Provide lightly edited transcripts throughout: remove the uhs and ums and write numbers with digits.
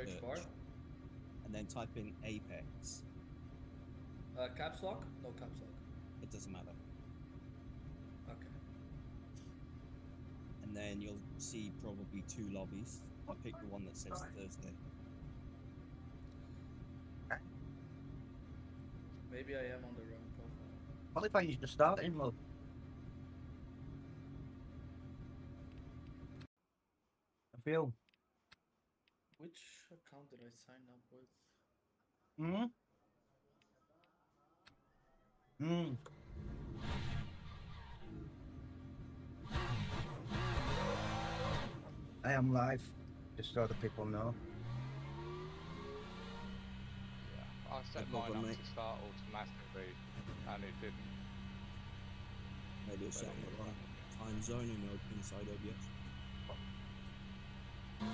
Search bar. and then type in Apex. Caps lock? No caps lock. It doesn't matter. Okay. And then you'll see probably 2 lobbies. You pick the one that says Thursday. Maybe I am on the wrong profile. What if I use the starting mode? I feel. Which account did I sign up with? Hmm. Hmm. I am live, just so the people know. Yeah, I set No mine problem, up mate. to start automatically, and it didn't. Maybe it's set on the wrong time zone inside OBS. No, so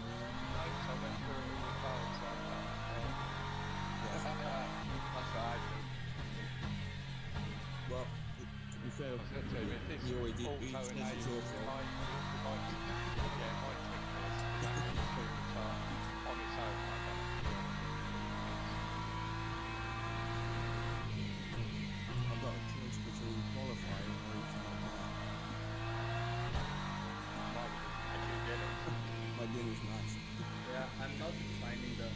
I went through all the files like that. That's what I do. Well, to be fair, I said to him, if this he already did. He auto says it's your enables fault. my tick this, that means all the time on its own. I don't have to do anything. I've got a choice between qualifying or eating my dinner. My dinner's nice. Yeah, I'm not finding the.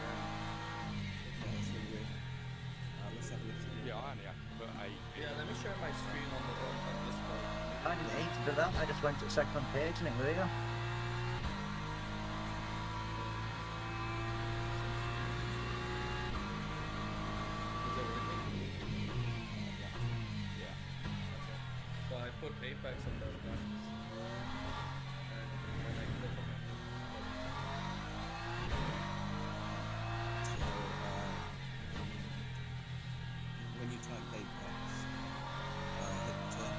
Yeah, it's really weird. Let's have a look. Yeah, I only have to put 8. Yeah, let me share my screen on Discord. I didn't need to do that. I just went to the second page and it was here. Is it working? Yeah. Okay. So I put Apex on the left. And then I click on it. So, when you type Apex, hit turn.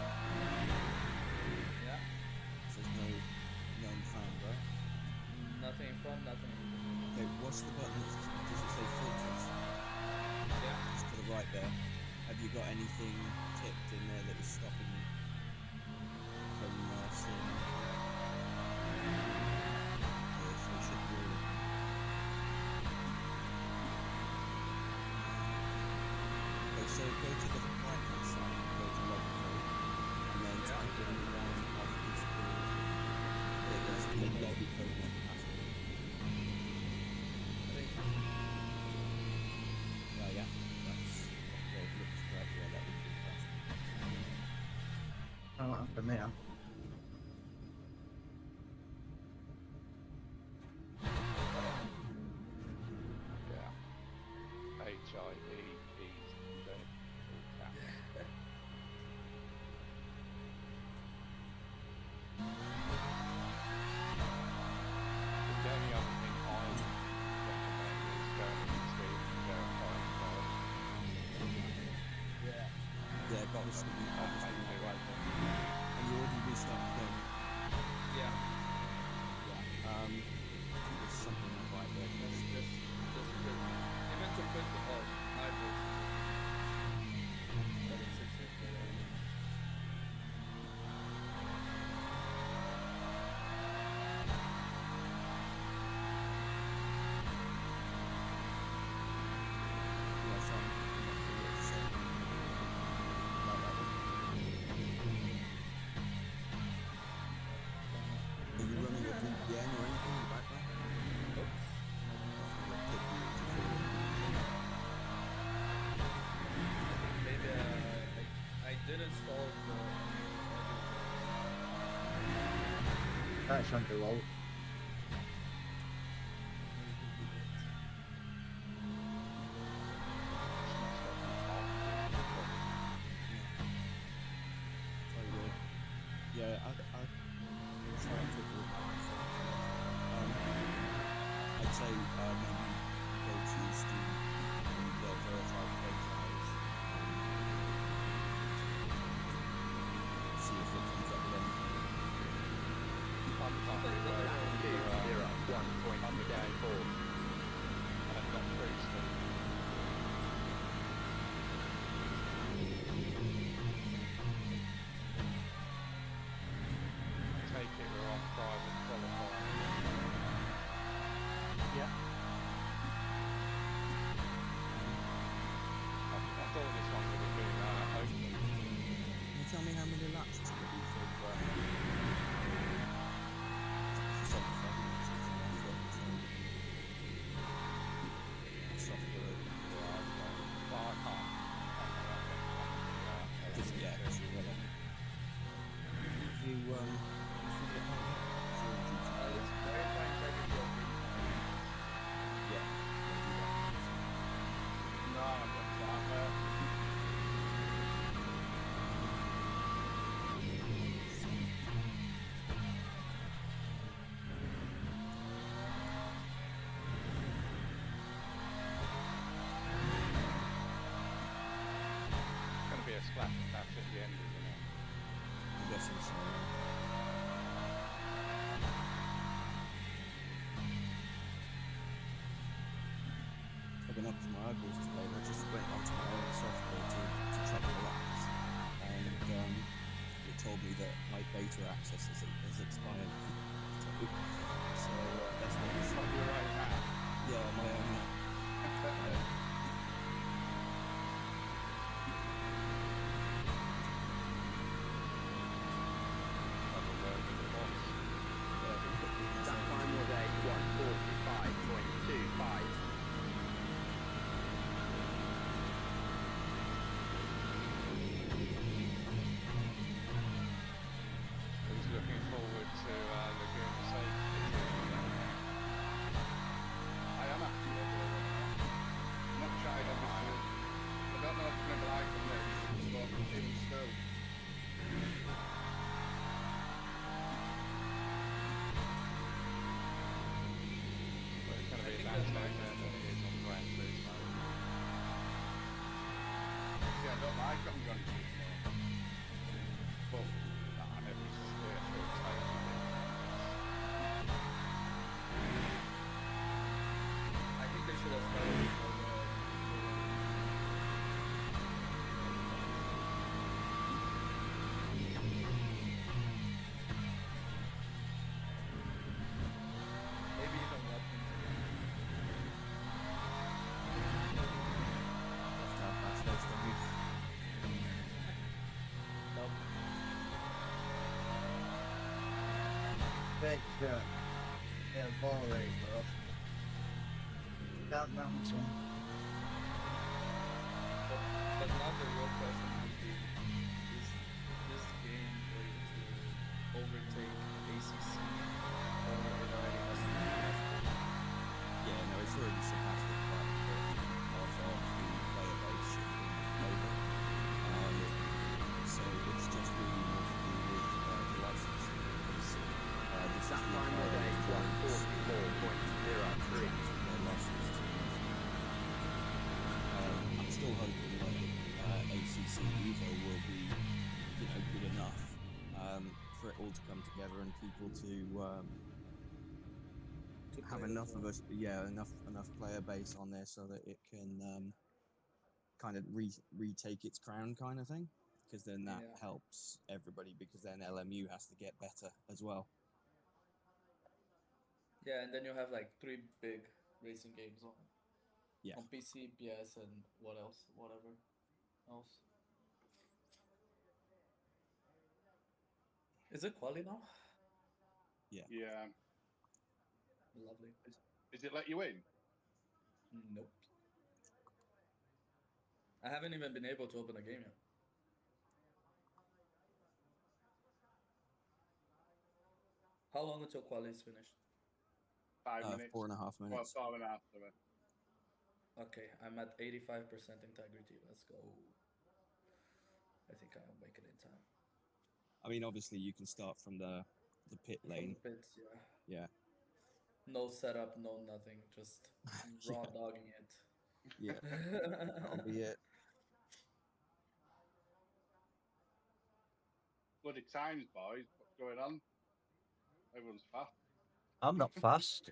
Yeah. Says no known found, right? Nothing in front, nothing in behind. Okay, what's the button? Does it say filters? Yeah. Just to the right there. Have you got anything ticked in there that is stopping you from seeing? Okay, so it should be. Okay, so go to the right hand side and go to log code, and then type in one of these codes. It goes to the lobby code, not the password. Yeah, that's okay. It looks correct. Yeah, that would be the password. Oh, after me, huh? Yeah. HIEEZ, all caps. The only other thing I recommend is going into verifying files. Yeah. Yeah, obviously, That makes me right then. and you already restarted the game. Yeah. Yeah. There's something not right there. Just quit. Even to quit the I was. But it sits here for a while. Yeah, so I'm not sure what to say about that one. Are you running a VPN or anything in the background? Oops. Nothing that could be interfering. I think maybe I did install the That's on the low. Very weird. Yeah, sorry, I took a look at it. I'd say maybe go to Steam and verify the page files. See if it comes up with anything. Sometimes it goes to 1.4 and not pretty still. splash dash at the end, isn't it? I'm guessing so. I've been up to my eyeballs today. I just went onto my own software to check the laps, and it told me that my beta access has expired. So that's what it's On your own map. Yeah, on my own map. Double work with the boss. That time was a 1:45.25. Who's looking forward to Laguna Safety? I am actually I'm not shy obviously. I don't know if it's maybe like on this, but even still. Well, it's going to I be think a that's landslide right. than it is on Gran Turismo. See, I don't like it on Grand Turismo. But Nah, I never used to steer through safety. I think they should have started with maybe even Watkins again. Left out past those dummies. Nope. Big yeah, ball race, bro. That mountain. But now the real question would be, is this game going to overtake ACC or it already has to be after? Yeah, no, it's already surpassed it quite a bit of the player base shifting over. So it's just really more to do with the licensing. Because, this That is the time was a Friday 1:44.03. their license to use. I'm still hoping that ACC Evo will be, good enough for it all to come together and people to To have play it as enough of well. us, enough player base on there so that it can kind of retake its crown, kind of thing. Because then that Yeah. helps everybody. Because then LMU has to get better as well. Yeah, and then you have like 3 big racing games Yeah, on PC, PS, and what else? Whatever else. Is it quali now? yeah. Lovely. Is it let you in? Nope. I haven't even been able to open a game yet. How long until quali is finished? 5 minutes. 4.5 Well, minutes. 4.5 sorry. Okay, I'm at 85% integrity. Let's go. I think I'll make it in time. I mean, obviously, you can start from the pit From the lane. pits, yeah. Yeah, No setup, no nothing. Just raw Yeah. dogging it. yeah, that'll be it. Bloody times, boys. What's going on? Everyone's fast. I'm not fast.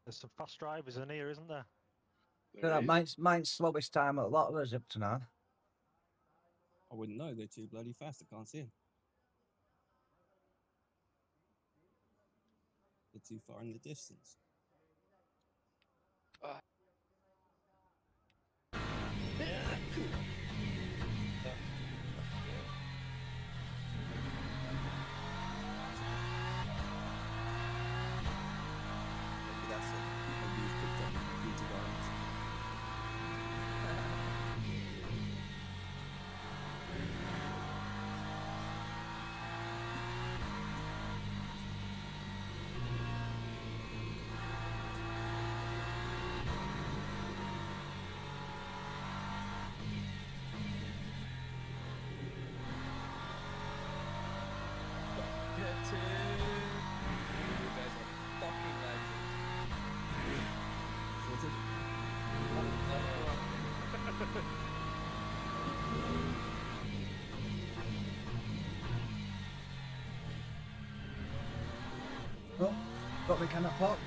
There's some fast drivers in here, isn't there? There is. Mine's slowest time at a lot of us up to now. I wouldn't know. They're too bloody fast. I can't see them. They're too far in the distance. Maybe that's it. Maybe you've picked up the computer virus. can I pop?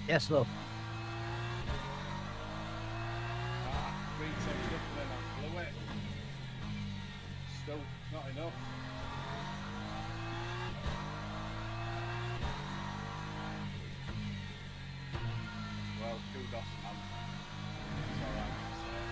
Yes, love. Ah, 3 seconds up and then I blew it. Still not enough. Well, kudos, man. That's all I can say.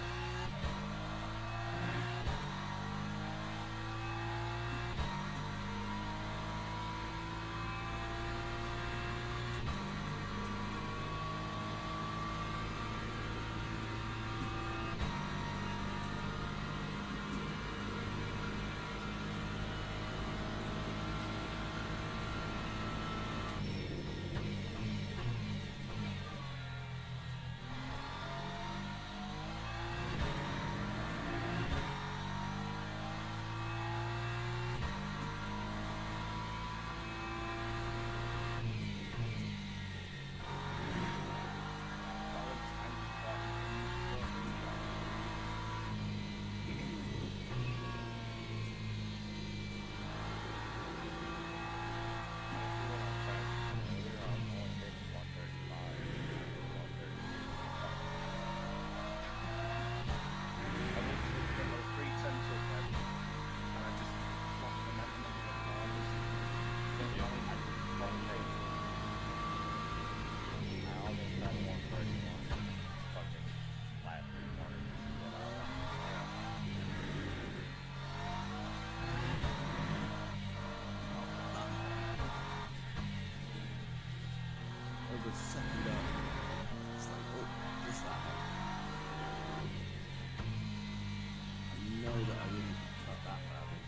Over a second up. It's like, oh, what's that? I know that I wouldn't cut that badly.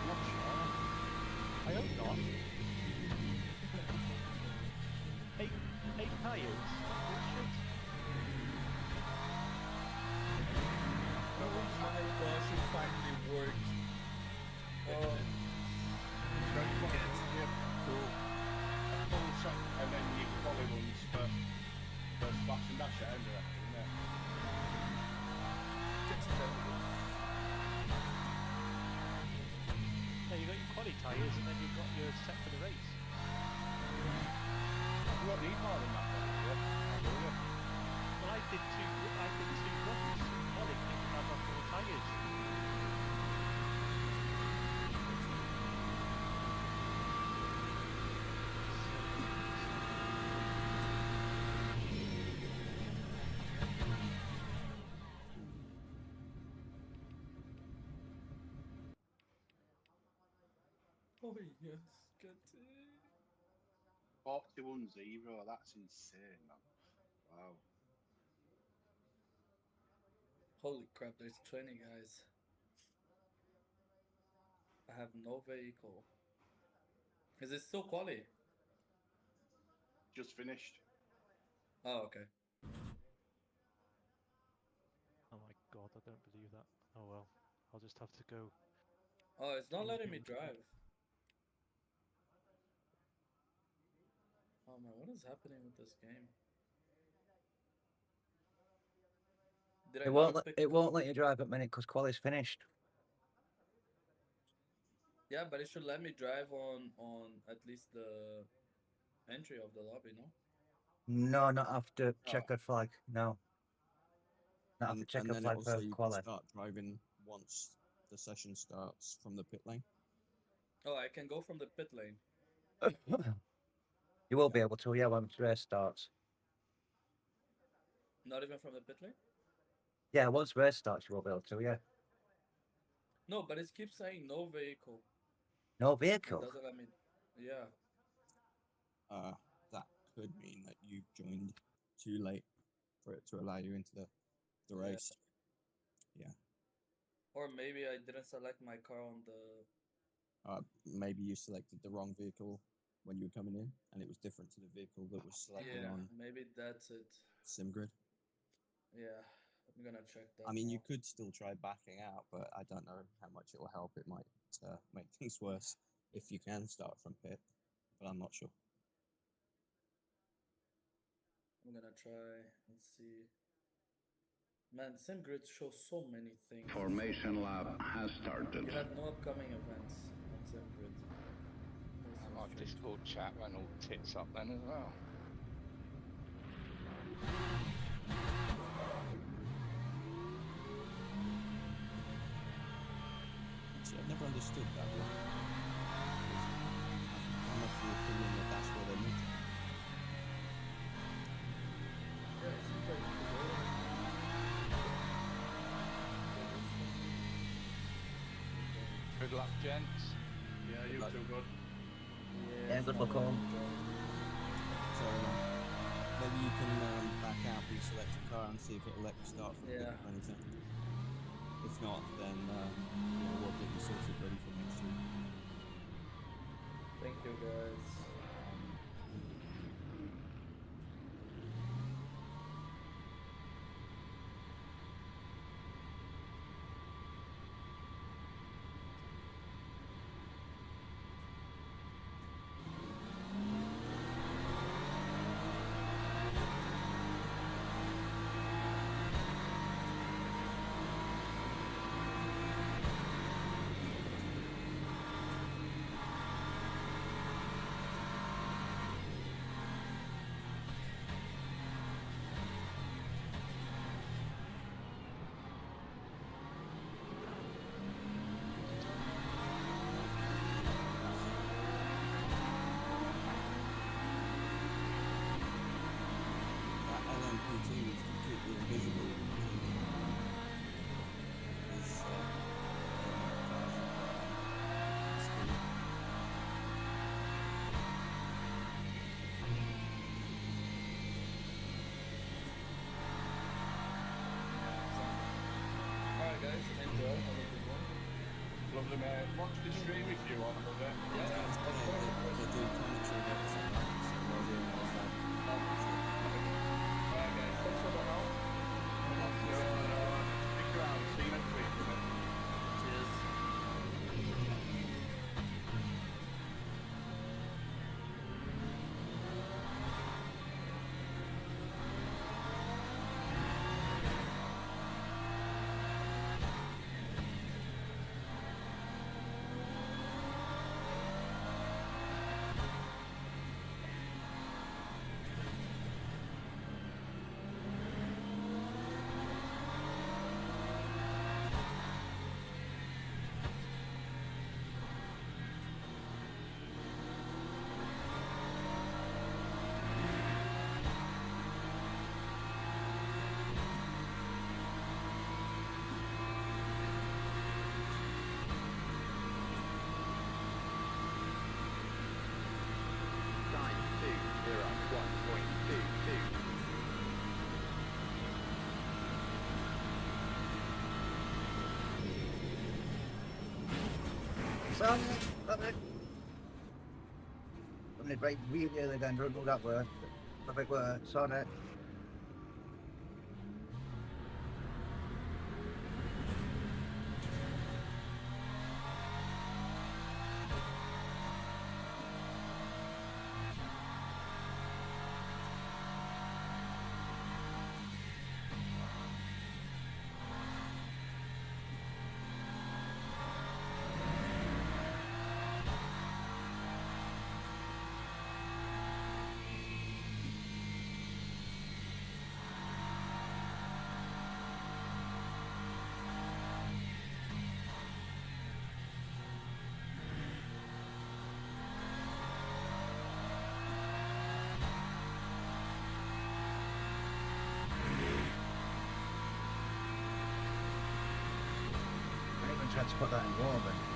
Not sure. I hope not. Eight tyres? Bullshit. Oh my gosh, it finally worked. Oh, Don't want it to be a full shot and then you quali ones for splash and dash at end of it, isn't it? get to that roof. Yeah, you got your quali tyres and then you've got your set for the race. You won't need more than that, do you? Do you? Well, I did two runs. Quali didn't have enough more tyres. Oh yes, get it. 41-0, that's insane, man. Wow. Holy crap, there's 20 guys. I have no vehicle. Is it still quali? Just finished. Oh, okay. Oh my god, I don't believe that. Oh well, I'll just have to go. Oh, it's not letting me Redo it. drive. Oh man, what is happening with this game? Did I It not pick? it won't let you drive at minute because quali's finished. Yeah, but it should let me drive on at least the entry of the lobby, no? No, not after Oh. checkered flag. No, not after And checkered then flag it'll for say you can quali. start driving once the session starts from the pit lane. Oh, I can go from the pit lane. You will be able to, yeah, when the race starts. Not even from the pit lane? Yeah, once race starts, you will be able to, yeah. No, but it keeps saying no vehicle. No It vehicle. doesn't let me. Yeah. That could mean that you've joined too late for it to allow you into the Yeah. race. Yeah. Or maybe I didn't select my car on the. Maybe you selected the wrong vehicle when you were coming in, and it was different to the vehicle that was selected Yeah, on maybe that's it. SimGrid. Yeah, I'm gonna check that. I mean, you now. could still try backing out, but I don't know how much it will help. It might make things worse if you can start from pit, but I'm not sure. I'm gonna try and see. Man, SimGrid shows so many things. Formation lab has started. You have no upcoming events on SimGrid. That's so My strange. Discord chat went all tits up then as well. See, I've never understood that one. I'm of the opinion that that's where they're meeting. Yeah, it seems like today. Good luck, gents. Yeah, you Like- too good. Yeah, good luck home. So maybe you can back out, reselect your car, and see if it'll let you start from pit Yeah. for anything. If not, then we'll get you sorted ready for next week. Thank you, guys. That LMPT was completely invisible. His screen. Alright, guys, enjoy. Have a good one. Lovely, mate. Watch the stream if you want, love it. Yeah, of course, of course. They're doing commentary and everything, right? So they're doing all that. Alright, guys, thanks for the help. No, stick around. See you next week, love it. Cheers. Time 201.22. Sorry, lovely. I'm going to break really early then, don't go that way. Perfect way, sorry. and tried to put that in Warburton.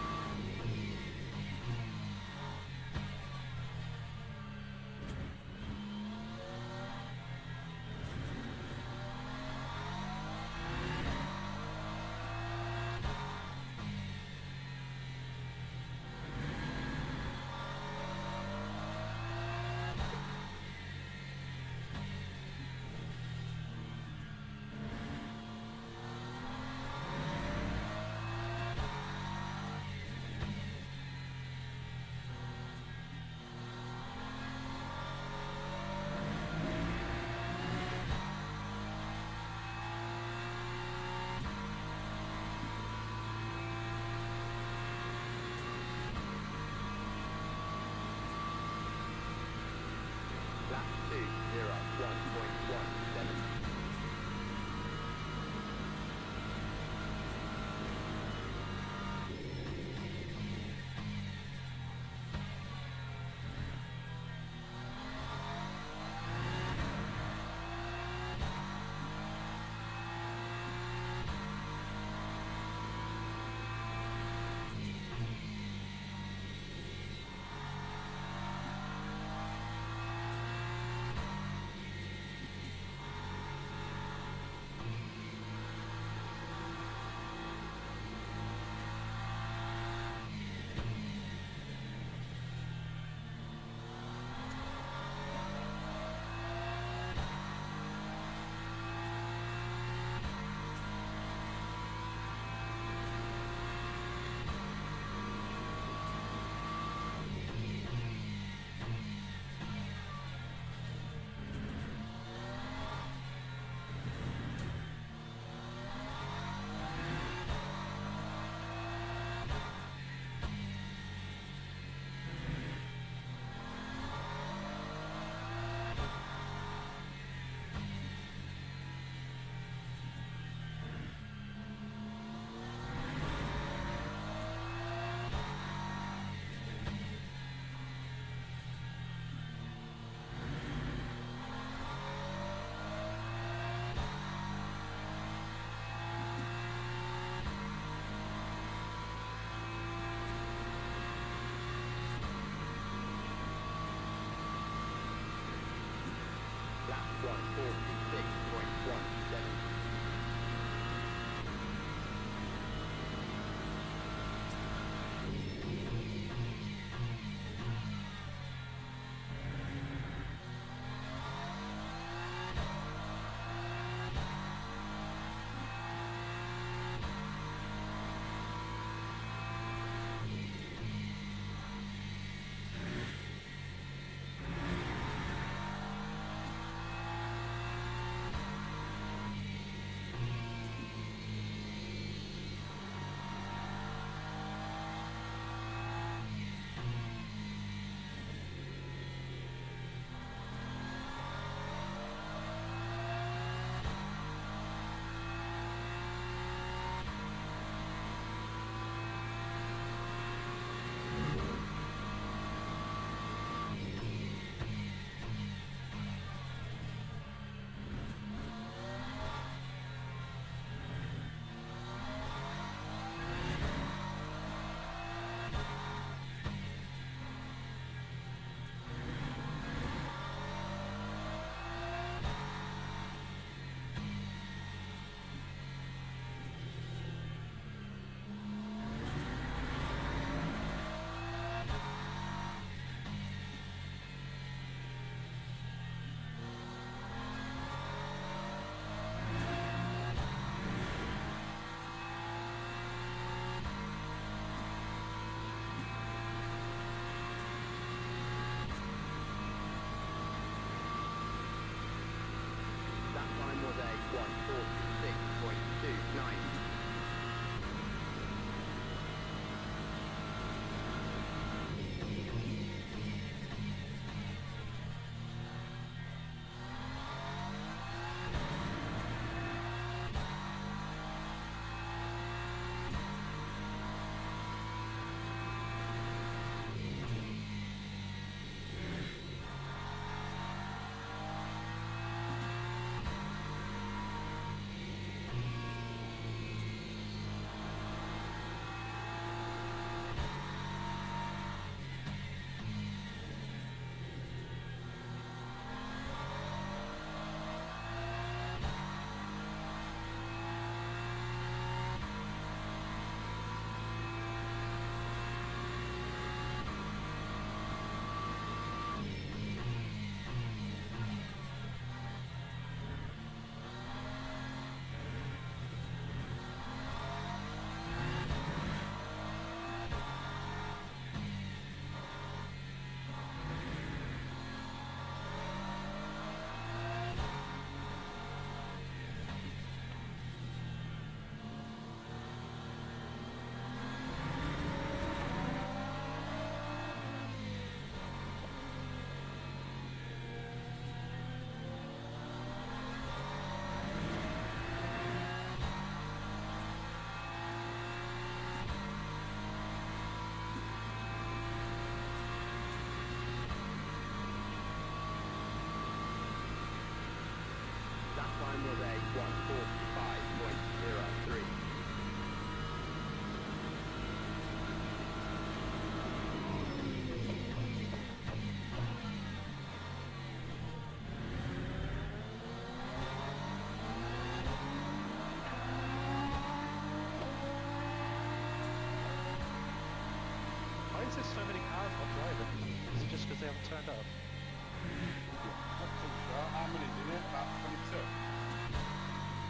is there so many cars not driving? Is it just because they haven't turned up? Not too sure. How many is in it? About 22.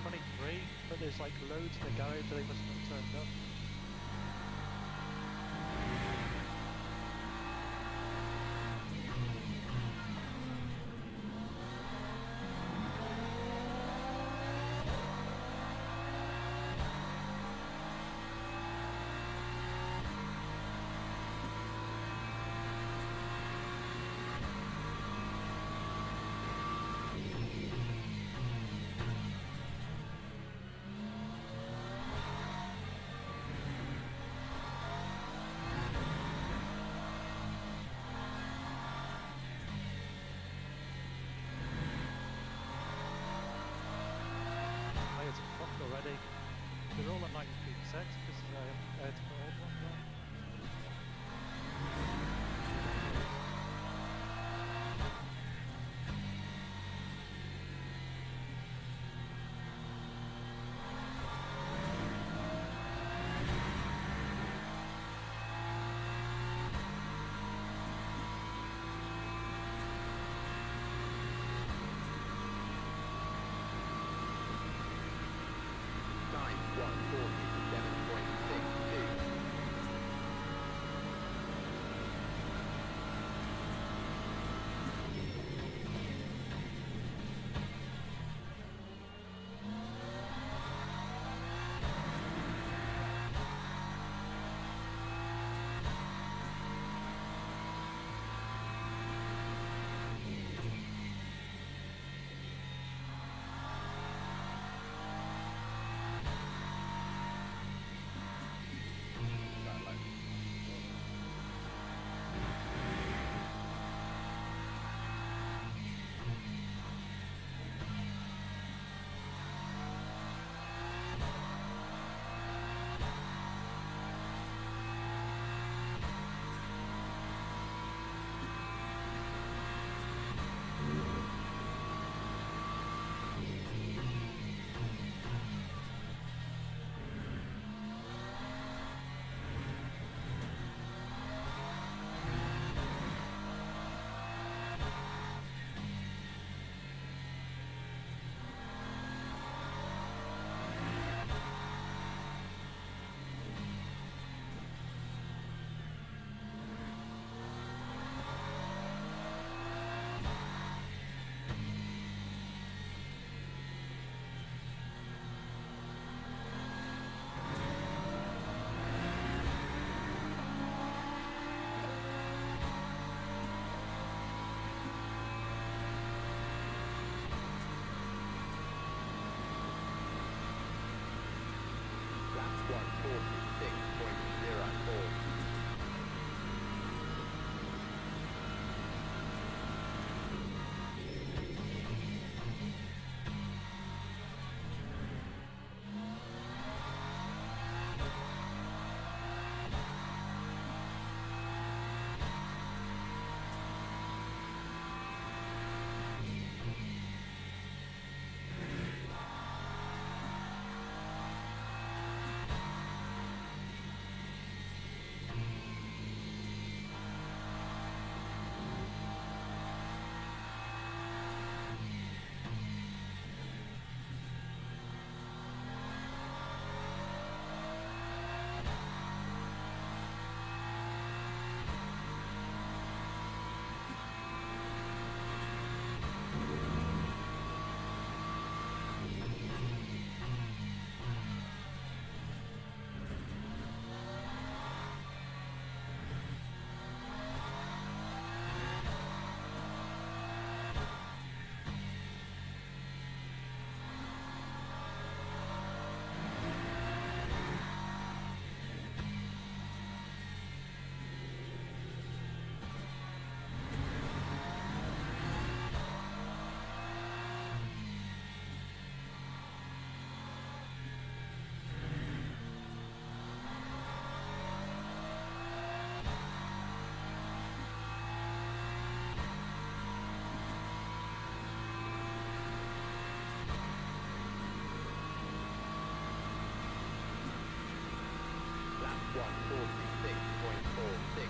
23, but there's like loads in the garage, so they must have turned up. It's fucked already. They're all at 93% because I had to put old ones on. Time 1:47.62. Lap 1:46.04. Lap 1:40. 46.46.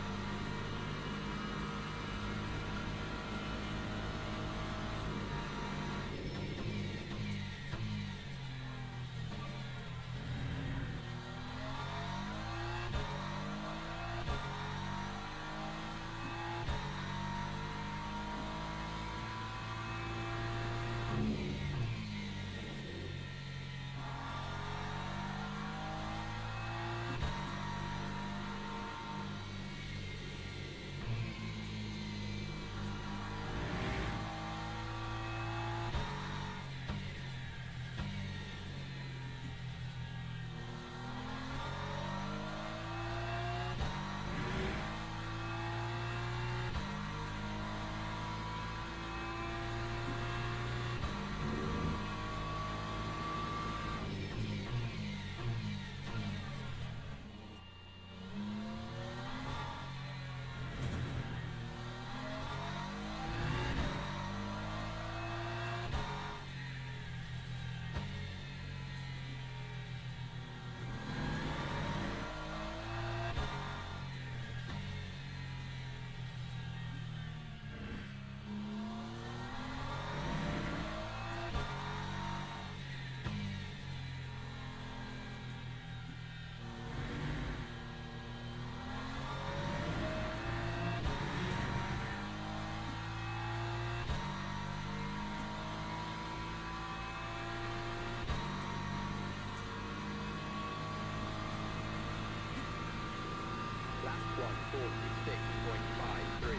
Lap 146.53.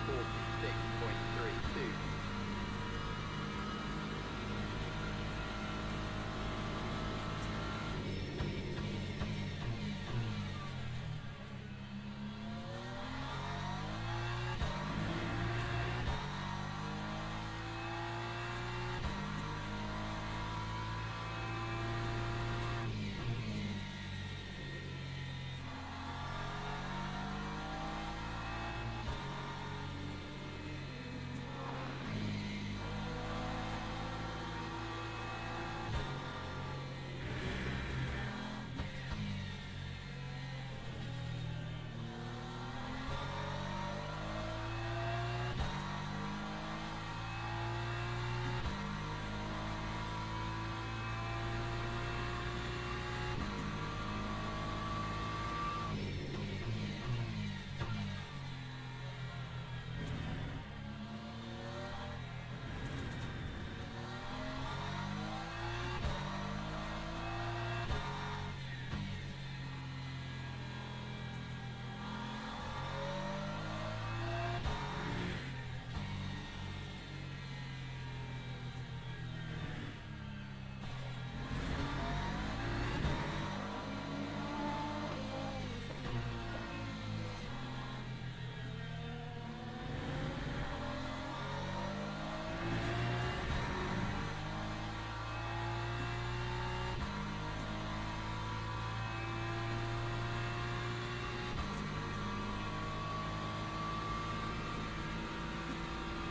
46.32.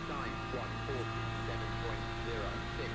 Time 147.06.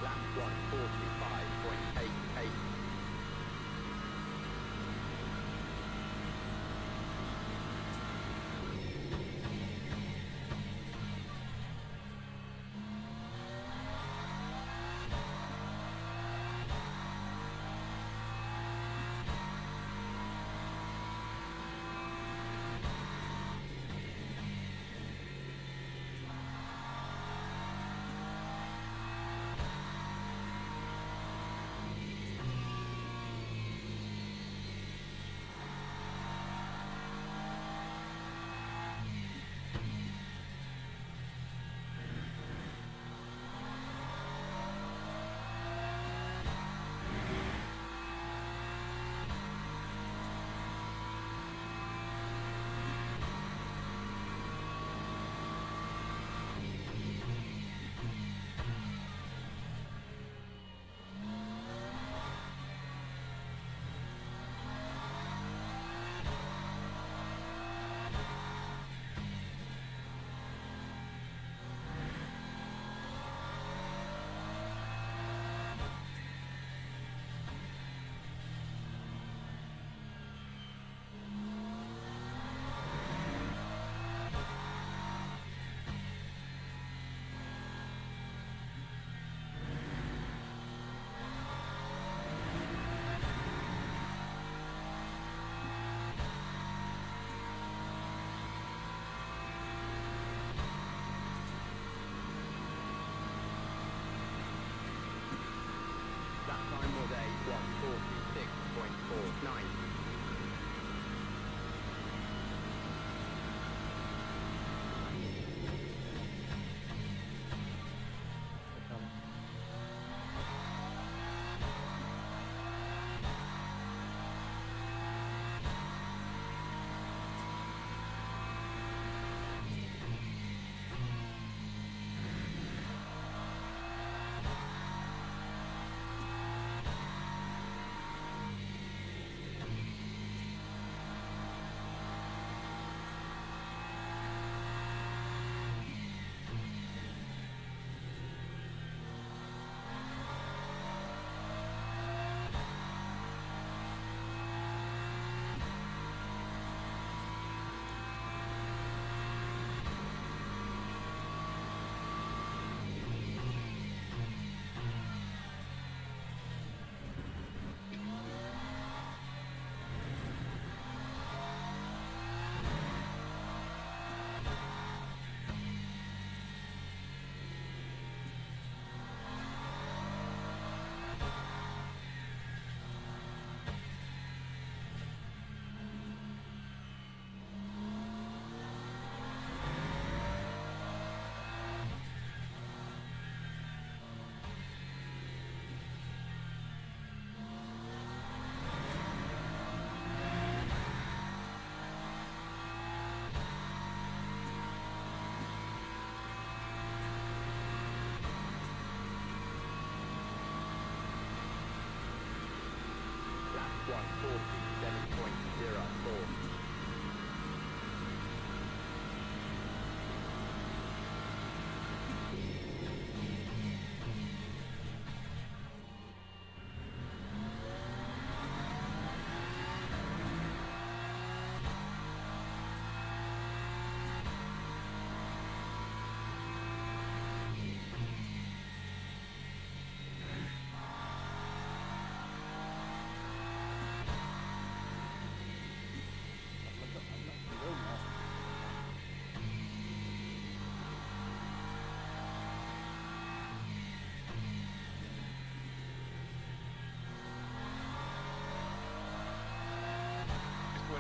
Lap 145.88.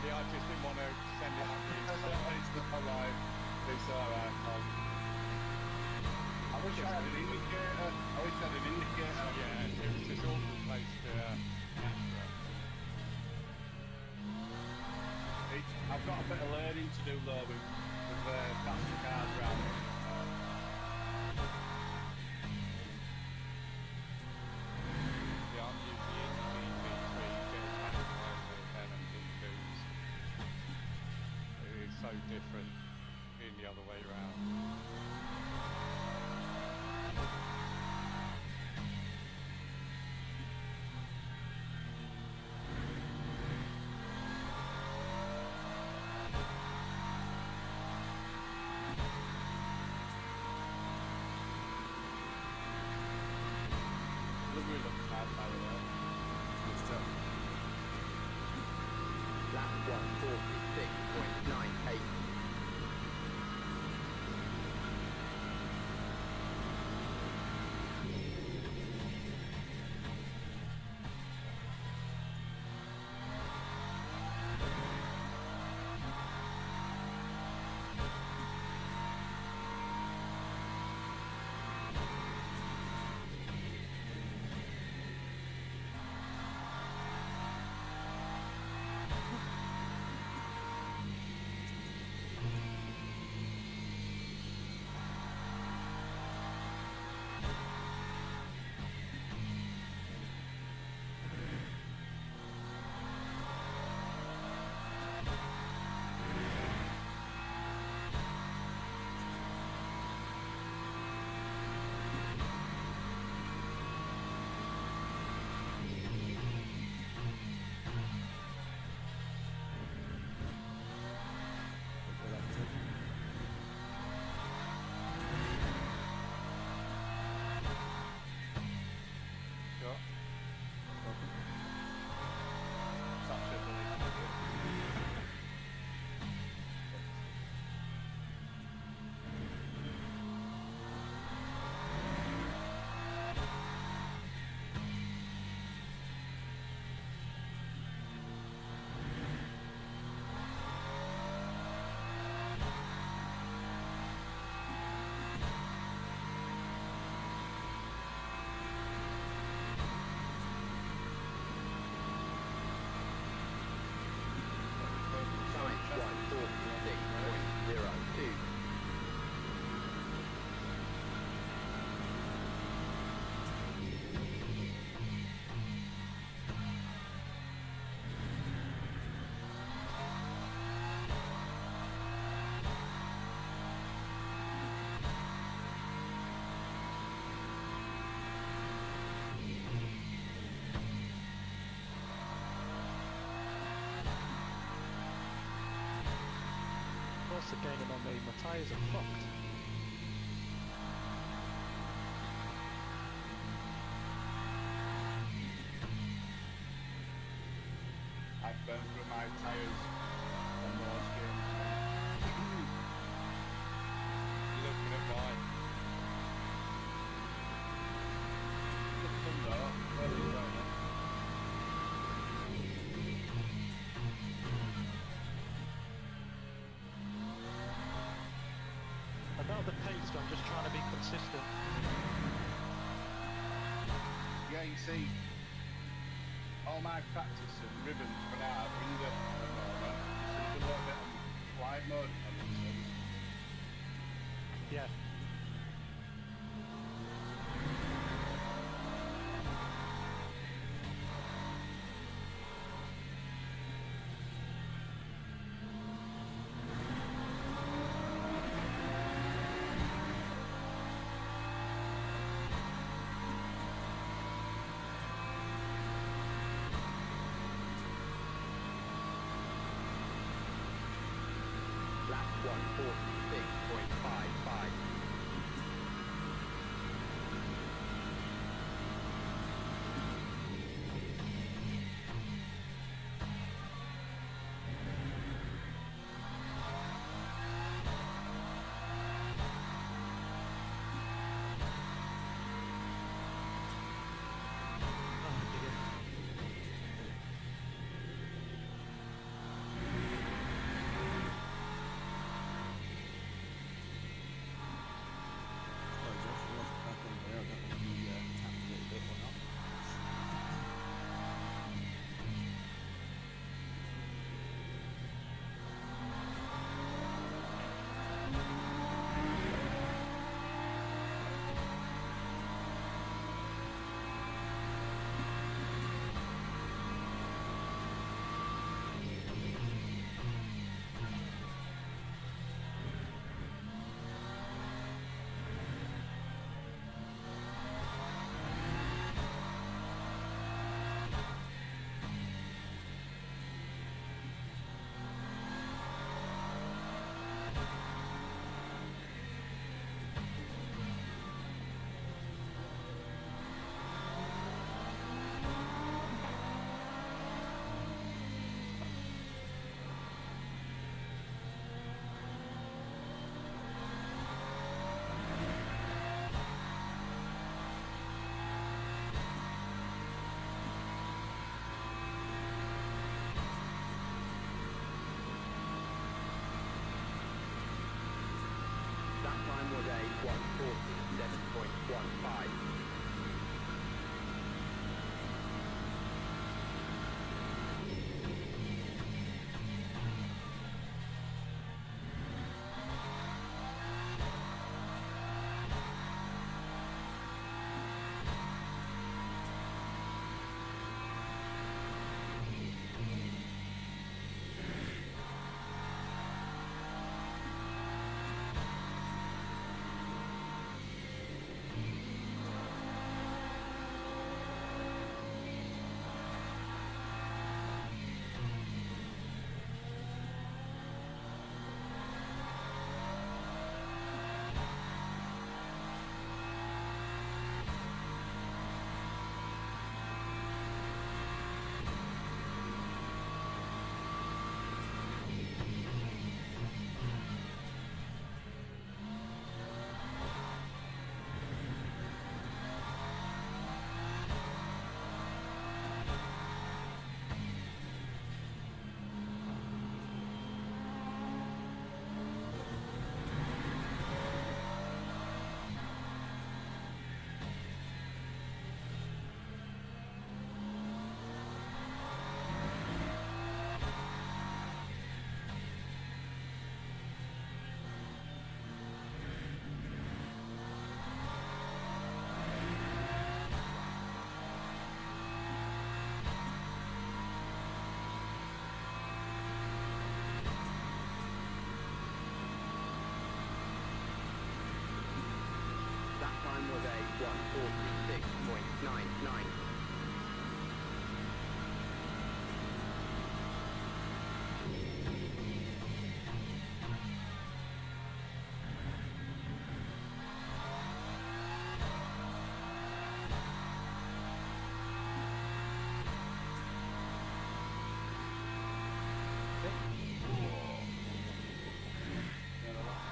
I just didn't want to send it out. It's alright. It's alright. I wish I had an indicator. Yeah, it was this awful place to capture. I've got a bit of learning to do though with passing cars round. Yeah, I'm using the gt3 getting back behind the LMU2s. It is so different being the other way round. Lap 146.98. What's the gaining on me? My tyres are fucked. I've burned through my tyres on those games. Looking at mine. I'm not the pace, I'm just trying to be consistent. Yeah, you see, all my practice and ribbons for now are in the moment. Just a little bit on flight mode. Yeah. 146.55. Oh dear. Oh, Josh, it was back on there. I don't know if you tapped a little bit or not. That time was a 147.15. That time was a 146.99. Yeah, no, that's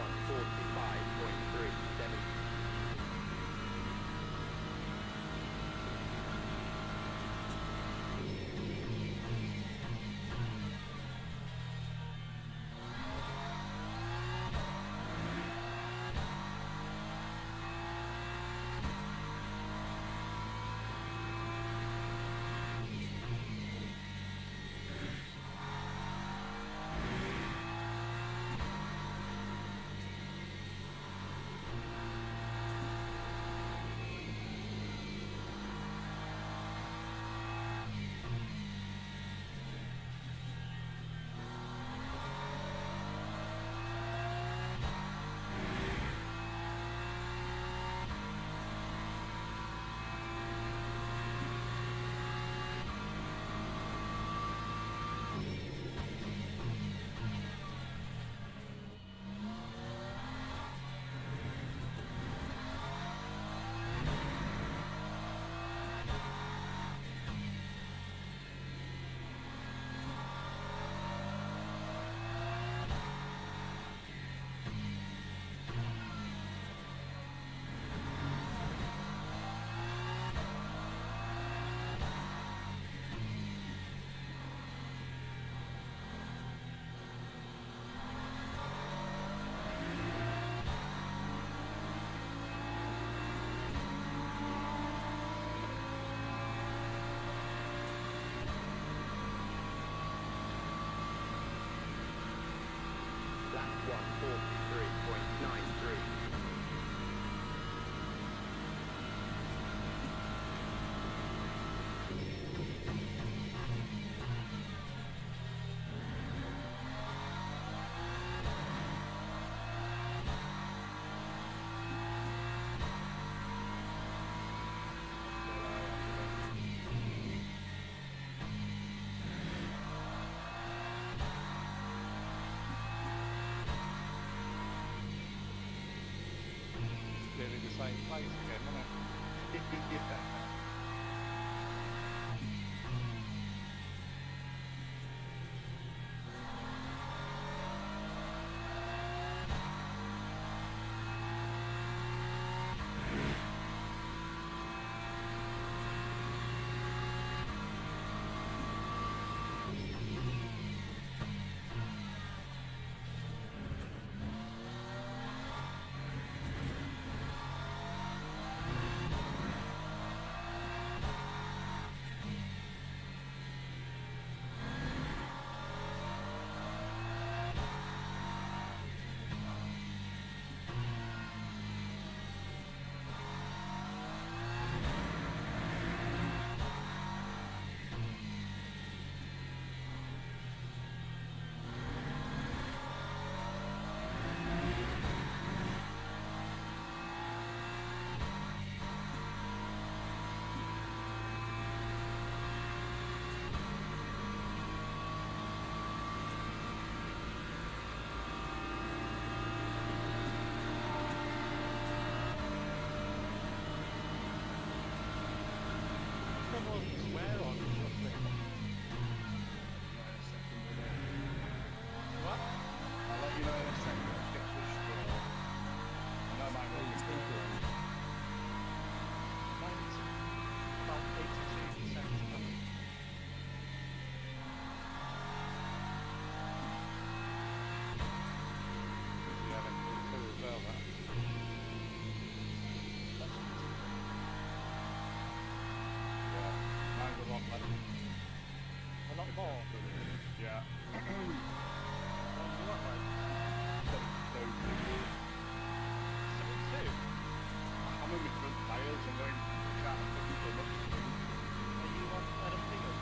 1:45.37. Lap 1:43.93. Nearly the same place again, isn't it? Yeah. Someone swear on something. What? I'll let you know in a second. Let's get to the score. I know my Hey, goal's speaker on. Mine's about 82% coming. Yeah, LMU2 as well, that. Yeah, mine's a lot less. A lot more. Yeah. Oh, you want like 72. 72? I'm in my front tyres and going, can't fucking do much. Are you on LMP or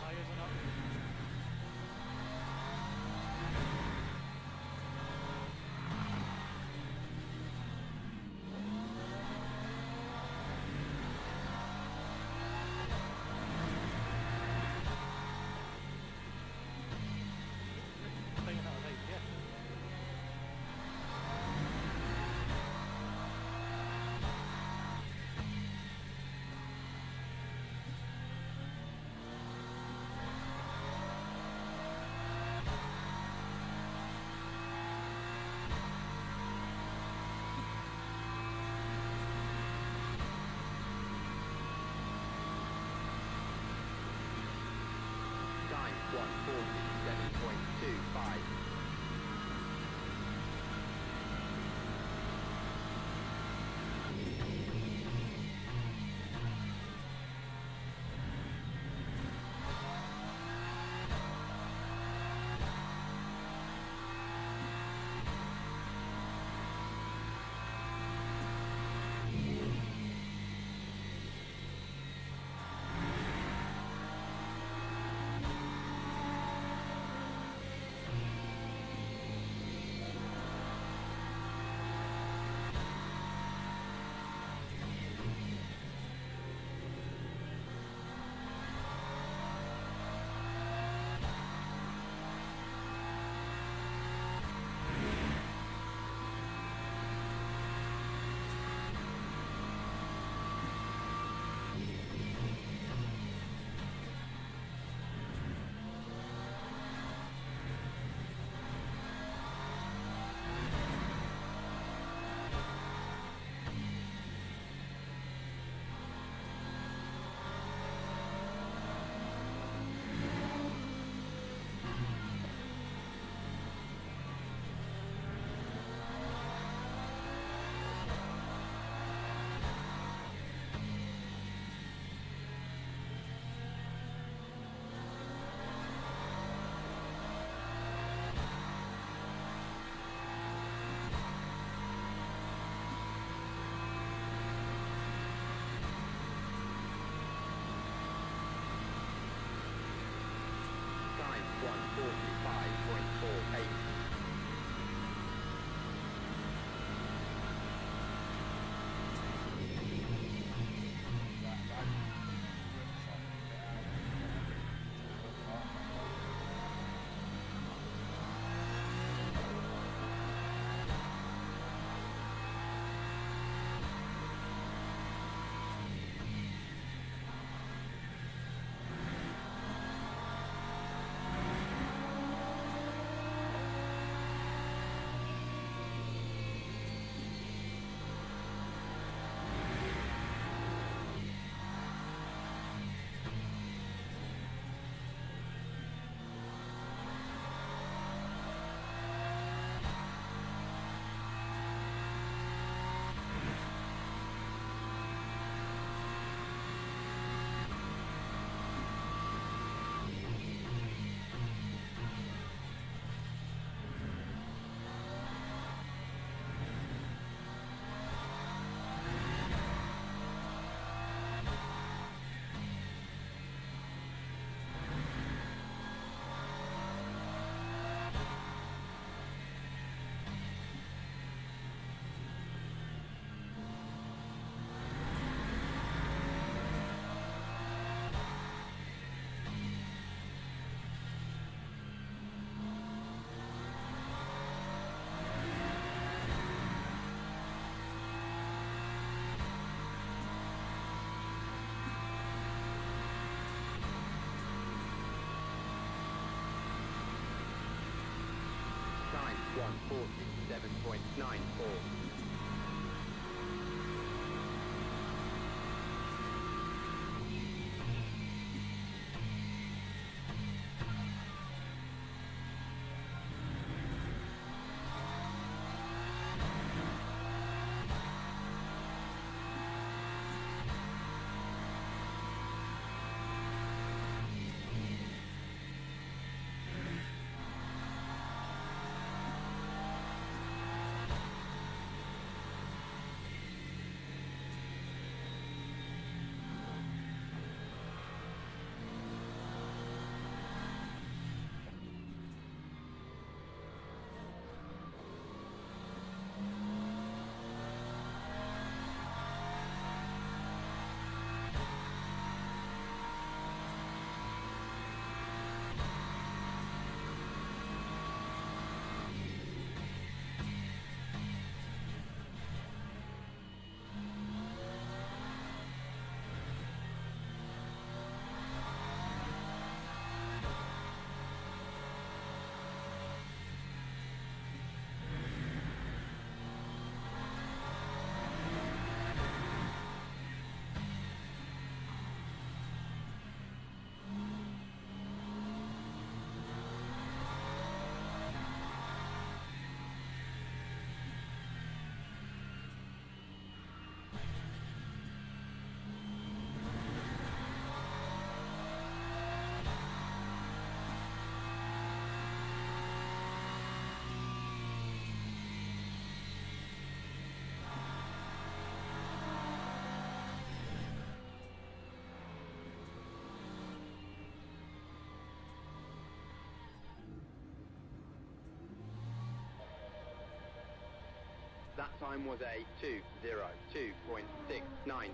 tires are not? 5. Time 1:45.48. Time 1:47.94. time was a 2:02.69.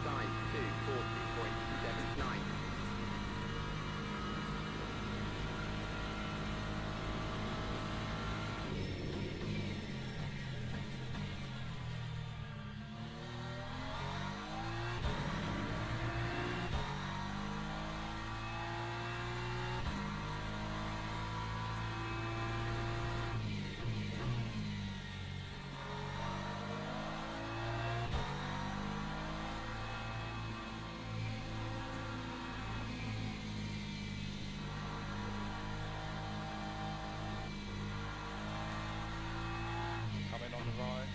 Time 2:40.79. Coming on the right.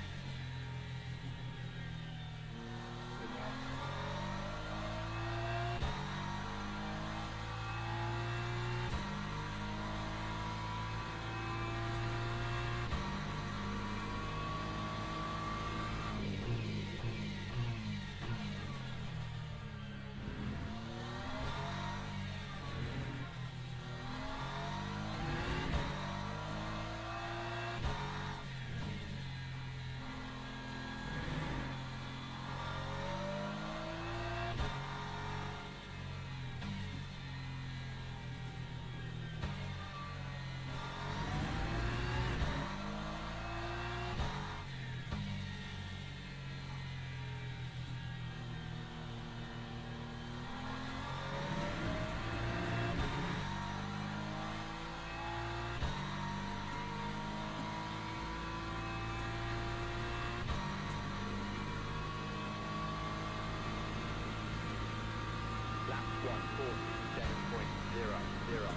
Lap 1:47.00.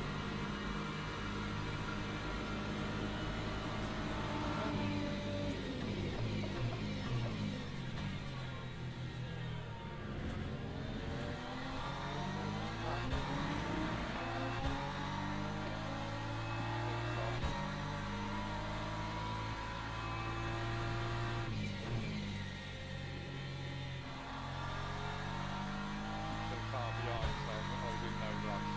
Far behind, so I was in no rush.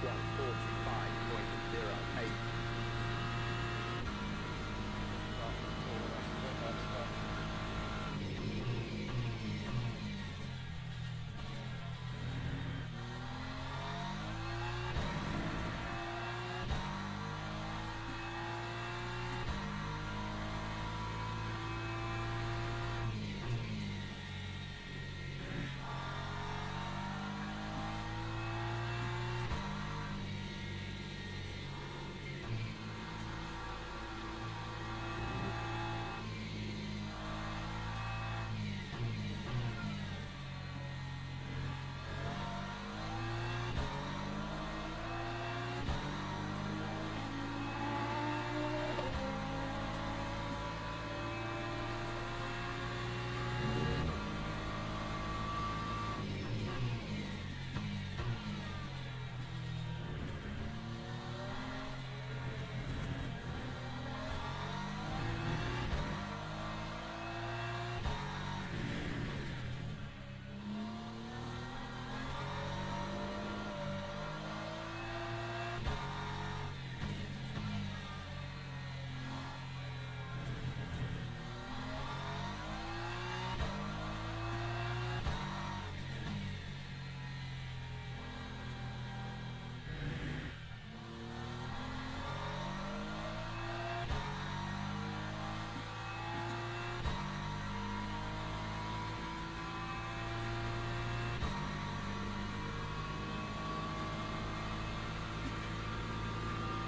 Right, 145.08. forward, that's a bit better.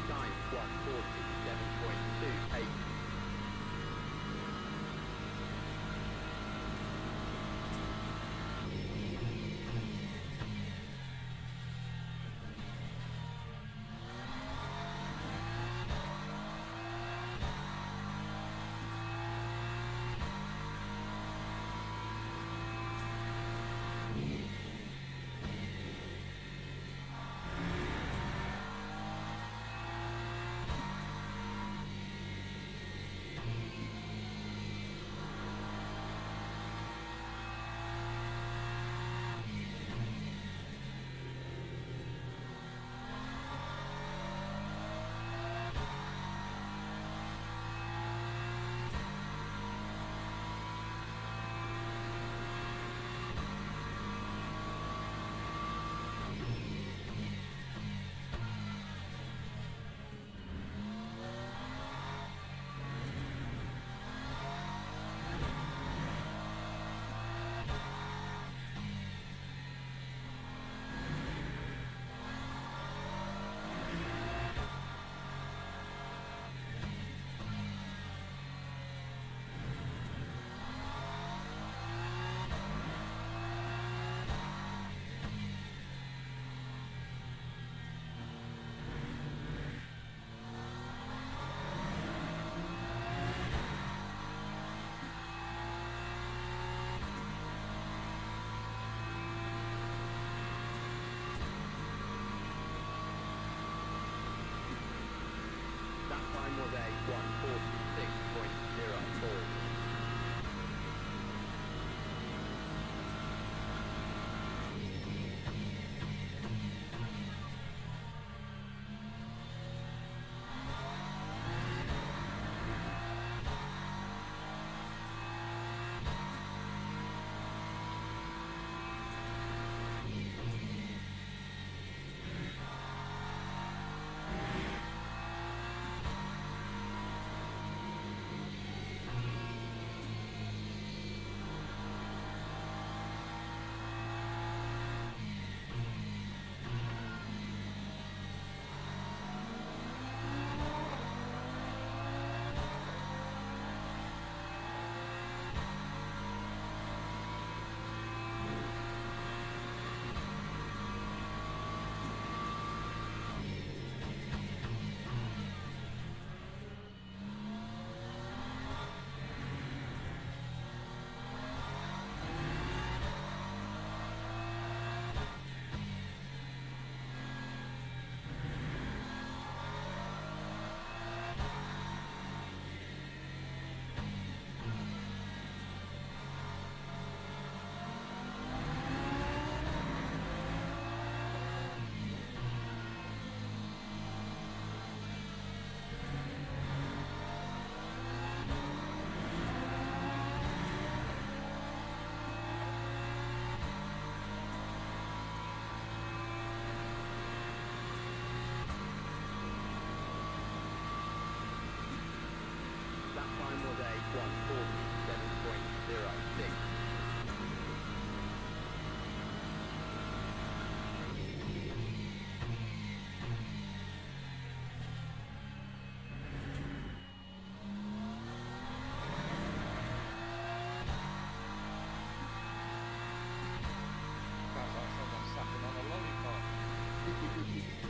Time 147.28. That time was a 146.04.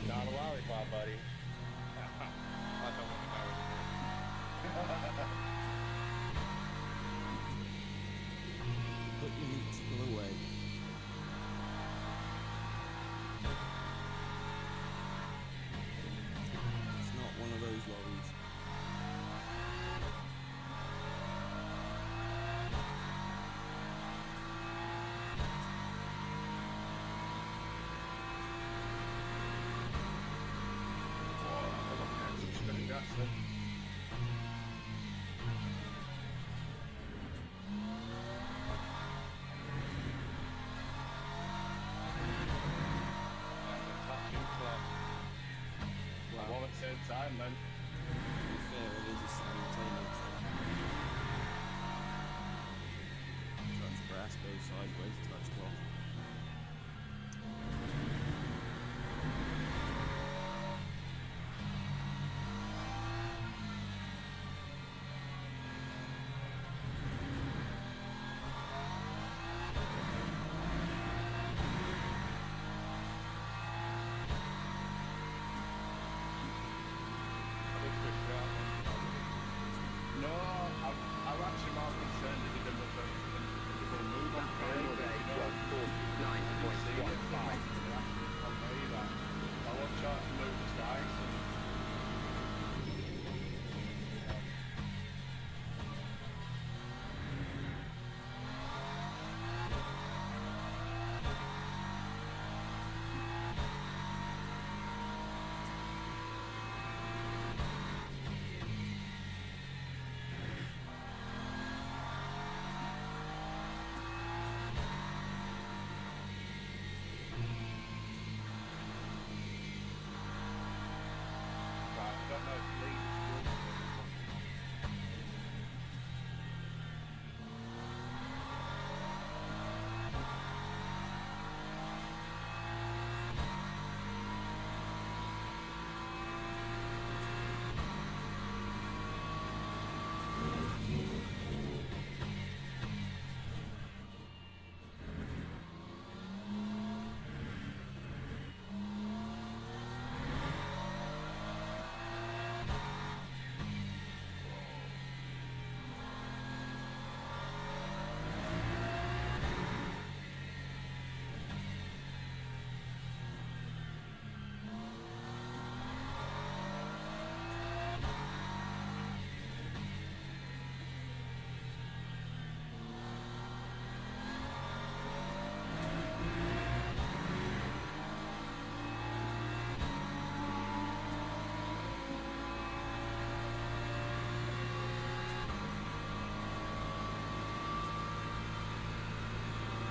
Not a lollipop, buddy. I don't want to know anymore. Put your meat tickle away. It's not one of those lorries. Well, at the same time, then. To be fair, it is a simultaneous. Touch grass, go sideways, touch cloth. I did push you out once, you know. No, I'm actually more concerned that he didn't move on That time was a 149.15. I want Charles to move twice. Right, I don't know if Lee is good.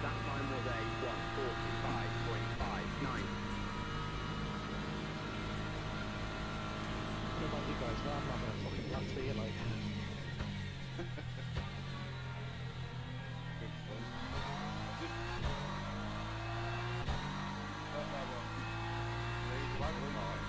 That time was a 145.59. What about you guys? No, I'm not going to fucking run to you, like. Good fun. Just... Don't know what. Lee, do I record?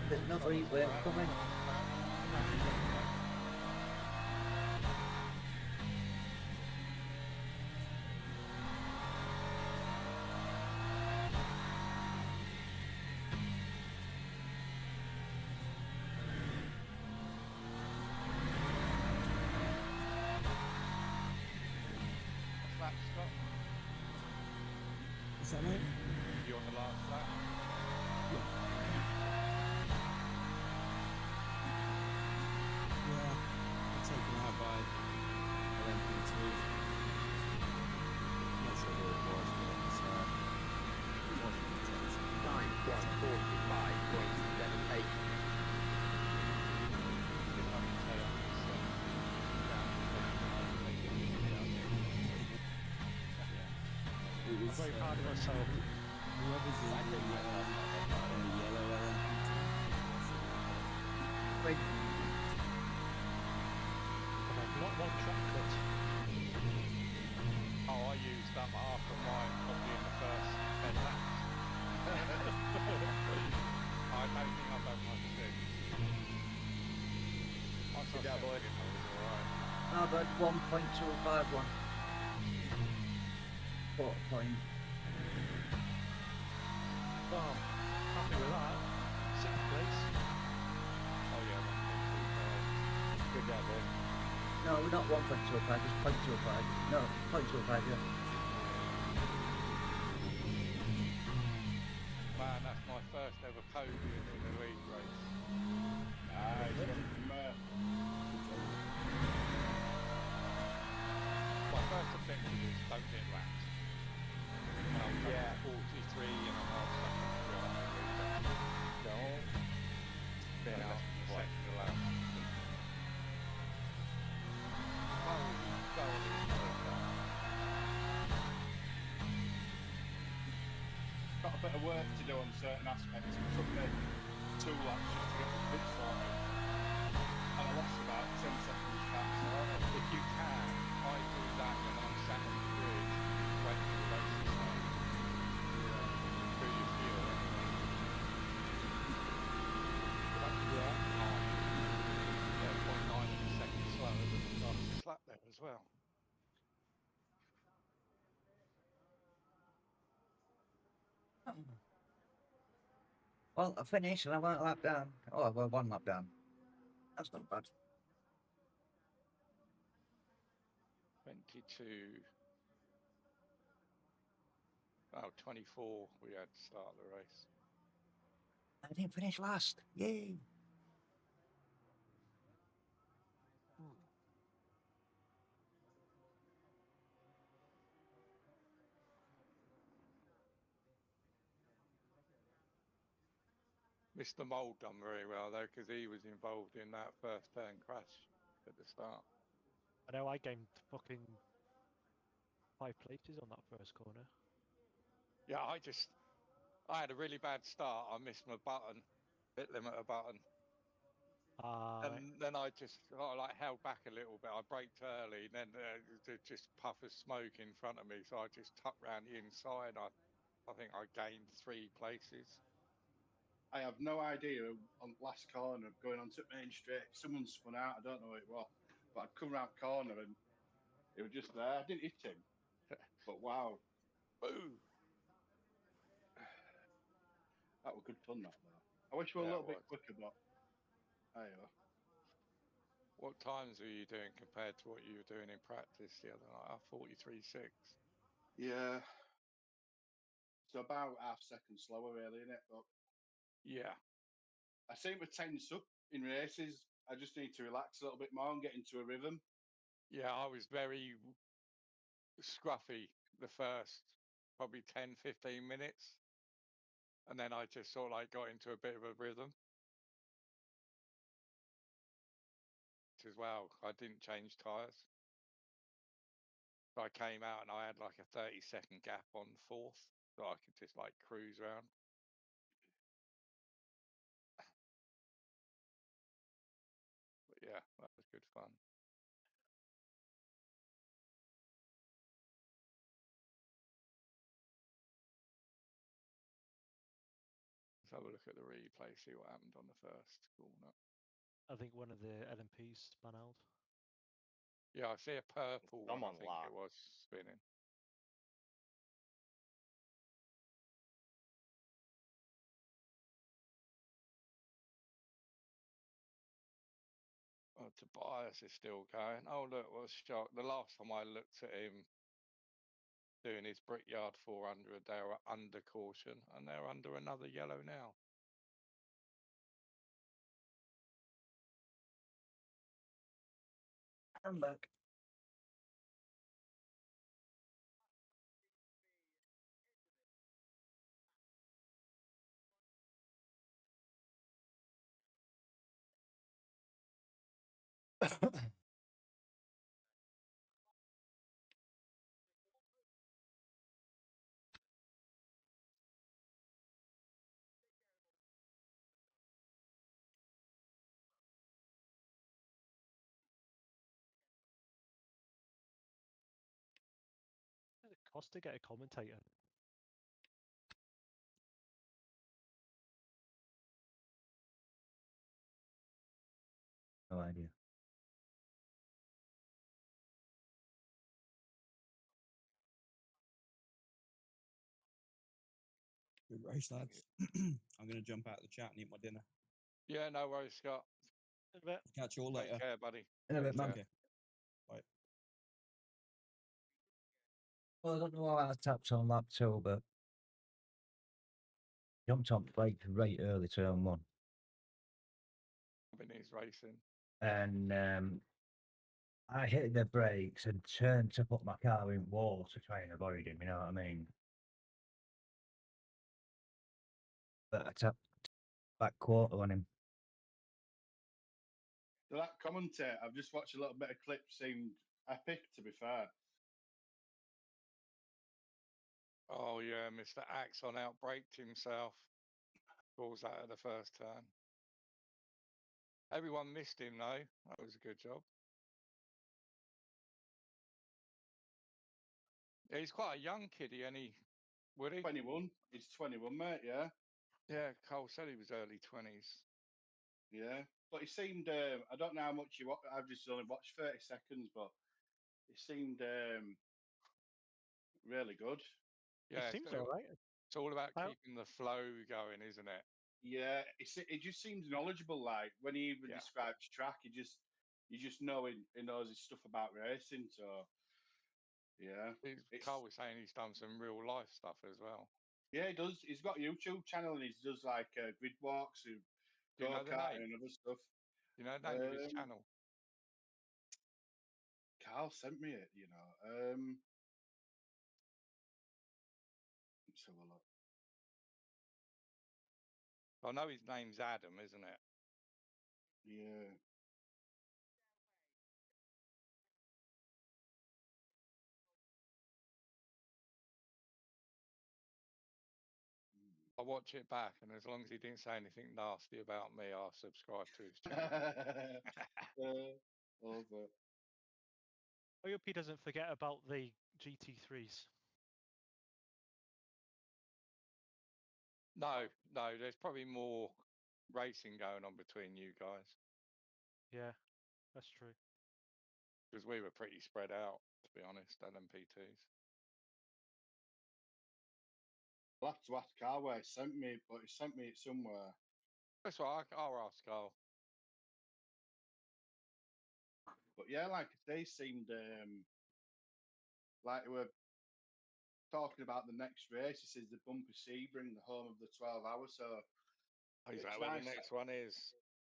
There's another heat wave coming. Lap, Scott? What's that, mate? You on the last lap? Yeah, I'm taken out by LMU2. Not sure who it was, but it wasn't intentional. Time 1:45.78. It was I'm very proud of myself. whoever's in the yellow LMU2. Wait, And I've not one track cut. Oh, I used up half of mine probably in the first 10 laps. I don't think I've had much since. Once I Yeah, boy. settled in, I was alright. I've had 1.251. Quarter point. Well, happy with that. 6th place. Oh yeah, 1.25. Good job, boy. No, not 1.25, just 0.25. No, 0.25, yeah. Man, that's my first ever podium in a league race. Nice. My first objective is don't get wrapped. And I'm Yeah. 43 and a half seconds behind the leader. Don't spin Less out than a what? second to lap. Thoroughly enjoyed that. Got a bit of work to do on certain aspects. It took me 2 laps just to get the bit sorted. And I lost about 10 seconds fast. If you can, I do that when I'm sat on the bridge waiting for the race to start. Do you feel it? Yeah, 0.9 of a second slower than the fastest lap there as well. Well, I finished and I went a lap down. Oh, well, 1 lap down. That's not bad. 22. Oh, 24 we had to start the race. I didn't finish last. Yay. Mr. Mould done very well though, because he was involved in that first turn crash at the start. I know I gained fucking 5 places on that first corner. Yeah, I had a really bad start. I missed my button, bit limiter button. And then I just like held back a little bit. I braked early, then just puff of smoke in front of me. So I just tucked round the inside. I think I gained 3 places. I have no idea on last corner going onto main straight. Someone spun out. I don't know who it was, but I'd come round corner and it was just there. I didn't hit him, but wow, Boo! that was good fun. That though. I wish we were a Yeah, little it bit was. quicker, but hey, What times were you doing compared to what you were doing in practice the other night? 43.6. yeah. So about half second slower, really, isn't it? But Yeah. I seem to tense up in races. I just need to relax a little bit more and get into a rhythm. Yeah, I was very scruffy the first probably 10, 15 minutes. And then I just sort of like got into a bit of a rhythm as well. I didn't change tyres. So I came out and I had like a 30-second gap on fourth. So I could just like cruise around. But yeah, that was good fun. Let's have have a look at the replay, see what happened on the first corner. I think one of the LMPs spun out. Yeah, I see a purple one, I Someone think locked. it was spinning. Oh, Tobias is still going. Oh, look, what a shock. The last time I looked at him doing his Brickyard 400, they were under caution, and they're under another yellow now. I'm back. What does it cost to get a commentator? No idea. Good race, lads. I'm going to jump out of the chat and eat my dinner. Yeah, no worries, Scott. In a bit. Catch you all Take later. care, buddy. In a bit, man. Okay. Bye. Well, I don't know how I tapped on lap 2, but jumped on brake right early turn 1. Japanese racing. And I hit the brakes and turned to put my car in wall to try and avoid him, you know what I mean? But I tapped back quarter on him. So that commentator, I've just watched a little bit of clips, seemed epic, to be fair. Oh, yeah, Mr. Axon outbraked himself. Balls out of the first turn. Everyone missed him, though. That was a good job. Yeah, he's quite a young kiddie, and would he? 21. He's 21, mate, yeah. Yeah, Cole said he was early 20s. Yeah. But he seemed, I don't know how much you watch, I've just only watched 30 seconds, but he seemed really good. Yeah, It seems all right. it's all about How- keeping the flow going, isn't it? Yeah, it just seems knowledgeable. Like when he even Yeah. describes track, you just know he knows his stuff about racing. So yeah, Cole was saying he's done some real life stuff as well. yeah, he does. He's got a YouTube channel and he does like grid walks, Do you go know the karting name? and other stuff. Do you know the name of his channel? Carl sent me it. You know, let's have a look. I know his name's Adam, isn't it? Yeah. I'll watch it back, and as long as he didn't say anything nasty about me, I'll subscribe to his channel. Love it. I hope he doesn't forget about the GT3s. No, there's probably more racing going on between you guys Yeah, that's true. because we were pretty spread out, to be honest, LMP2s. I'll have to ask Carl where he sent me, but he sent me it somewhere. That's right, I'll ask Carl. But yeah, like they seemed like they were talking about the next race. He says the Bumpy Sebring, the home of the 12 hours. So Is it's that where the nice. next one is?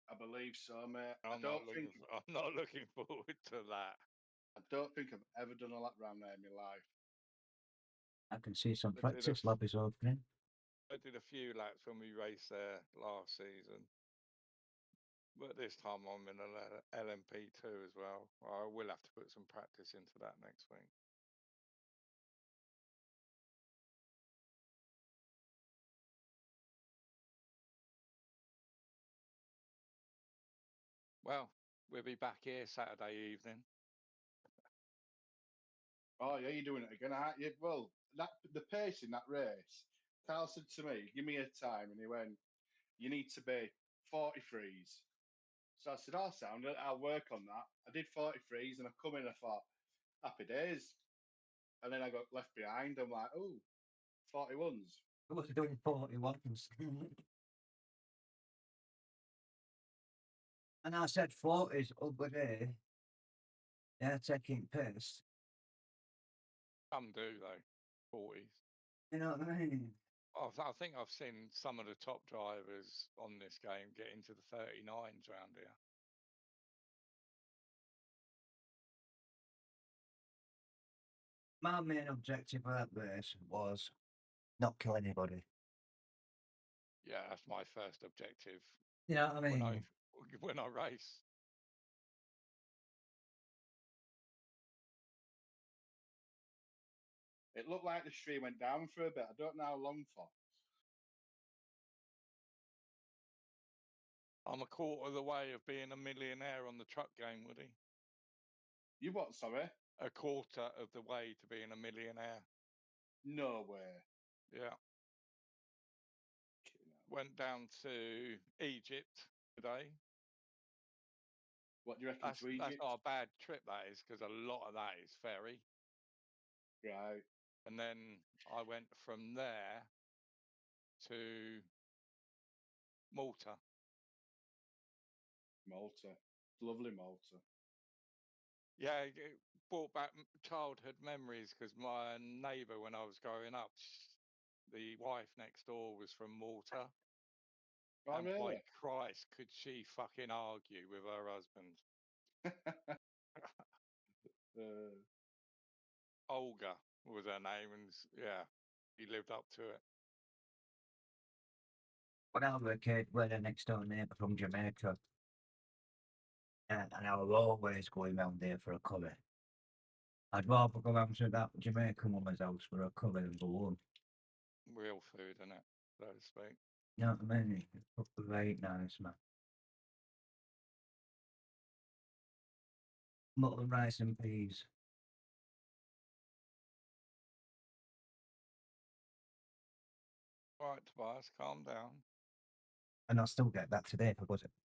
I believe so, mate. I'm not looking forward to that. I don't think I've ever done a lap round there in my life. I can see some I did a practice lobbies opening. I did a few laps when we raced there last season. But this time I'm in a LMP2 as well. I will have to put some practice into that next week. Well, we'll be back here Saturday evening. Oh yeah, you're doing it again, aren't you? Well, the pace in that race. Carl said to me, "Give me a time," and he went, you need to be 43s. So I said, "Oh, sound it. I'll work on that." I did 43s, and I come in. I thought, happy days. And then I got left behind. I'm like, oh, 41s. I was doing 41s. And I said 40s over there. They're taking piss. Some do though, 40s. You know what I mean? I think I've seen some of the top drivers on this game get into the 39s around here. My main objective of that race was not kill anybody. Yeah, that's my first objective You know what I when mean? when I race. It looked like the stream went down for a bit. I don't know how long for. I'm a quarter of the way of being a millionaire on the truck game, Woody. You what, sorry? A quarter of the way to being a millionaire. No way. Yeah. Went down to Egypt today. What do you reckon to That's Egypt? not a bad trip, that is, because a lot of that is ferry. Right. And then I went from there to Malta. Malta. Lovely Malta. Yeah, it brought back childhood memories because my neighbour when I was growing up, the wife next door was from Malta. Oh, And by really? Christ, could she fucking argue with her husband? Olga was her name, and yeah, he lived up to it. When I was a kid, we had a next door neighbour from Jamaica. And I was always going round there for a curry. I'd rather go round to that Jamaican woman's house for a curry than go home. Real food, isn't it, so to speak? You know what I mean? It's very nice, man. Mutton, rice, and peas. Right, Tobias, calm down. And I'll still get that today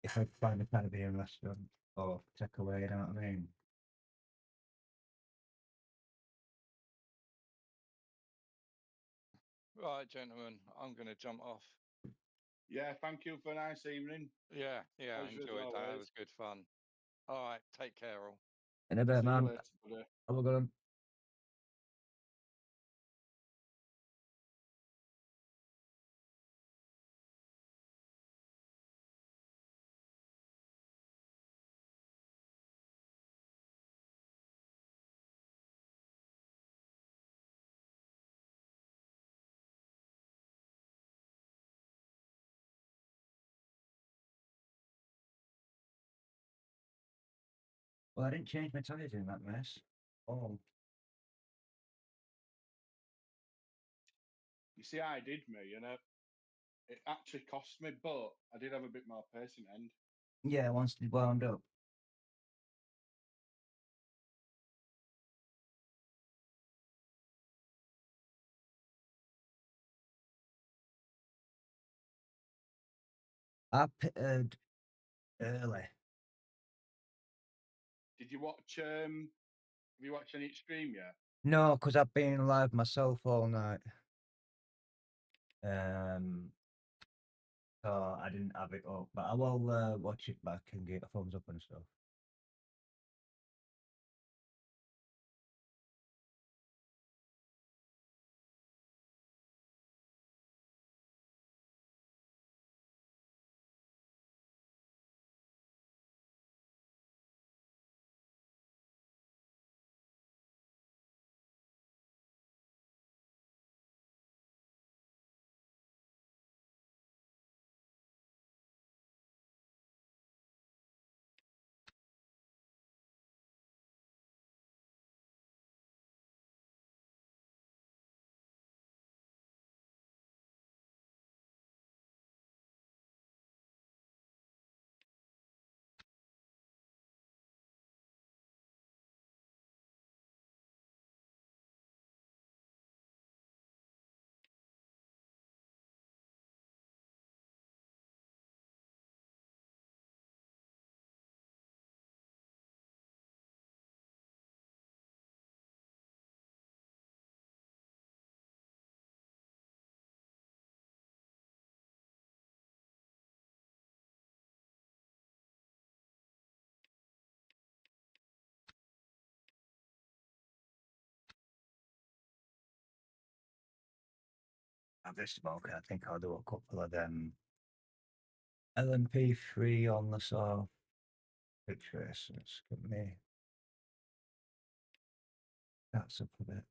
if I find a Caribbean restaurant or takeaway, you know what I mean? Right, gentlemen, I'm going to jump off. Yeah, thank you for a nice evening. Yeah, I Pleasure as enjoyed that. It always. was good fun. All right, take care, all. In a bit, See you man. later, buddy. Have a good one. Well, I didn't change my tyres in that mess. Oh, You see, I did me, and it actually cost me, but I did have a bit more pace in the end. yeah, once it wound up. I pitted early. Did you watch? Have you watched any stream yet? No, because I've been live myself all night. So I didn't have it up, but I will watch it back and get a thumbs up and stuff. I've just smoking. I think I'll do a couple of them LMP3 on the saw. Pitch racers. Give me. That's up a bit.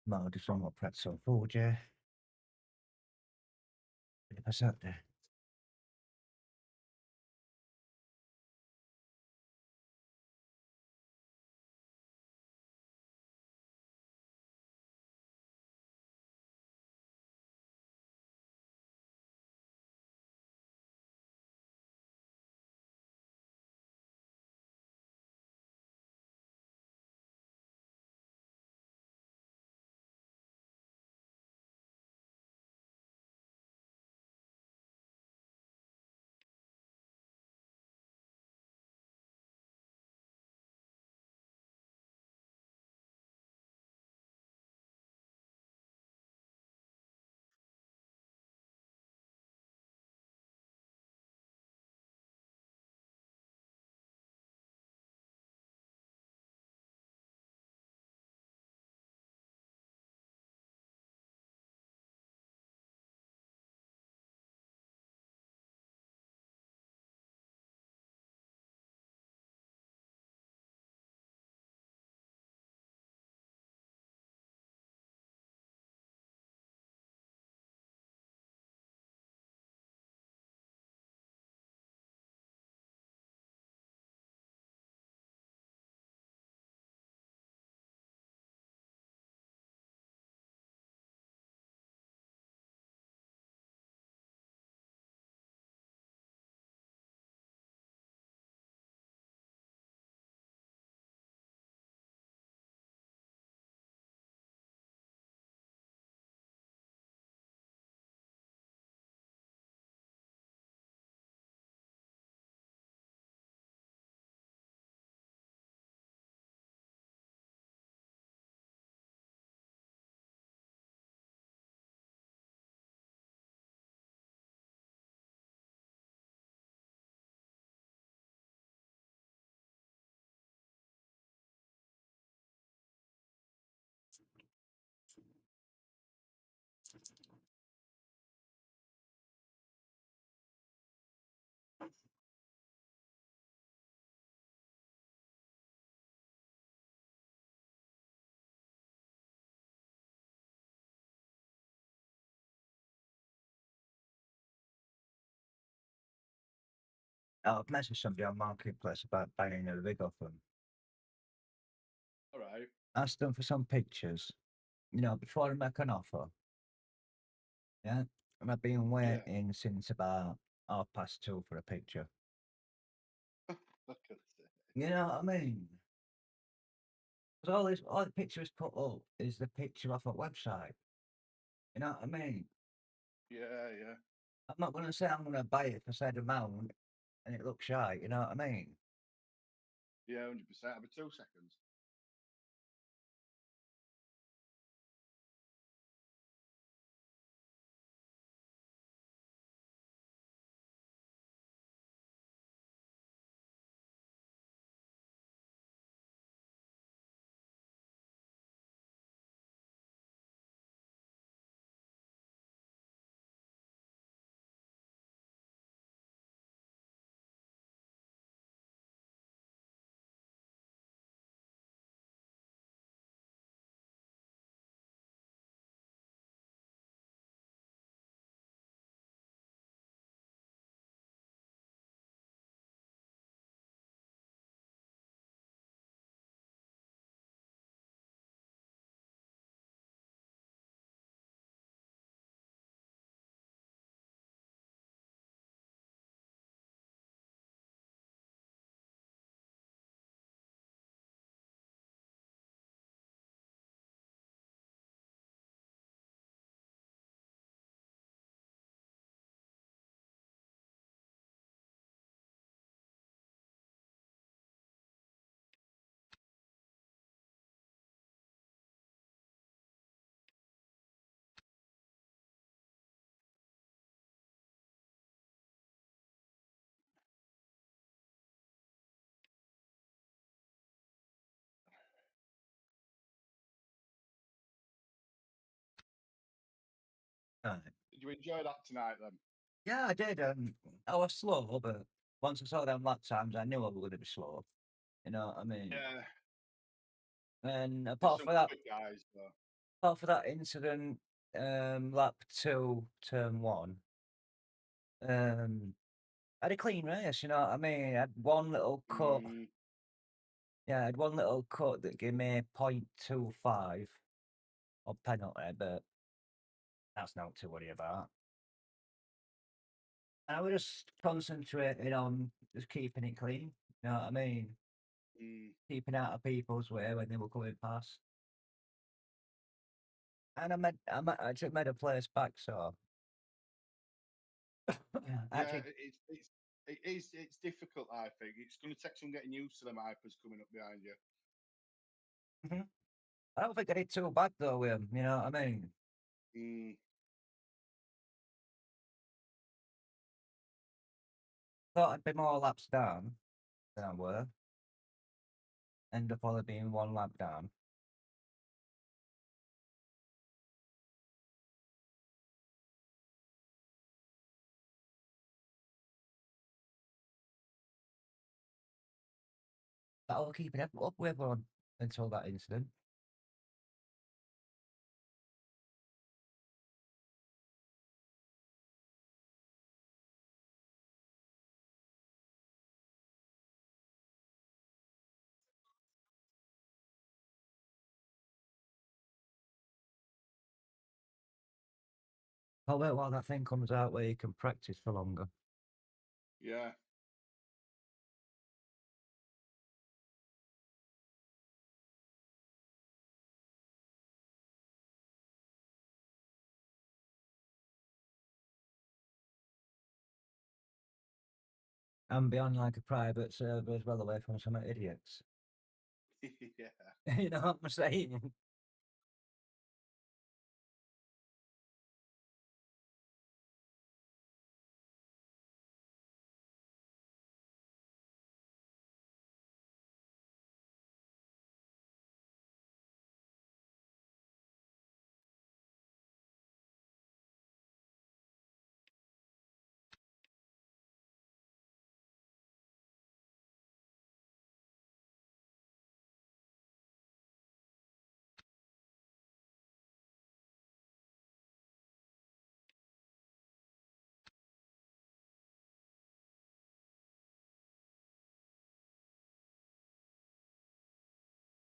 No, just one more pretzel fugi. What's that there? I've messaged somebody on Marketplace about buying a rig off them. All right. Asked them for some pictures, before I make an offer. Yeah. And I've been waiting since about 2:30 for a picture. For goodness sake. You know what I mean? Because all the picture is put up is the picture off a website. You know what I mean? Yeah, yeah. I'm not going to say I'm going to buy it for said amount and it looks shy. You know what I mean? Yeah, 100%. I'll be 2 seconds. Right. Did you enjoy that tonight then? Yeah, I did. I was slow, but once I saw them lap times, I knew I was going to be slow. You know what I mean? Yeah, And there's some quick guys though. apart for that incident, lap 2, turn 1, I had a clean race. You know what I mean? I had one little cut. Mm, Yeah, I had one little cut that gave me 0.25 of penalty, but that's not to worry about. I was just concentrating on just keeping it clean. You know what I mean? mm. Keeping out of people's way when they were coming past. And actually made a place back, so Yeah, actually, it's difficult. I think it's going to take some getting used to them hypers coming up behind you. mhm. I don't think I did too bad though with him. You know what I mean? Mm, Thought I'd be more laps down than I were. End up only being one lap down. But I was keeping up with everyone until that incident. I'll wait while that thing comes out where you can practice for longer. yeah, And be on like a private server as well away from some idiots. yeah. You know what I'm saying?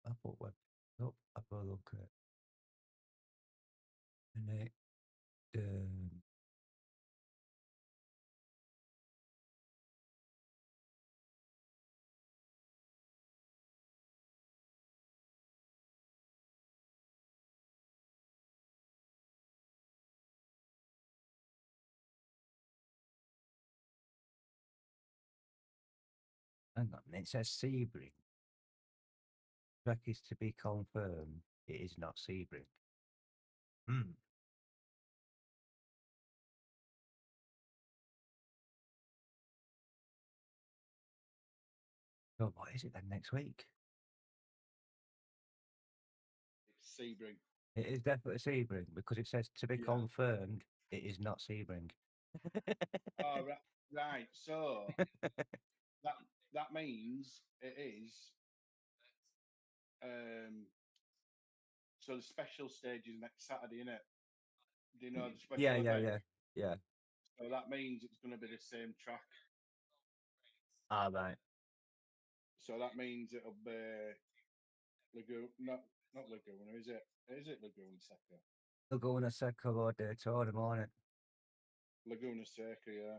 Apple web. Oh, have a look at it. Hang on, it says Sebring. Track is to be confirmed. It is not Sebring. Hmm. So what is it then next week? It's Sebring. It is definitely Sebring because it says to be Yeah. confirmed. It is not Sebring. Oh, right. So that that means it is. Um, so the special stage is next Saturday, innit? Do you know the Yeah, special yeah, event? yeah, yeah. So that means it's going to be the same track. Ah, right. So that means it'll be Lagoon, not Laguna, is it? Is it Laguna Seca? They'll go on a second or Daytona morning. Laguna Seca, yeah.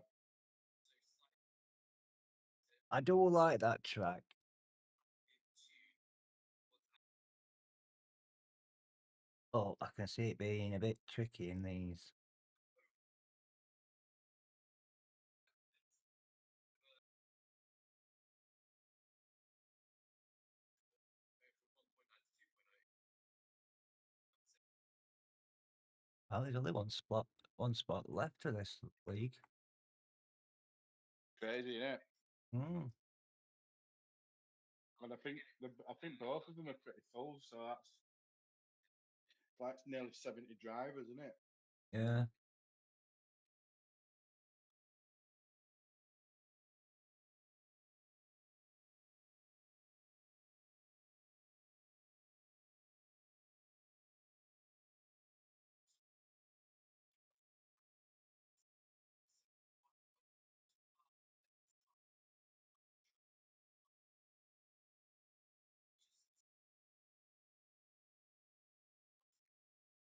I do like that track. But I can see it being a bit tricky in these. Well, there's only one spot left to this league. Crazy, isn't it? Hmm. And I think both of them are pretty full, so that's nearly 70 drivers, isn't it? Yeah.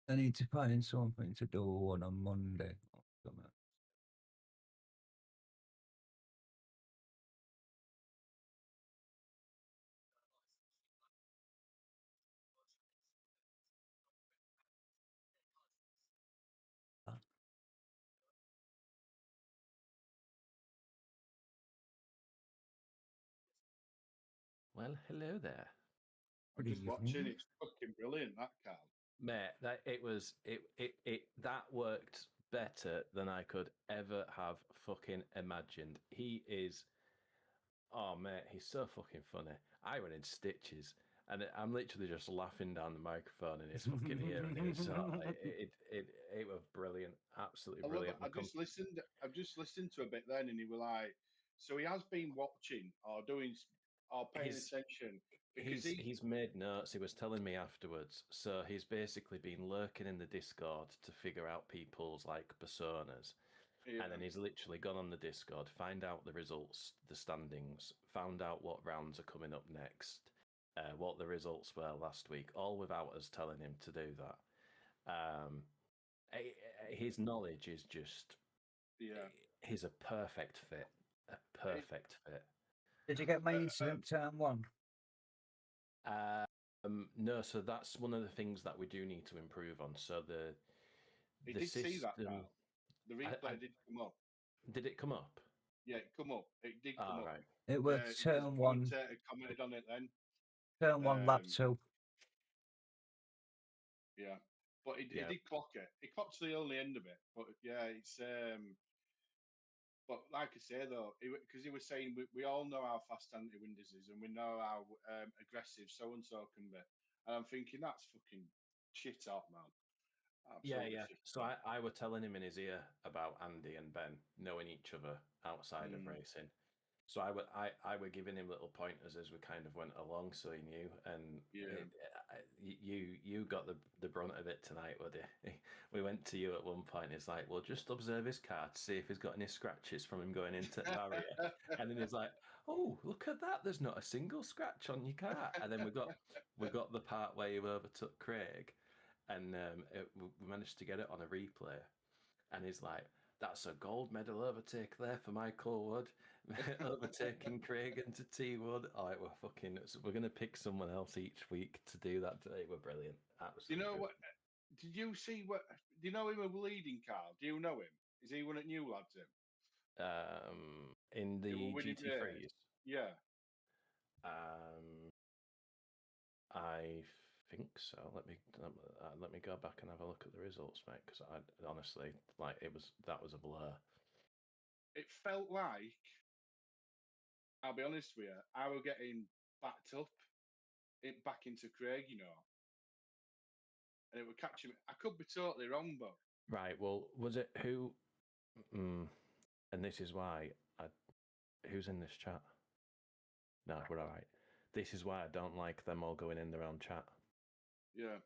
I need to find something to do on a Monday. or something. Well, hello there, I'm Good just watching. evening. It's fucking brilliant, that car. mate. That that worked better than I could ever have fucking imagined. He is, oh mate, he's so fucking funny. I went in stitches, and I'm literally just laughing down the microphone in his fucking ear, and it's it was brilliant, absolutely I love it. brilliant. I've just listened to a bit then, and he was like, so he has been watching or doing or paying He's attention because he, he's made notes. He was telling me afterwards. So he's basically been lurking in the Discord to figure out people's like personas. And then yeah, he's literally gone on the Discord, find out the results, the standings, found out what rounds are coming up next, what the results were last week, all without us telling him to do that. His knowledge is just, yeah. he's a perfect fit. A It, perfect fit. Did you get my uh, incident turn one? No, so that's one of the things that we do need to improve on. So he the did see that, system. Carl. The I replay did come up. did it come up? Yeah, it come up. It did come Ah, up. right. It was Because the turn one, commentator commented on it then. lap Um, 2. yeah, but he Yeah. did clock it. He clocked to the only end of it. But yeah, it's. But like I say though, because he was saying we all know how fast Anthony Winders is, and we know how aggressive so and so can be. And I'm thinking that's fucking shit up, man. Yeah, Absolutely yeah. shit So up. I were telling him in his ear about Andy and Ben knowing each other outside of Mm, racing. So I were giving him little pointers as we kind of went along, so he knew. And yeah. you got the brunt of it tonight, would you? We went to you at one point. It's like, well, just observe his car to see if he's got any scratches from him going into the barrier. And then he's like, oh, look at that! There's not a single scratch on your car. And then we got the part where you overtook Craig, and we managed to get it on a replay. And he's like, that's a gold medal overtake there for Michael Wood, overtaking Craig into T Wood. Oh, it were fucking. So we're gonna pick someone else each week to do that. They were brilliant, You absolutely know brilliant. what? Did you see what? Do you know him a leading Carl? Do you know him? Is he one at New Lads? Him? In He will the win it race. GT3s, Yeah. um, I think so. Let me go back and have a look at the results, mate. Because I honestly, like, that was a blur. It felt like, I'll be honest with you, I were getting backed up back into Craig, you know, and it would catch him. I could be totally wrong, but Right. Well, was it who? Mm, and this is why I. Who's in this chat? No, we're all right. This is why I don't like them all going in their own chat. yeah.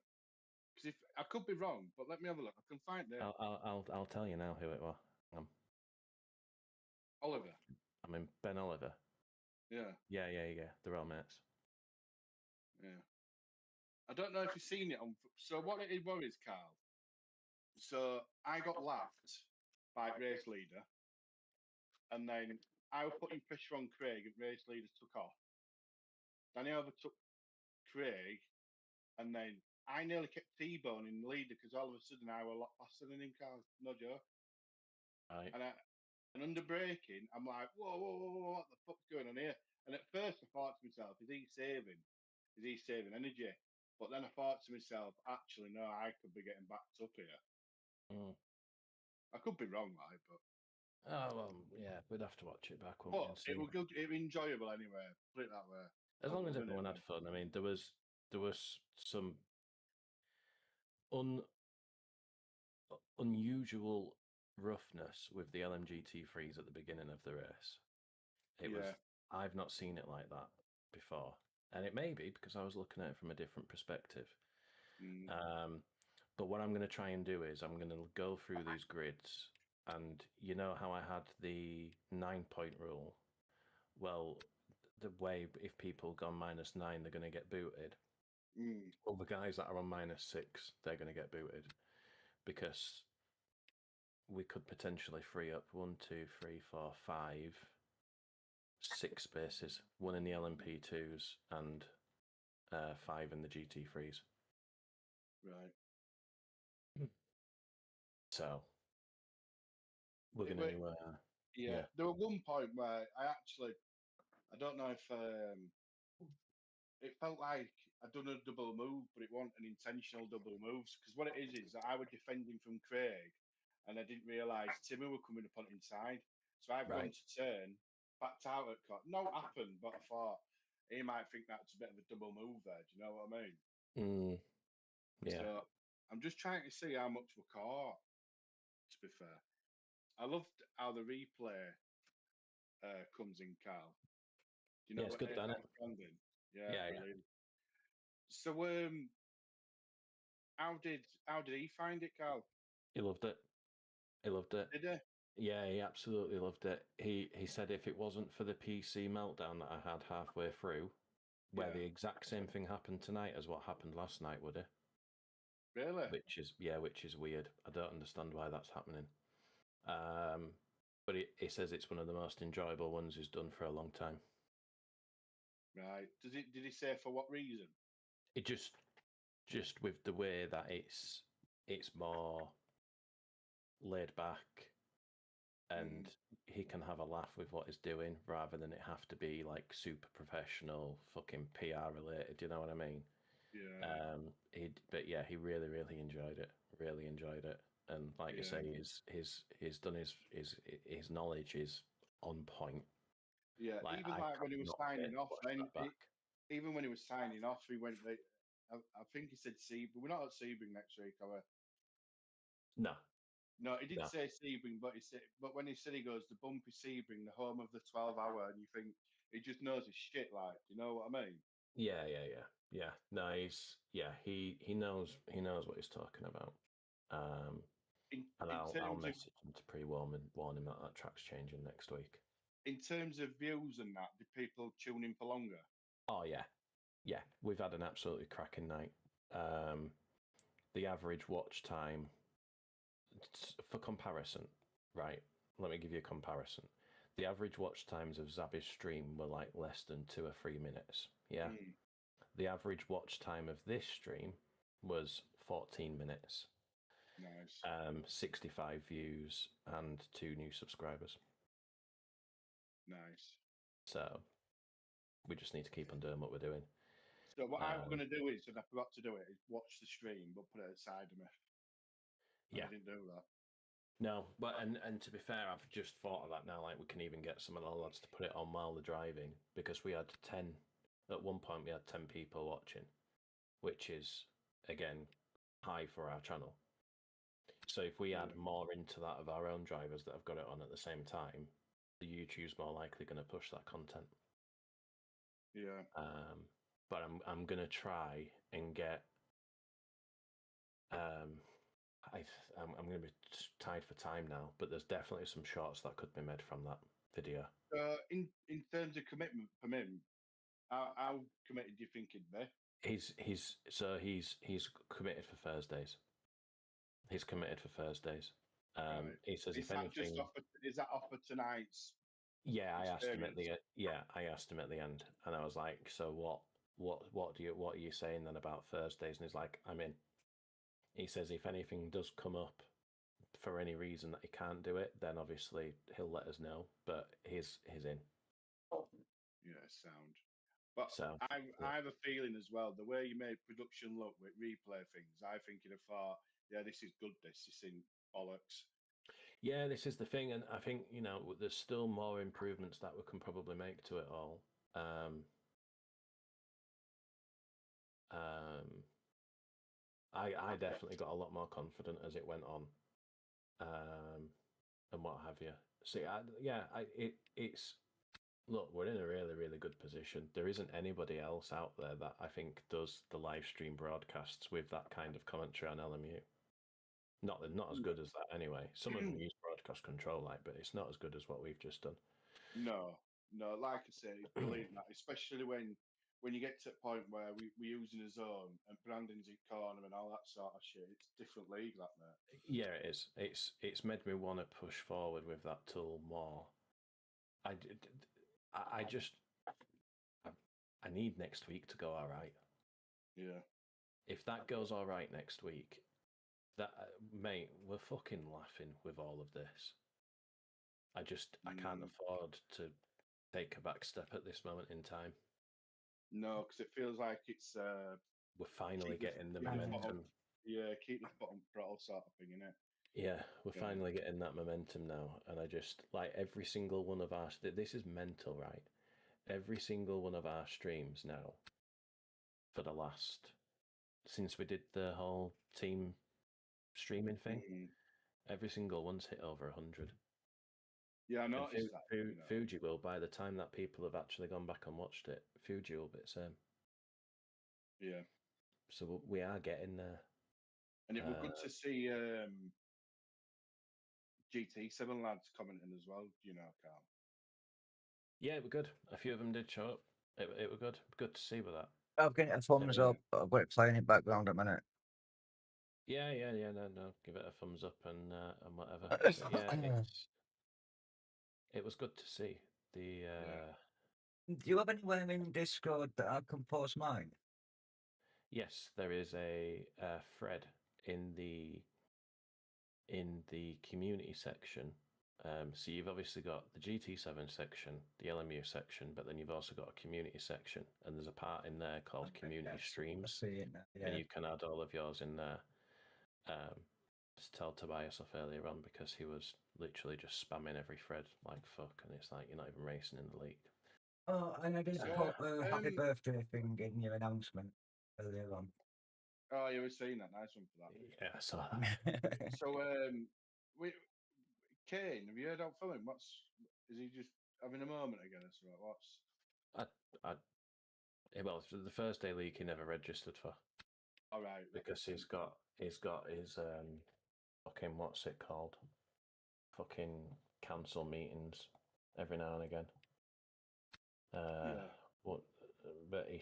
Because if I could be wrong, but let me have a look. I can find it. I'll tell you now who it was. Oliver. I mean Ben Oliver. Yeah. Yeah. They're all mates. Yeah. I don't know if you've seen it on. So what it was, Carl. So I got lapped by race leader, and then I was putting pressure on Craig, and race leader took off. Then I overtook Craig, and then I nearly kept T-boning the leader because all of a sudden I was a lot faster than him, Carl. No joke. Right. And under braking, I'm like, whoa, what the fuck's going on here? And at first I thought to myself, is he saving? Is he saving energy? But then I thought to myself, actually, no, I could be getting backed up here. Mm. I could be wrong, right? Oh well, yeah. We'd have to watch it back, wouldn't we, But and it see. was good. It was enjoyable anyway. Put it that way. As I was long as loving it, everyone had man. fun. I mean, there was some un unusual roughness with the LMGT3s at the beginning of the race. It was Yeah. I've not seen it like that before, and it may be because I was looking at it from a different perspective. Mm. Um, but what I'm going to try and do is I'm going to go through these grids, and you know how I had the 9 point rule. Well, the way if people gone -9, they're going to get booted. Well, the guys that are on -6, they're going to get booted because we could potentially free up 1, 2, 3, 4, 5, 6 spaces, 1 in the LMP2s and 5 in the gt3s. Right. So we're going to. Yeah. There was one point where I don't know if it felt like I'd done a double move, but it wasn't an intentional double move. Because what it is that I was defending from Craig, and I didn't realise Timmy were coming up on inside. So I've gone to turn, backed out at cut. No, it happened, but I thought he might think that's a bit of a double move there. Do you know what I mean? Yeah. So I'm just trying to see how much we caught. To be fair, I loved how the replay comes in, Carl. Do you know it's what good, isn't it? Yeah, Yeah, brilliant. So how did he find it, Carl? He loved it. He loved it. Did he? Yeah, he absolutely loved it. He said if it wasn't for the PC meltdown that I had halfway through, where the exact same thing happened tonight as what happened last night, would it? Really? Which is weird. I don't understand why that's happening. But he says it's one of the most enjoyable ones he's done for a long time. Right. Did he say for what reason? It just with the way that it's more laid back, and he can have a laugh with what he's doing rather than it have to be like super professional, fucking PR related. Do you know what I mean? Yeah. He really enjoyed it. Really enjoyed it. And like you say, he's done his knowledge is on point. Yeah, Like, even like when he was signing off, even when he was signing off, he went. I think he said Sebring. We're not at Sebring next week, are we? No. No, he did say Sebring, but when he said he goes the bumpy Sebring, the home of the 12-hour, and you think he just knows his shit. Like, you know what I mean? Yeah. No, he knows what he's talking about. And I'll message him to pre-warn him that track's changing next week. In terms of views and that, did people tune in for longer? Oh yeah. We've had an absolutely cracking night. The average watch time, for comparison, right? Let me give you a comparison. The average watch times of Zabby's stream were like less than 2 or 3 minutes. Yeah. The average watch time of this stream was 14 minutes. Nice. 65 views and 2 new subscribers. Nice. So we just need to keep on doing what we're doing. So what I'm going to do is, and I forgot to do it, is watch the stream, but put it outside of me. And I didn't do that. No, but and to be fair, I've just thought of that now. Like, we can even get some of the lads to put it on while they're driving, because we had 10. At one point, we had 10 people watching, which is again high for our channel. So if we add more into that of our own drivers that have got it on at the same time, the YouTube's more likely going to push that content. Yeah. But I'm going to try and get. I'm going to be tied for time now, but there's definitely some shots that could be made from that video. In terms of commitment from him, how committed do you think he'd be? He's committed for Thursdays. He's committed for Thursdays. He says is if that anything, is that off for tonight's? Yeah, I asked him at the end, and I was like, "So what are you saying then about Thursdays?" And he's like, "I'm in." He says if anything does come up for any reason that he can't do it, then obviously he'll let us know. But he's in. Yeah, sound. But So I have a feeling as well, the way you made production look with replay things, I think you'd have thought, yeah, this is good. This in bollocks. Yeah, this is the thing, and I think there's still more improvements that we can probably make to it all. I definitely got a lot more confident as it went on, and what have you. See, it's look, we're in a really good position. There isn't anybody else out there that I think does the live stream broadcasts with that kind of commentary on LMU. Not as good as that anyway. Some of them use broadcast control, but it's not as good as what we've just done. No, like I said, it's brilliant that, especially when when you get to a point where we're using a zone and Brandon's in corner and all that sort of shit, it's a different league, that mate. Yeah, it is. It's made me want to push forward with that tool more. I just I need next week to go all right. Yeah. If that goes all right next week, that mate, we're fucking laughing with all of this. I can't afford to take a back step at this moment in time. No, because it feels like it's We're finally getting the keep your foot momentum. on, yeah, keep your foot on throttle sort of thing, innit? Yeah, we're Yeah. finally getting that momentum now, and I just like every single one of our. This is mental, right? Every single one of our streams now, for the last since we did the whole team streaming thing, every single one's hit over 100. Yeah, I And noticed that. You know. Fuji will, by the time that people have actually gone back and watched it, Fuji will be the same. Yeah. So we are getting there. And it was good to see GT7 lads commenting as well, you know, Carl. Yeah, it was good. A few of them did show up. It was good. Good to see with that. I've got a thumbs up. I've got it playing in background at a minute. Yeah. No. Give it a thumbs up and whatever. But yeah, it was good to see. Do you have anywhere in Discord that I can post mine? Yes, there is a thread in the community section. So you've obviously got the GT7 section, the LMU section, but then you've also got a community section, and there's a part in there called community streams, I see it now, yeah. and you can add all of yours in there. Just tell Tobias off earlier on because he was literally just spamming every thread like fuck, and it's like you're not even racing in the league. Oh, and I didn't put a happy birthday thing in your announcement earlier on. Oh, you were saying that. Nice one for that. Yeah, I saw that. So, Kane, have you heard out from him? Is he just having a moment again? Or what's? Well, the first day league he never registered for. All right. Because he's got his fucking what's it called? Fucking council meetings every now and again. Yeah. But he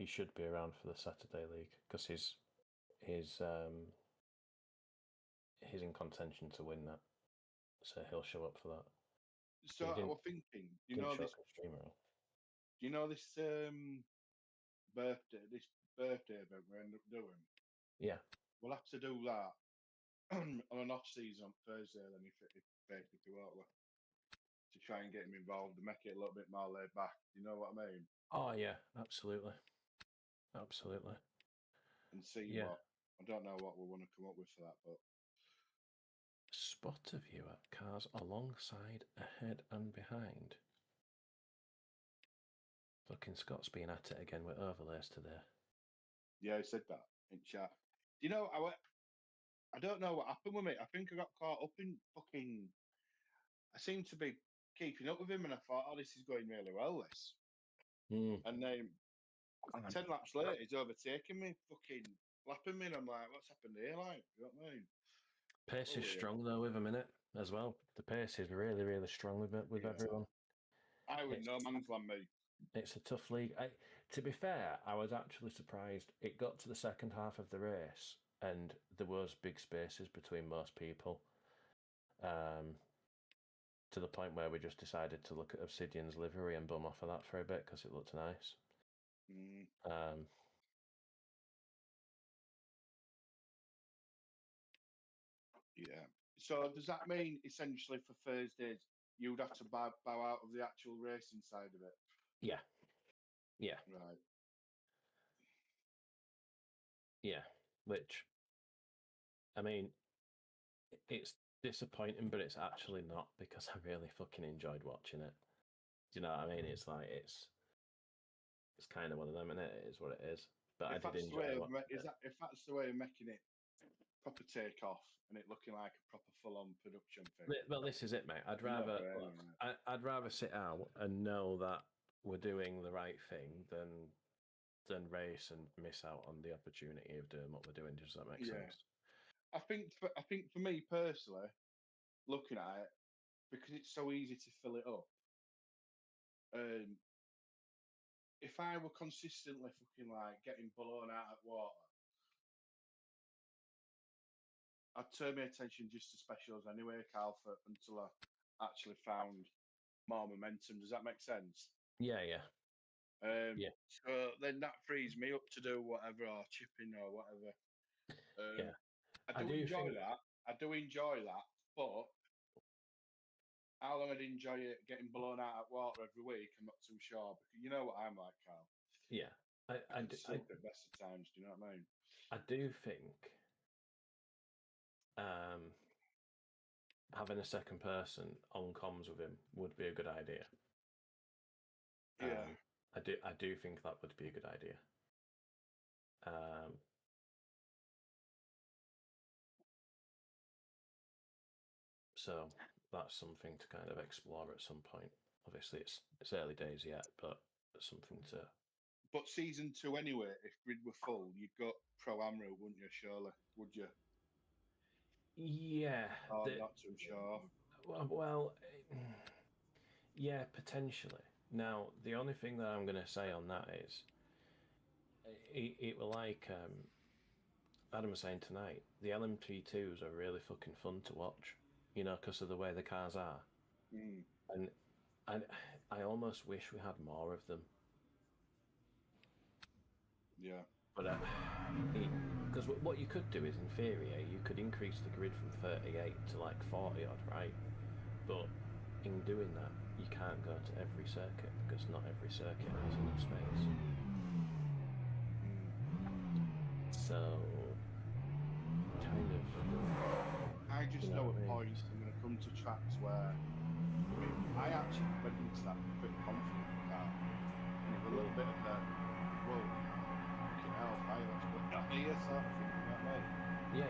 should be around for the Saturday league because he's in contention to win that, so he'll show up for that. So I was thinking, do you know this birthday event we end up doing? Yeah. We'll have to do that on an off season on Thursday then, if basically won't we? To try and get him involved and make it a little bit more laid back. You know what I mean? Oh yeah, absolutely. And see what I don't know what we want to come up with for that, but spot a view at cars alongside, ahead, and behind. Fucking Scott's been at it again with overlays today. Yeah, he said that in chat. Do you know, I don't know what happened with me. I think I got caught up in fucking. I seem to be keeping up with him, and I thought, oh, this is going really well, this. And then 10 laps later, he's overtaking me, fucking lapping me, and I'm like, what's happened here? Like, you know what I mean? Pace is strong though with him in it as well. The pace is really, really strong with it with everyone. I would no man's land me. It's a tough league. To be fair, I was actually surprised. It got to the second half of the race, and there was big spaces between most people. To the point where we just decided to look at Obsidian's livery and bum off of that for a bit because it looked nice. Yeah. So does that mean essentially for Thursdays you'd have to bow out of the actual racing side of it? Yeah. Right. Yeah. Which, I mean, it's disappointing, but it's actually not because I really fucking enjoyed watching it. Do you know what I mean? It's like it's kind of one of them, and it is what it is. But I did enjoy it. If that's the way of making it proper take off and it looking like a proper full on production thing. Well, this is it, mate. I'd rather sit out and know that we're doing the right thing than race and miss out on the opportunity of doing what we're doing. Does that make sense? I think for me personally, looking at it, because it's so easy to fill it up, if I were consistently fucking like getting blown out of water, I'd turn my attention just to specials anyway, Cal, until I actually found more momentum. Does that make sense? Yeah, yeah. Yeah. So then that frees me up to do whatever, or chipping or whatever. Yeah. I do enjoy that. I do enjoy that, but how long I'd enjoy it getting blown out of water every week, I'm not too sure. Because you know what I'm like, Carl. Yeah. I can slip at best of times. Do you know what I mean? I do think having a second person on comms with him would be a good idea. Yeah. I do think that would be a good idea. So that's something to kind of explore at some point. Obviously, it's early days yet, but something to. But season 2 anyway, if grid were full, you'd go pro am route, wouldn't you? Surely, would you? Yeah. Oh, I'm not too sure. Well, yeah, potentially. Now, the only thing that I'm going to say on that is, it will like Adam was saying tonight, the LMP2s are really fucking fun to watch, because of the way the cars are. And I almost wish we had more of them. Yeah. But because what you could do is, in theory, you could increase the grid from 38 to like 40 odd, right? But in doing that, you can't go to every circuit because not every circuit has enough space. So, kind of. I just know at points I'm going to come to tracks where, I mean, I actually went into that pretty confident car, and it was a little bit of a, whoa, fucking hell, right, let's go down here sort of thing, you know what I mean? Yeah.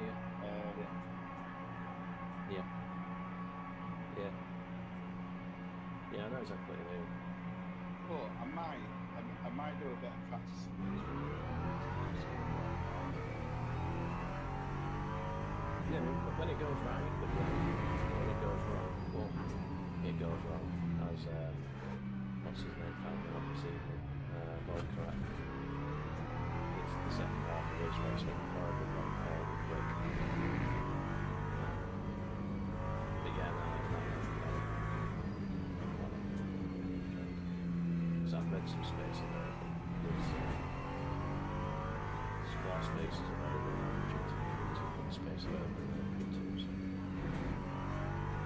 Yeah, I know exactly what you mean. But I might do a bit of practicing. Yeah, when it goes right, but when it goes wrong, well, it goes wrong. As what's his name found me out this evening, Volker. It's the second half of his race went horrible, horrible quick. But yeah, so I've made some space in there. There's floor spaces available in gt3 and space available in LMP2s.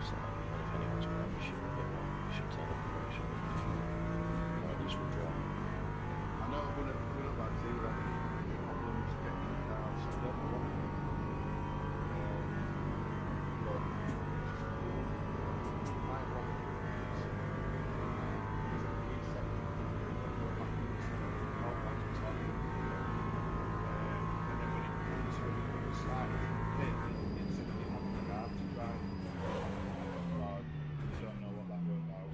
So, and if anyone's got an issue with it, well, you should tell them very shortly. Or at least withdraw. I know we're not like to do that. Problems getting kicked out, so I don't know what. But my one is reset. Go backwards, out back to top. And then when it comes to the slide, it's simply having the car to drive. I don't know what that worked out.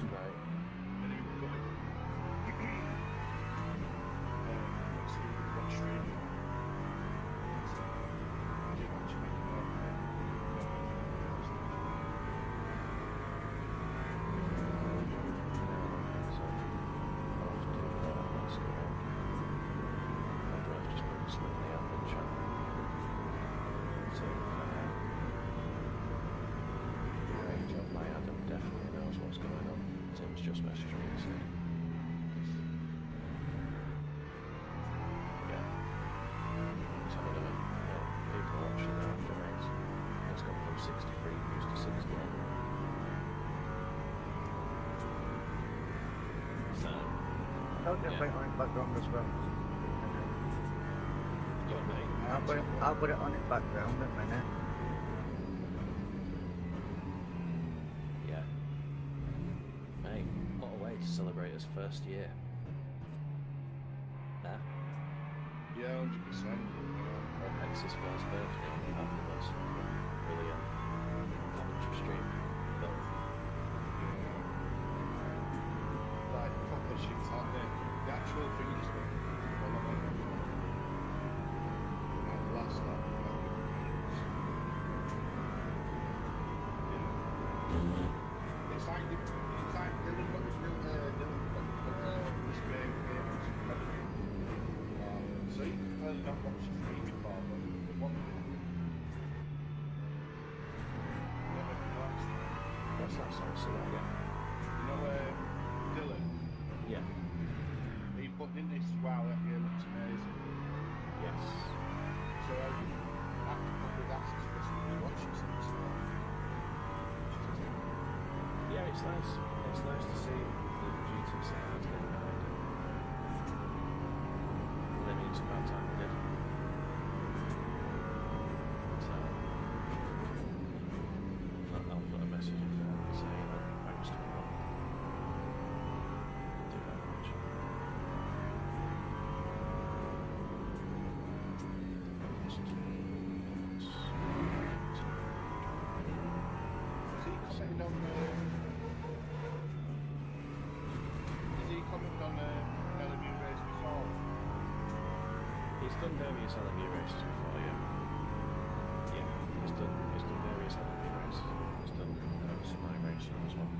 Right. And then we've got let's see what stream. So, do you want to make it work? So, I'll have to do that. Let's go on. Or do I have to just put something in the admin chat? So, great job, my Adam definitely knows what's going on. Tim's just messaged me and said, yeah. So, people watching that after race. It's gone from 63 views to 68. So, Don't just put it on in background as well. your mate. I'll put it on in background in a minute. Yeah. Hey, what a way to celebrate his first year. Nah. Yeah, 100%. It's his first birthday. We have the most brilliant commentary stream. But Like, proper shit's out there. The actual thing is like, the last lap, it's like Dylan got this game What's that song? Say that again. You know, Dylan. Yeah. He put in this. Wow, that game looks amazing. Yes. So after a couple of asks for us to watch it, so Yeah, it's nice. It's nice to see the GT3 cars getting behind it. I mean, it's about time we did. So, I'll put a message in there and say thanks to everyone. Thank you very much. Has he commented on LMU race before? He's done various LMU races before, yeah. Yeah, he's done various LMU races. He's done some my racing as well.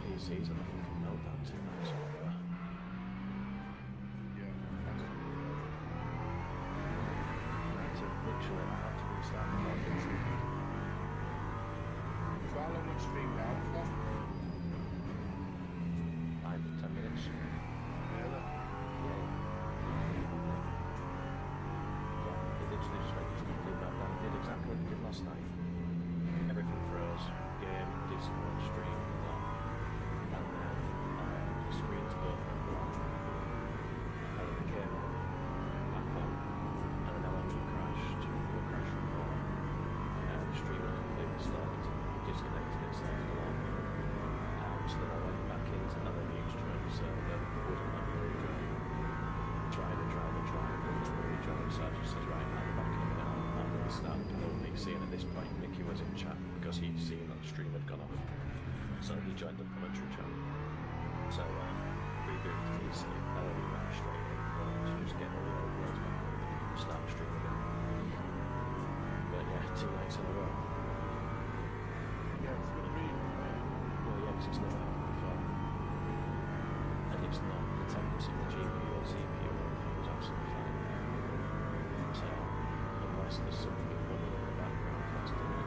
PCs and I fucking meltdown tonight, so literally I have to restart the login. So how long would you stream down for? 5-10 minutes. Really? Yeah. It literally just went to complete meltdown. It did exactly what it did last night. Everything froze. Game, Discord, stream, and that. And then the screens both went blank. And then it came on, back on, and then LMU crashed, do a crash report. The stream had completely stopped, disconnected itself to log. So then I went back into LMU stream server, wouldn't let me rejoin. Tried, wouldn't let me rejoin, so I just said, right, I'll be back in now. I'll restart the whole PC, and at this point Mickey was in chat because he'd seen that the stream had gone off. So he joined the commentary chat. So rebooted the PC, LMU ran straight in, to just get all the overloads back and start the stream again. But yeah, 2 nights in a row. Yeah, it's going to be. Well, yeah, because it's never happened before. And it's not the temps of the GPU or CPU or anything, was absolutely fine. So, unless there's something running in the background that's doing it,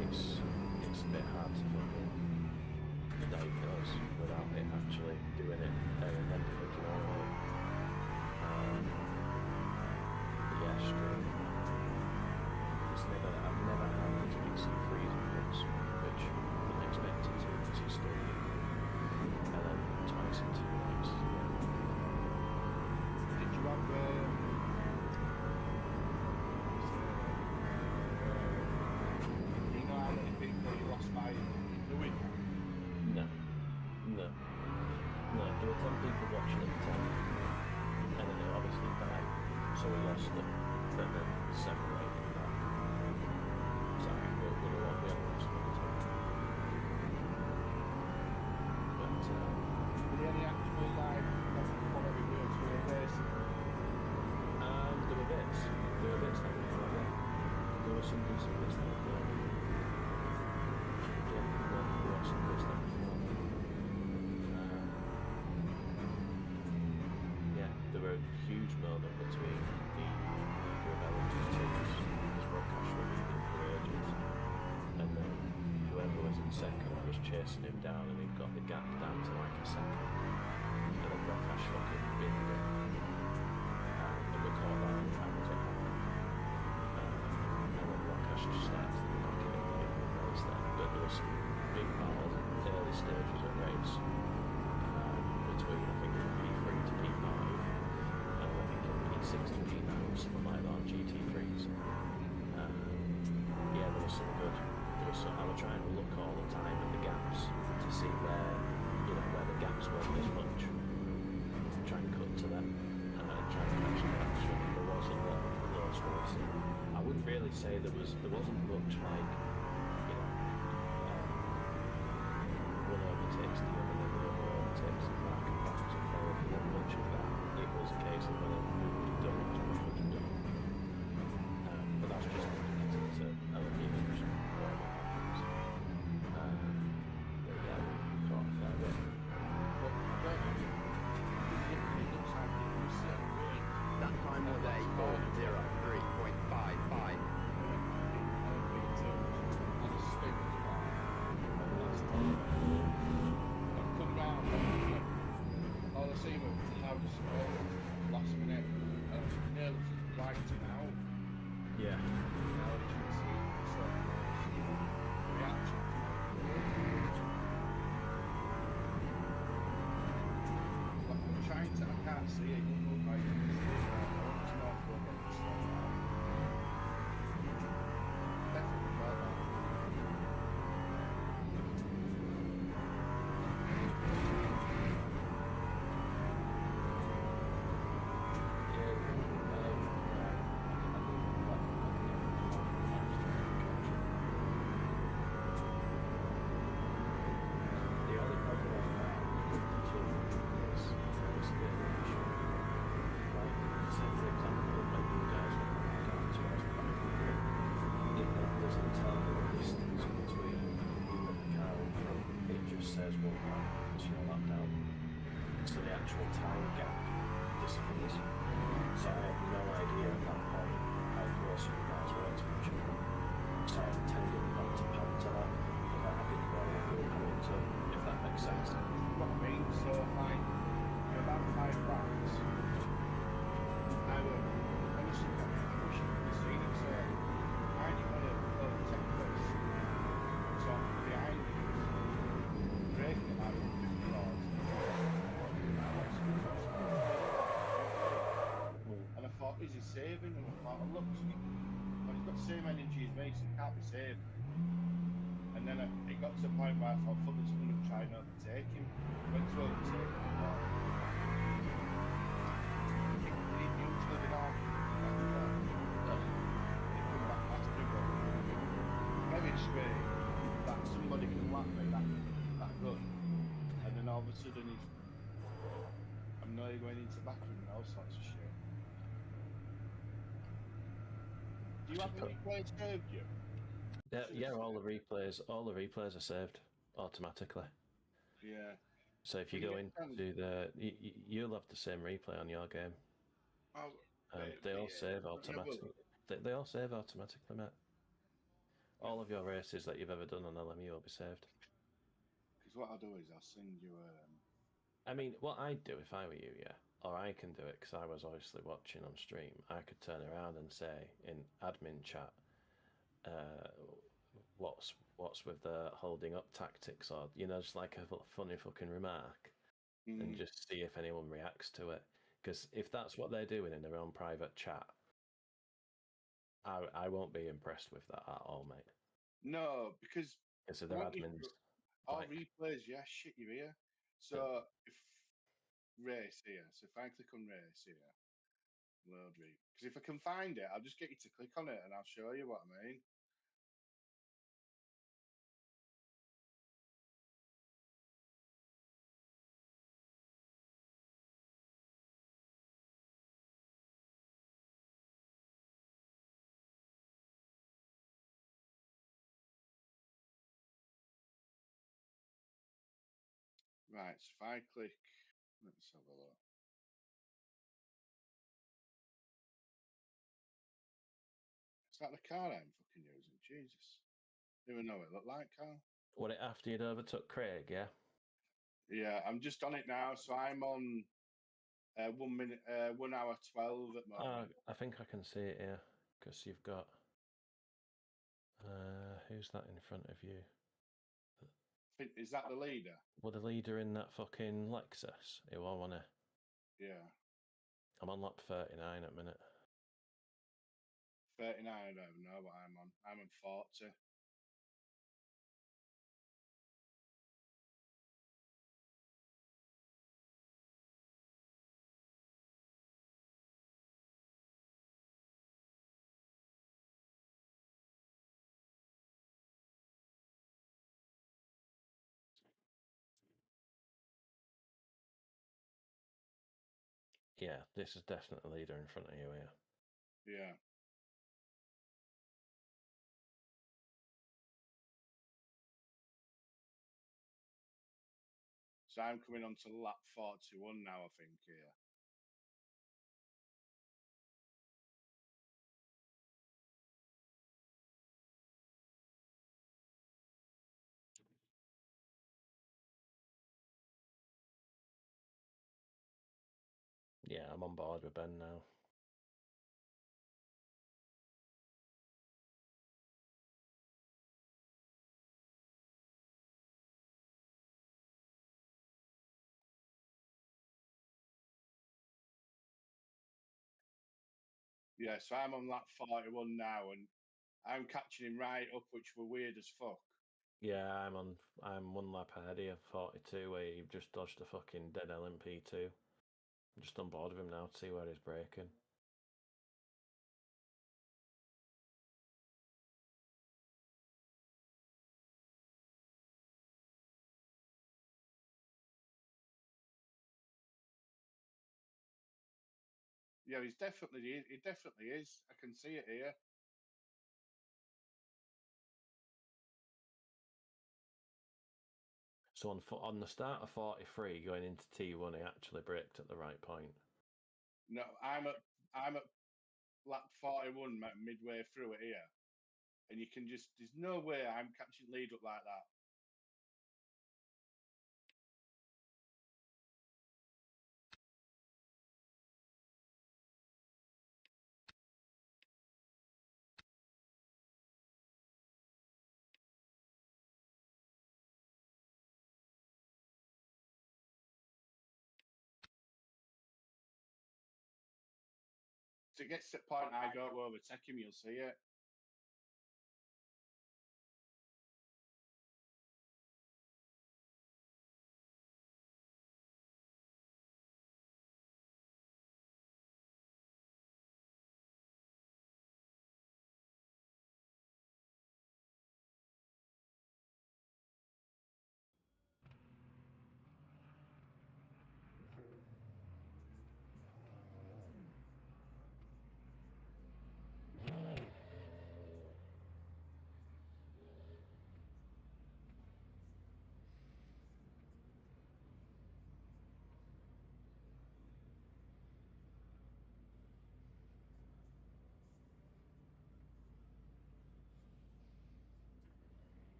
it's a bit hard to fucking diagnose without it actually doing it there and then, you know what I mean? Yeah, stream. I've never had this PC freezing once, which I didn't expect it to because it's still here. And then twice in 2 nights. Did you have you know how many people you lost by doing? No. There were 10 people watching at the time. And then they obviously died. So we lost them. But then 7 or 8 came back. So I think we had lost one or two. But Were there any actual live quality virtual racing? There were bits. There were bits that were fun, yeah. There were some decent bits that were fun. Yeah, there were some bits that were fun. Yeah, there were a huge moment between the leader of LMU teams, because Rob Cash were leading for ages, and then whoever was in second was chasing him down, and he'd got the gap down to like a second, and then Rob Cash fucking binned it, and we caught that on camera as it happened, and then Rob Cash just started to knock it in the race then, but there was some big battles in the early stages of the race, between I think P3 to P5, and I think P6 to P9 or something like that on GT3s. Yeah, there was some good. I was trying to look all the time at the gaps to see where the gaps weren't as much. Try and cut to them and try and catch the gaps. There was a lot of close racing. I wouldn't really say there wasn't much like one overtakes the other, and the other overtakes the back and backwards and forwards. There wasn't much see him at Cloud of Smoke last minute, and nearly just wiped him out. Yeah. Now, as you can see, he's so close. The reaction's not good. I'm trying to. I can't see it. Like, you can see it now. I want to know if we're getting slowed down. Definitely felt that. The only problem I found with the two is there was a bit of an issue. Like, say for example, when you guys were coming down towards the back of the pit, there's a tiny distance between you and the car in front. It just says 1 lap because you're lapped down. So the actual time gap disappears. So I have no idea at that point how close you guys were to each other. So I intended not to pan to that, but I didn't know what we were panning to, if that makes sense. What I mean, so like, you're about 5 laps. I would honestly, I wish you could have seen it. So I didn't want to overtake this. So behind me, braking about 50 yards. And I thought, is he saving? And I thought, oh, look, well, he's got the same energy as me, so he can't be saving. And then it got to a point where I thought, fuck this, I'm going to try and overtake him. Went to overtake him, and thought, he neutral it off. He come back past me, but very straight that somebody can lap me that good. And then all of a sudden I'm now going into bathroom and all sorts of shit. Do you have a replay saved you? Yeah, all the replays are saved automatically. Yeah. So if you go into you'll have the same replay on your game. Oh, they all save automatically. They all save automatically, mate. All of your races that you've ever done on LMU will be saved. Because what I'll do is I'll send you. I mean, what I'd do if I were you, yeah, or I can do it because I was obviously watching on stream. I could turn around and say in admin chat, what's with the holding up tactics, or just like a funny fucking remark, and just see if anyone reacts to it. Because if that's what they're doing in their own private chat, I won't be impressed with that at all, mate. No, because they're admins. All replays, yeah, shit your ear. So if race here, so if I click on race here, load read. Because if I can find it, I'll just get you to click on it and I'll show you what I mean. Right, so if I click, let's have a look. Is that the car I'm fucking using? Jesus. Didn't even know what it looked like, Carl. What, after you'd overtook Craig, yeah? Yeah, I'm just on it now. So I'm on 1 minute, 1 hour 12 at the moment. I think I can see it here because you've got. Who's that in front of you? Is that the leader? Well, the leader in that fucking Lexus. Who I wanna. Yeah. I'm on lap 39 at minute. 39, I don't know what I'm on. I'm on 40. Yeah, this is definitely the leader in front of you here. Yeah. So I'm coming on to lap 41 now, I think, here. Yeah, I'm on board with Ben now. Yeah, so I'm on lap 41 now, and I'm catching him right up, which were weird as fuck. Yeah, I'm one lap ahead of you, 42, where you've just dodged a fucking dead LMP2. I'm just on board with him now to see where he's braking. Yeah, it definitely is. I can see it here. So on the start of 43, going into T1, he actually braked at the right point. No, I'm at lap 41, midway through it here, and you can just there's no way I'm catching lead up like that. So it gets to the point I go to overtake him, you'll see it.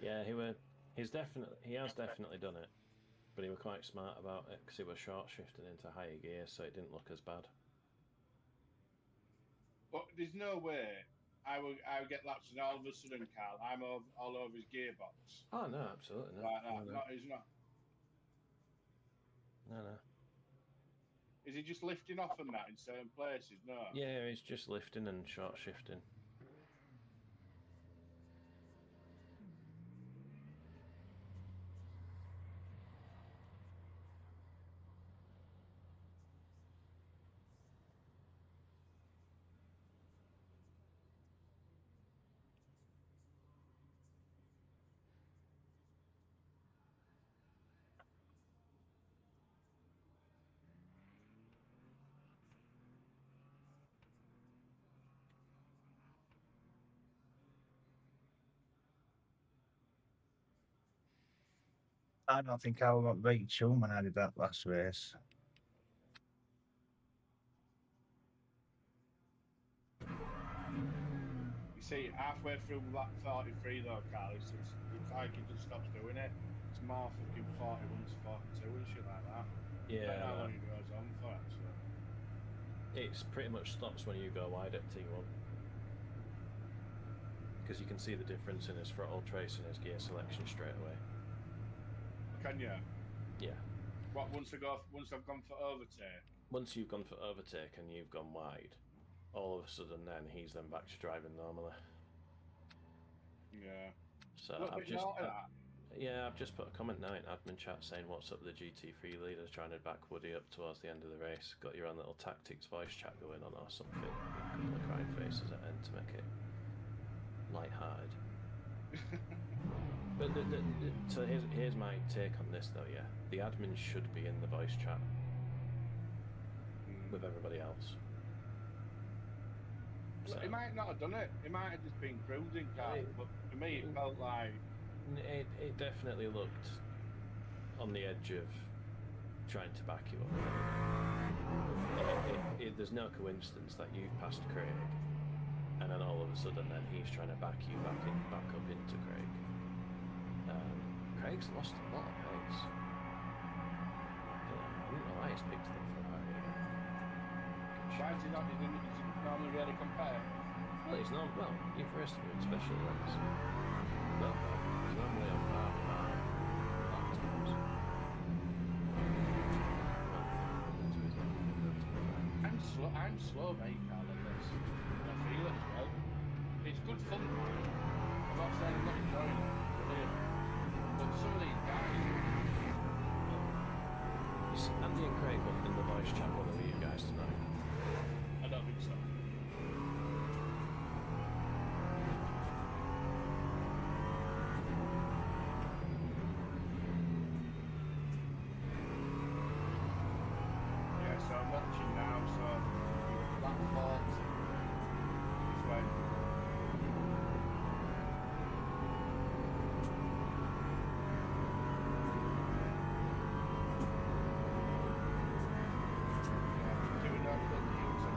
Yeah, he has definitely done it, but he was quite smart about it because he was short shifting into higher gear, so it didn't look as bad. But there's no way I would get laps and all of a sudden, Carl, I'm all over his gearbox. Oh no, absolutely not. Like that. No. Not he's not. No. Is he just lifting off and that in certain places? No. Yeah, he's just lifting and short shifting. I don't think I was right too when I did that last race. You see, halfway through lap 43 though, Carl, it's like he just stops doing it. It's more fucking 41 to 42 and shit like that. Yeah, I don't know how long it goes on for actually. It's pretty much stops when you go wide at T1. Because you can see the difference in his throttle trace and his gear selection straight away. Can you? Yeah. What once I've gone for overtake? Once you've gone for overtake and you've gone wide, all of a sudden then he's then back to driving normally. Yeah. So I've just put a comment now in admin chat saying what's up with the GT3 leaders trying to back Woody up towards the end of the race. Got your own little tactics voice chat going on or something. A couple of crying faces at end to make it light-hearted. But so here's my take on this though. Yeah, the admin should be in the voice chat with everybody else. So, He might not have done it. He might have just been cruising, Carl. But to me, it felt like it definitely looked on the edge of trying to back you up. There's no coincidence that you've passed Craig, and then all of a sudden, then he's trying to back you back up into Craig. Craig's lost a lot of pace. I don't know why he's picked up Ferrari again. why is he not? Is he normally really competitive? Well, he's not. Well, you've raced him in special events. Well, he's normally on par with that a lot of times. I'm slow, mate, Carl, at this. And I feel it as well. It's good fun, man. I'm not saying I'm not enjoying it. Brilliant. But some of these guys. Is Andy and Craig up in the voice chat with you guys tonight? I don't think so. Yeah, so I'm watching now, so Black 40 is when doing that little deals and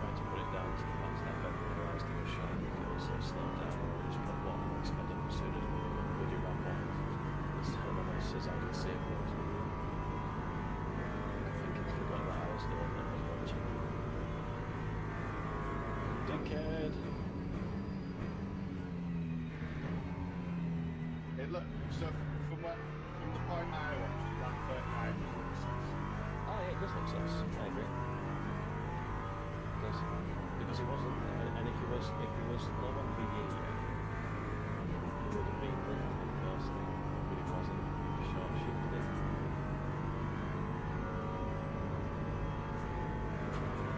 Tried to put it down to the fact that Ben realised he was showing the fuel, so he slowed down and just put one and expanded as soon as we do wrap up. This time I says I can save it. I think he forgot that I was the one that was watching. Dickhead! it looked so from the point I watched, that 39 was Oh yeah, it does look sus. I agree. It does. Because he wasn't, and if he was low on PE, he would have been lifted closely, but he wasn't short shifted.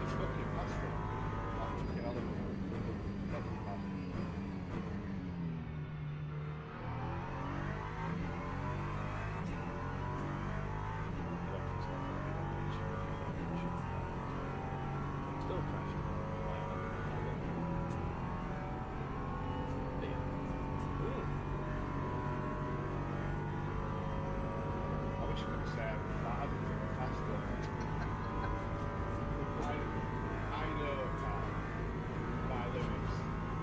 it's fucking past it. That fucking element. Fucking past it. Still crashed. I wish I could say I'm fat, faster. I know my limits.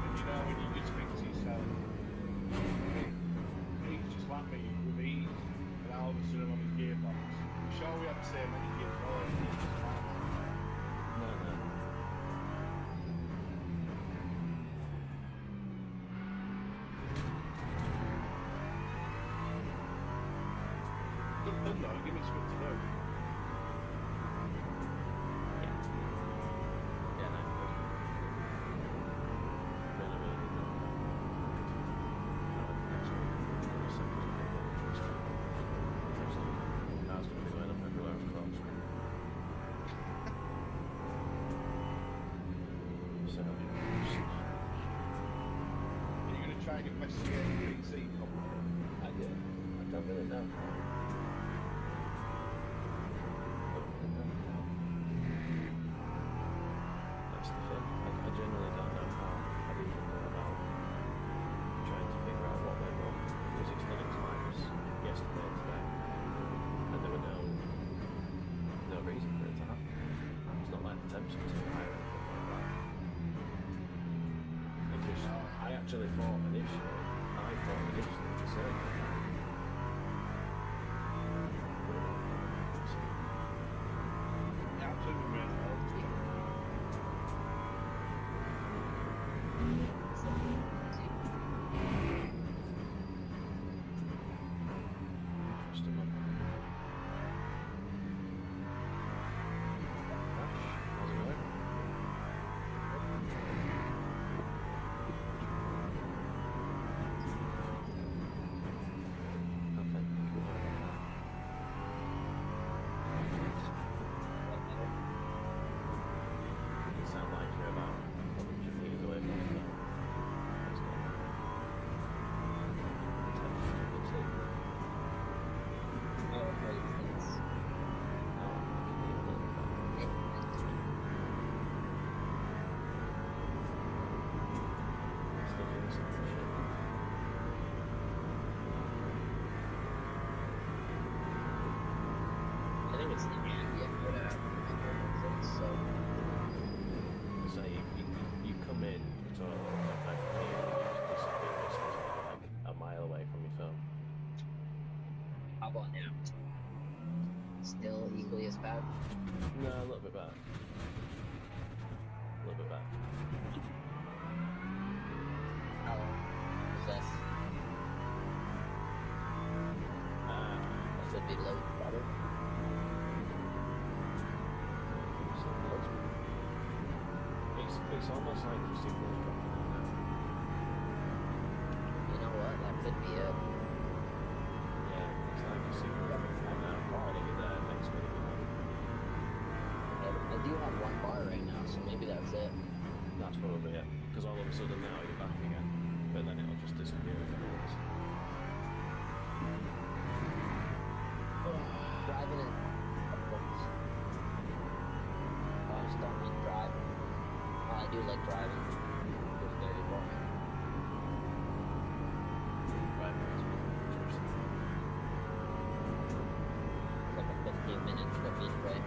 And you know when you just think to yourself, he's just like me with ease, and all of a sudden I'm on his gearbox. I'm sure we have the same many years old. No. Good fun though, give me something to do. Yeah, no, good. Really, really good. Car's going to be going up everywhere, of course. So, Are you going to try and investigate the PC company? I don't really know. That's the thing. I genuinely don't know how I'd even go about trying to figure out what they want, because it's done it twice, yesterday and today, and there were no reason for it to happen. It's not like the temps are too high or anything like that. It just, I actually thought initially to say Yeah, I'm doing really well. interesting one. it's the ambient mode I have. So So you come in, you talk for like 5 minutes, and you just disappear. It sounds like a mile away from your phone. how about now? Still equally as bad? No, a little bit better. A little bit better. How long is this? Should be low better. It's almost like your signal's dropping out now. You know what? That could be it. Yeah, it's like your signal's dropping out now. Right, you're there next minute. I do have 1 bar right now, so maybe that's it. That's probably it. Because all of a sudden now you're back again, but then it'll just disappear again. Driving in. I just don't like driving. Well, I do like driving. It's very boring. Driving is interesting. It's like a 15-minute trip each way.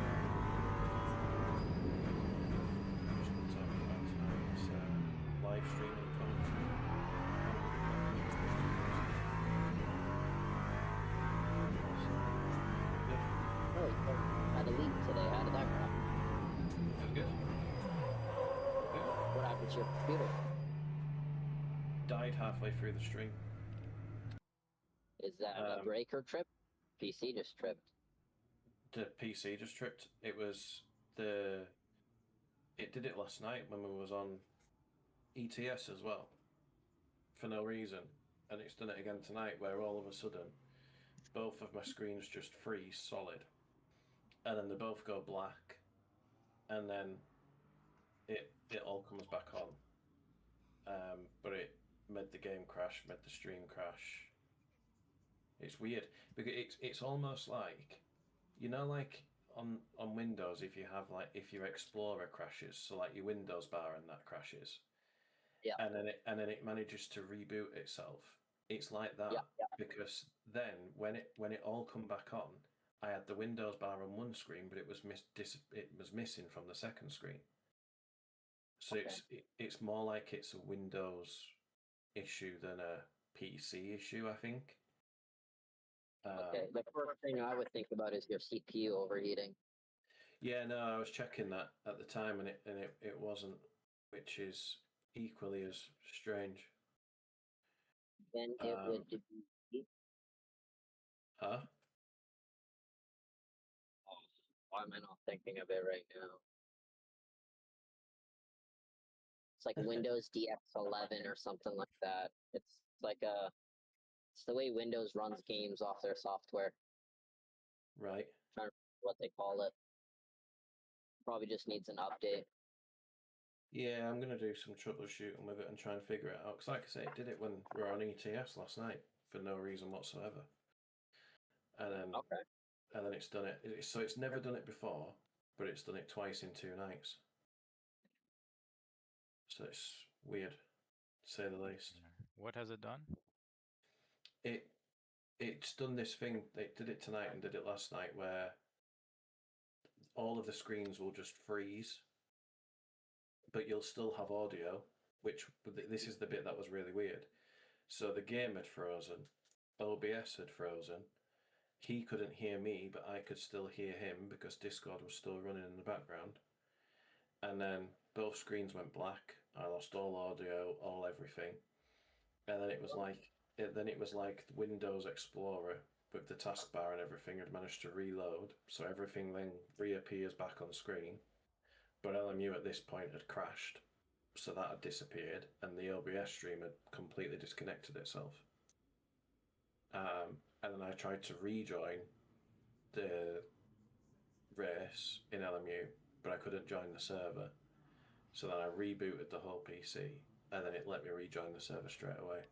Just been talking about tonight's live streaming commentary. Oh, I had a leak today. How did that go? It was good. What happened to your computer? Died halfway through the stream. Is that a breaker trip? PC just tripped. The PC just tripped. It did it last night when we was on ETS as well, for no reason, and it's done it again tonight, where all of a sudden both of my screens just freeze solid, and then they both go black, and then it all comes back on. But it made the game crash, made the stream crash. It's weird because it's almost like, you know, like on Windows, if your Explorer crashes, so like your Windows bar and that crashes, yeah, and then it manages to reboot itself. It's like that, because then when it all come back on, I had the Windows bar on one screen, but it was missing from the second screen. So okay. it's more like it's a Windows issue than a PC issue, I think. Okay, the first thing I would think about is your CPU overheating. Yeah, no, I was checking that at the time, and it wasn't, which is equally as strange. Then it would be. Huh? Oh, why am I not thinking of it right now? It's like Windows DX11 or something like that. It's the way Windows runs games off their software. Right. I'm trying to remember what they call it. Probably just needs an update. Yeah, I'm gonna do some troubleshooting with it and try and figure it out. Because, like I say, it did it when we were on ETS last night for no reason whatsoever. And then it's done it. So it's never done it before, but it's done it twice in 2 nights. So it's weird, to say the least. What has it done? It's done this thing. It did it tonight and did it last night, where all of the screens will just freeze, but you'll still have audio. This is the bit that was really weird. So the game had frozen, OBS had frozen. He couldn't hear me, but I could still hear him because Discord was still running in the background. And then both screens went black. I lost all audio, all everything. And then it was like Windows Explorer with the taskbar and everything had managed to reload, so everything then reappears back on screen. But LMU at this point had crashed, so that had disappeared, and the OBS stream had completely disconnected itself. And then I tried to rejoin the race in LMU, but I couldn't join the server. So then I rebooted the whole PC, and then it let me rejoin the server straight away,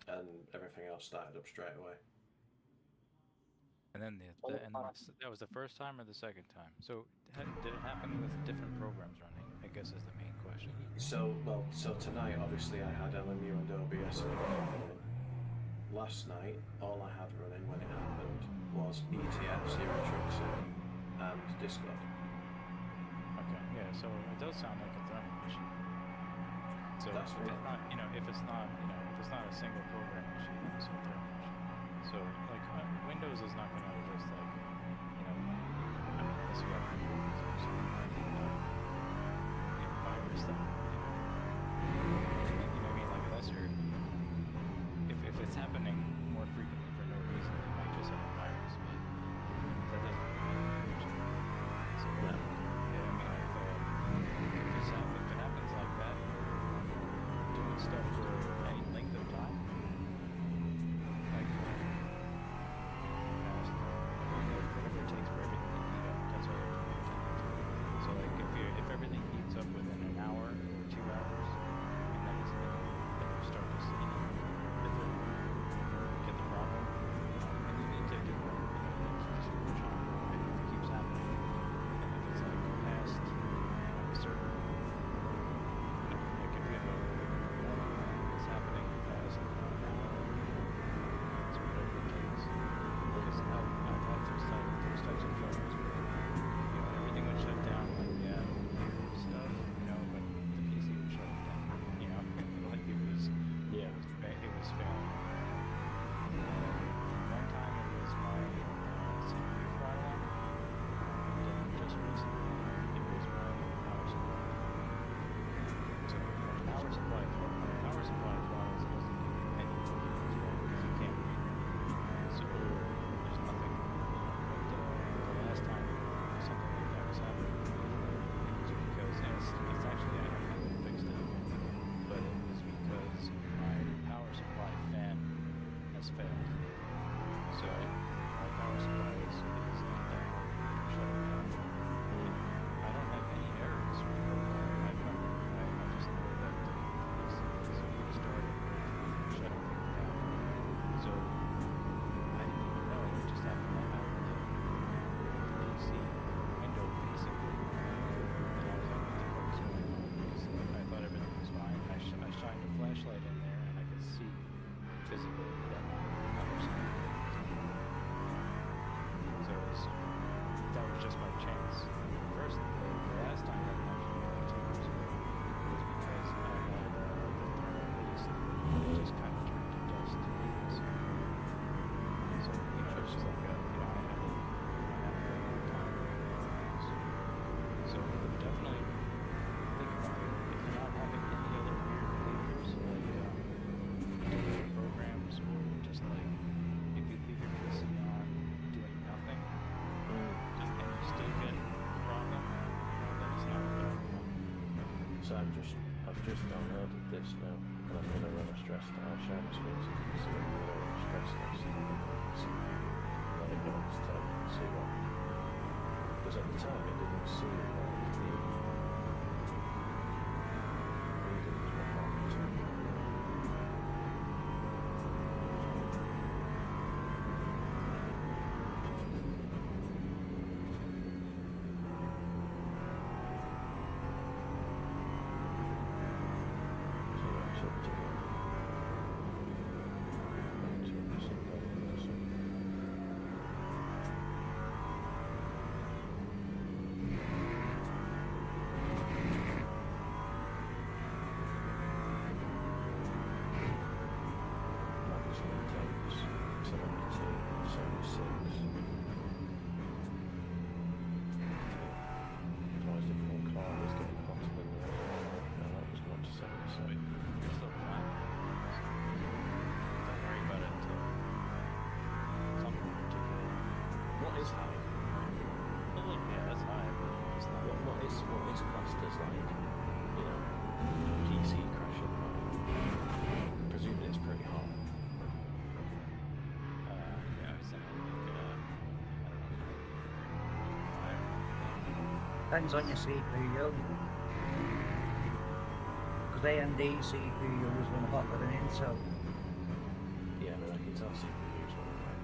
and everything else started up straight away. And then that was the first time or the second time? So did it happen with different programs running? I guess is the main question. So tonight, obviously, I had LMU and OBS running. Last night, all I had running when it happened was ETF, Zero Trick Sim, and Discord. Okay, yeah. So it does sound like a thermal machine. So That's if what- it's not, if it's not, if it's not a single program machine, then it's a thermal machine. So like Windows is not going to just like, I mean, unless you have some virus that, what I mean, like unless you're, if it's happening more frequently for no reason, you might just have a virus, but that doesn't really so No. yeah, I mean, if it happens like that, doing stuff for any length of time, like whatever it takes for everything to heat up, that's all you have to pay attention to. So like if everything heats up within an hour or 2 hours, and then you start to see get the problem, and you need to do more, you need to just watch on if it keeps happening, and if it's like past a certain, like if you have a warning that's happening past an hour, it's whatever it takes. Because I've had those types of troubles where everything would shut down, like stuff, but the PC would shut it down, like it was failing. One time it was my CPU throttling, and then just recently it was my power supply. So when the power supply throttles, it doesn't give you any feedback, right? Because you can't read it. So there's nothing. But the last time something like that was happening, it was because, and it's actually, I haven't fixed it, but it was because my power supply fan has failed. So my power supply is not that shut it down. I don't have any errors with the program. I have nothing. I just know that the PC is restarting and shutting things down. So I didn't even know. It just happened to have the PC window facing me. And I was like, what the fuck is going on? Because I thought everything was fine. I shined a flashlight in there and I could see physically that my power supply was on. So that was just by chance. The last time that happened, like 2 years ago, was because I had the thermal paste and it just kind of turned to dust. So it's just like I had it for a long time. So definitely think about it. If you're not having any other weird behaviors, like different programs, or just like if you leave your PC on doing nothing, and you still get the problem, then it's not a problem. So I've just downloaded this now, and I'm going to run a stress test. I'll share my screen so you can see it. I'm going to run a stress test. Let it go to type and see what. Because at the time it didn't seem like the readings were happening to me. Is high. Yeah, that's high, but it's not. What is classed as like, PC crashing? Presumably it's pretty hard. Yeah, I was thinking like, I don't know, 5. Depends on your CPU. Because AMD CPU was one hotter than Intel. Yeah, but I can tell CPUs when I'm like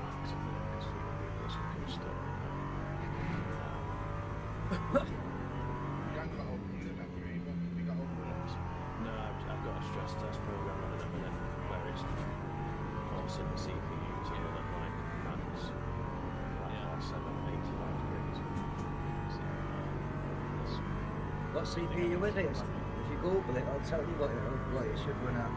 massively because this looking stuff. You haven't got open them, have you? Have you got open them? No, I've got a stress test program on it at the minute where it's forcing the CPU to run at like max, like 7, 85 degrees. What CPU is it? If you Google it, I'll tell you what it should run at.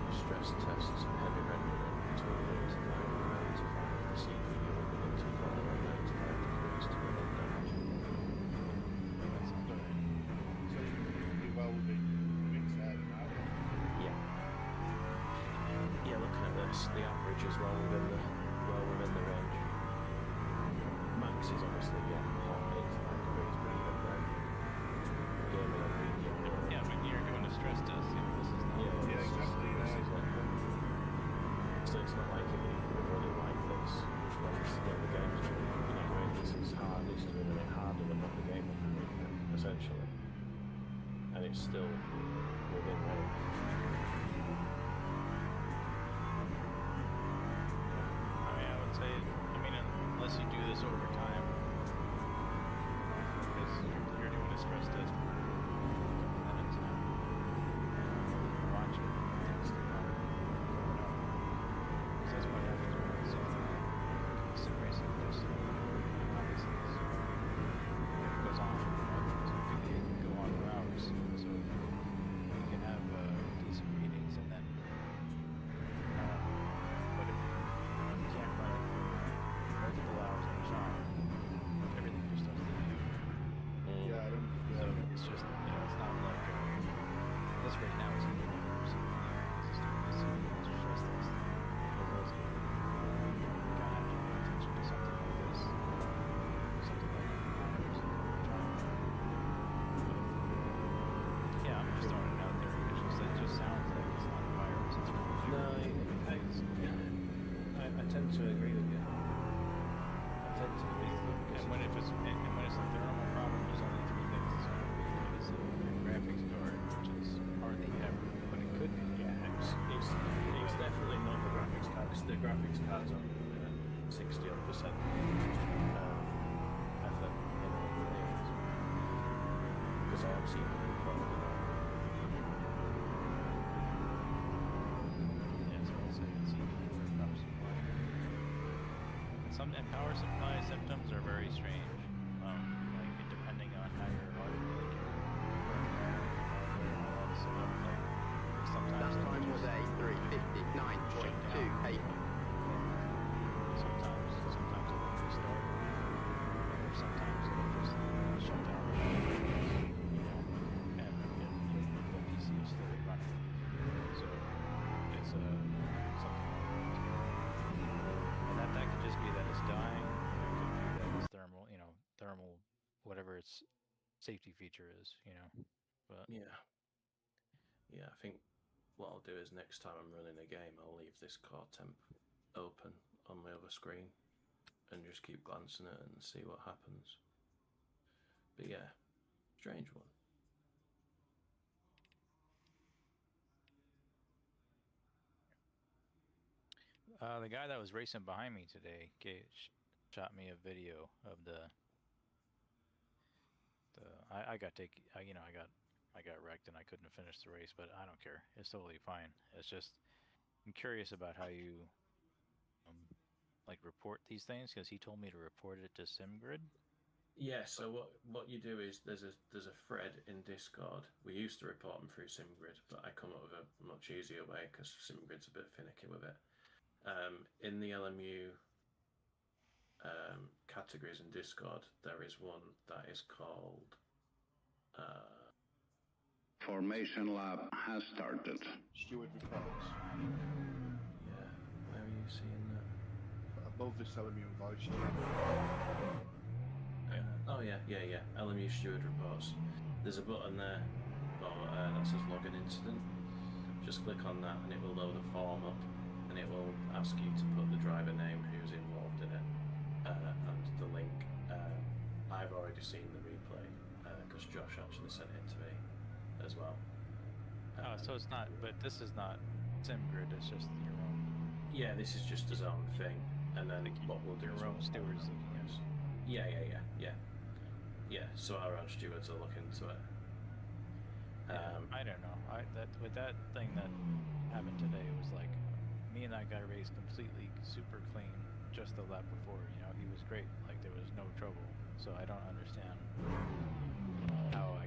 Stress tests and heavy rendering between 85 and 95. The CPU will begin to fall at 95 degrees to prevent damage. That sounds alright. So you well within limits there now. Yeah. Yeah, looking at this, the average is well within the range. Max is obviously hot 85 degrees, but even then, gaming on medium. Yeah, when you're doing a stress test, this is not. Yeah, exactly. So it's not like it would run it like this when the game's doing it. You know what I mean? This is hard. This is running it harder than what the game would be doing, essentially. And it's still within range. I mean, I would say, unless you do this over time, because you're doing a stress test for a couple minutes now. Watch it, things keep on going up. Because that's what happens when it's sim racing. Just obviously, it goes on. It can go on for hours. So you can have decent readings, and then, but if you can't run it for multiple hours at a time, everything just starts to do. Yeah, I don't. So it's just, it's not like this right now is even like because it's doing this stress test. Because you gotta have to pay attention to something like this, something like hours over time. But, yeah, I'm just throwing it out there. It just sounds like it's not a virus. It's really No, I tend to agree with you. I tend to agree with you. And when it's a thermal problem, there's only three things it's going to be. It's a graphics card, which is hardly ever, but it could be. Yeah, it's definitely not the graphics card, because the graphics card's on 60% effort in all the things. Because I have seen it before. Yeah, so I'll say it's CPU or power supply. And power supply symptoms are very strange. Like depending on how your hardware, like your firmware, hardware, and all that set up. Like sometimes That it'll time was just a shut down. 3:59.28. Sometimes it'll restart, or sometimes it'll just shut down. And the PC is still running. So it's something. And that could just be that it's dying. It could be that it's thermal, whatever its safety feature is, But Yeah, I think what I'll do is next time I'm running a game, I'll leave this core temp open on my other screen and just keep glancing at it and see what happens. But yeah, strange one. the guy that was racing behind me today shot me a video of I got I got wrecked and I couldn't finish the race, but I don't care. It's totally fine. It's just I'm curious about how you like report these things, because he told me to report it to SimGrid. Yeah, so what you do is there's a thread in Discord. We used to report them through SimGrid, but I come up with a much easier way because SimGrid's a bit finicky with it. In the LMU categories in Discord, there is one that is called Formation lab has started. Steward reports. Yeah, where are you seeing that? Above this LMU voice chat. Oh yeah. LMU Steward reports. There's a button there that says log an incident. Just click on that and it will load a form up, and it will ask you to put the driver name, who's involved in it, and the link I've already seen the replay because Josh actually sent it to me as well. So it's not, but this is not SimGrid. It's just your own. Yeah, this is just his own thing, and then what we'll do is your own stewards looking at it. Yeah. So our own stewards are looking into it. I don't know. With that thing that happened today, it was like me and that guy raced completely super clean just the lap before. You know, he was great. Like there was no trouble. So I don't understand how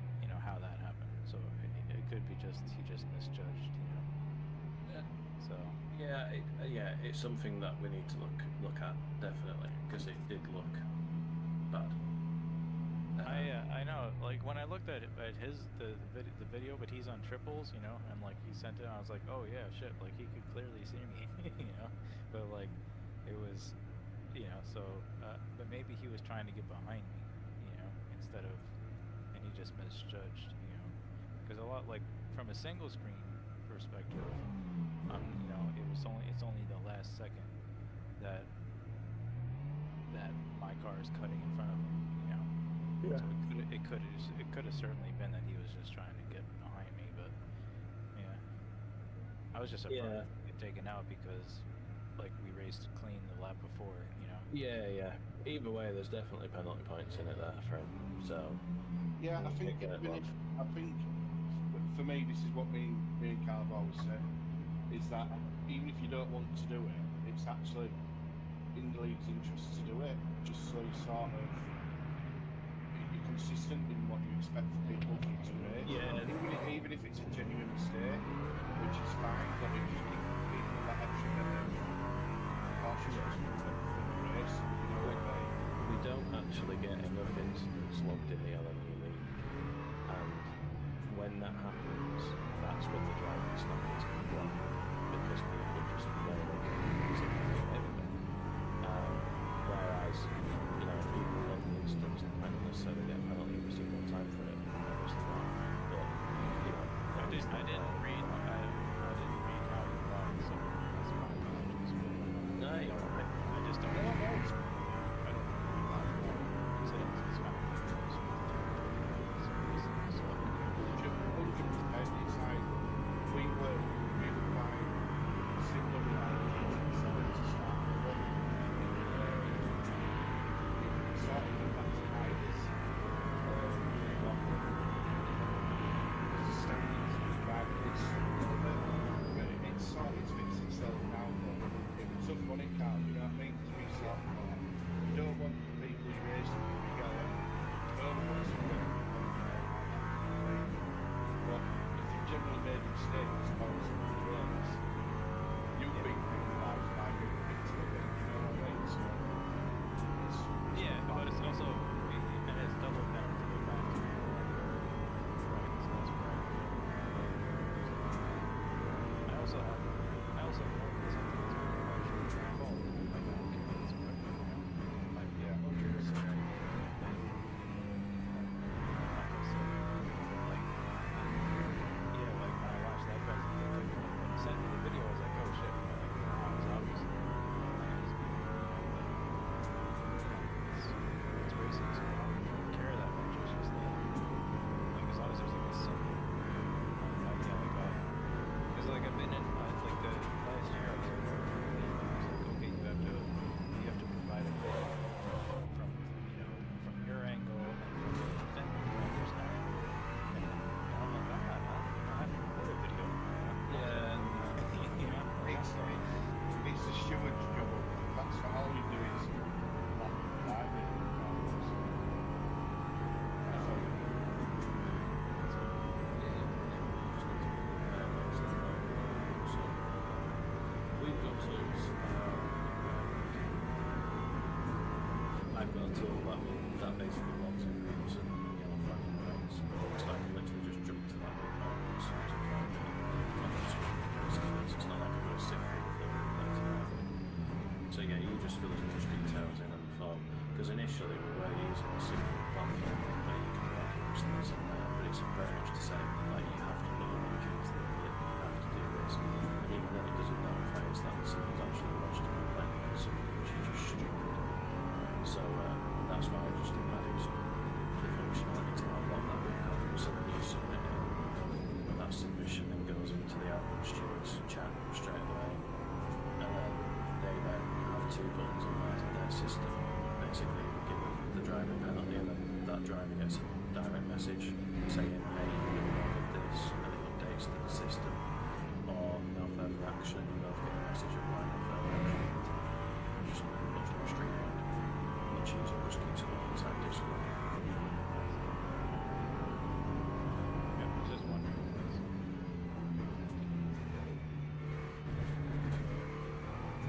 that happened. So it could be he just misjudged. You know. Yeah. So. Yeah, it's something that we need to look at definitely because it did look bad. I know. Like when I looked at the video, but he's on triples, you know, and like he sent it, I was like, oh yeah, shit. Like he could clearly see me, you know, but like it was, you know, so but maybe he was trying to get behind me, you know, instead of, and he just misjudged, you know, because a lot like from a single screen perspective, you know, it's only the last second that my car is cutting in front of him, you know. Yeah. So it could have certainly been that he was just trying to get behind me, but yeah, I was just surprised to get taken out because like we raced clean the lap before, you know. Yeah. Either way, there's definitely penalty points in it there for him. So yeah, I think for me, this is what me and Carl always say, is that even if you don't want to do it, it's actually in the league's interest to do it, just so you sort of you're consistent in what you expect for people to race. Yeah. Even if it's a genuine mistake, which is fine, but it just gives people that extra bit of cautiousness for the race. You know what I mean? We don't actually get enough incidents logged in the LMU League, and when that happens, that's when the driving standards can go up because people just know they can use it anyway. Whereas, you know, people log the instance, they might not necessarily get a penalty every single time for it, obviously not. But, you know, I didn't read how you logged, so that's my apologies. No, you're alright. I just don't know. I don't know how you log. So it's kind of close with the so 100%. It's like we were quite similar with our to start with. Sort of went back to riders. Standards and driving this a little bit, but it's fixed itself now. But it was tough when it can't, you know what I mean? Because we sort of you don't want the people you race to be going. No one wants to go. But if you generally made mistakes or something worse, you've been penalised by being a victim of it, you know what I mean? So but it's also it's double penalty if I have to right, so that's right. I also know something that's partially my fault. Like I don't care it's quick, you know. Like 100%. Like when I watched that guy, when he sent me the video, I was like, oh shit, you know, like I was obviously it's racing, so I don't care that much. It's just that, like, as long as there's like a simple, because like I've been in like the last year, I was like, okay, you have to provide a bit from you know from your angle and from the fender driver's angle, and I'm like, I have to record a video. it's the steward's job. That's what all we do is driving. We've got tools. I've got a tool that basically logs in groups and yellow flag and rails. So I can literally just jump to that as soon as I find it. It's not like I'm going to sift through the film. So yeah, you just fill as much details in on the phone. Because initially we were using a simple platform that you can log your instance in there, but it's very much the same. Like you have to put a link into the clip, you have to do this, and even then it doesn't notify us that someone's actually watched a complaint about something, which is just stupid. So that's why I 2 buttons on their system. Basically, they give the driver a penalty, and then that driver gets a direct message saying, "Hey, you ordered this," and it updates to the system. Or no further action, you both get a message of why no further action. Just much more streamlined, much easier. Just keeps it all inside Discord. Yeah, I was just wondering.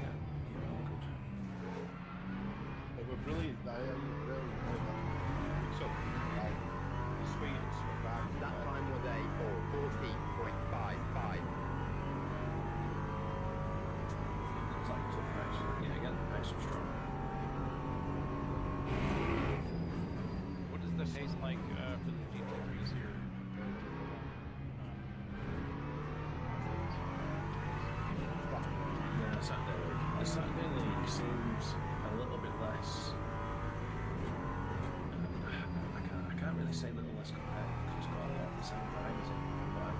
Yeah, you're all good. They were brilliant. Really. So, like, the Swedes were right. That time was a 4:40.55. It's like a tough race. Yeah, again, the pace was strong. What is the pace like for the GT3s here compared to Yeah, Saturday League. The Saturday League seems a little bit less. I can't really say a little less competitive because it's got a lot of the same drivers in. But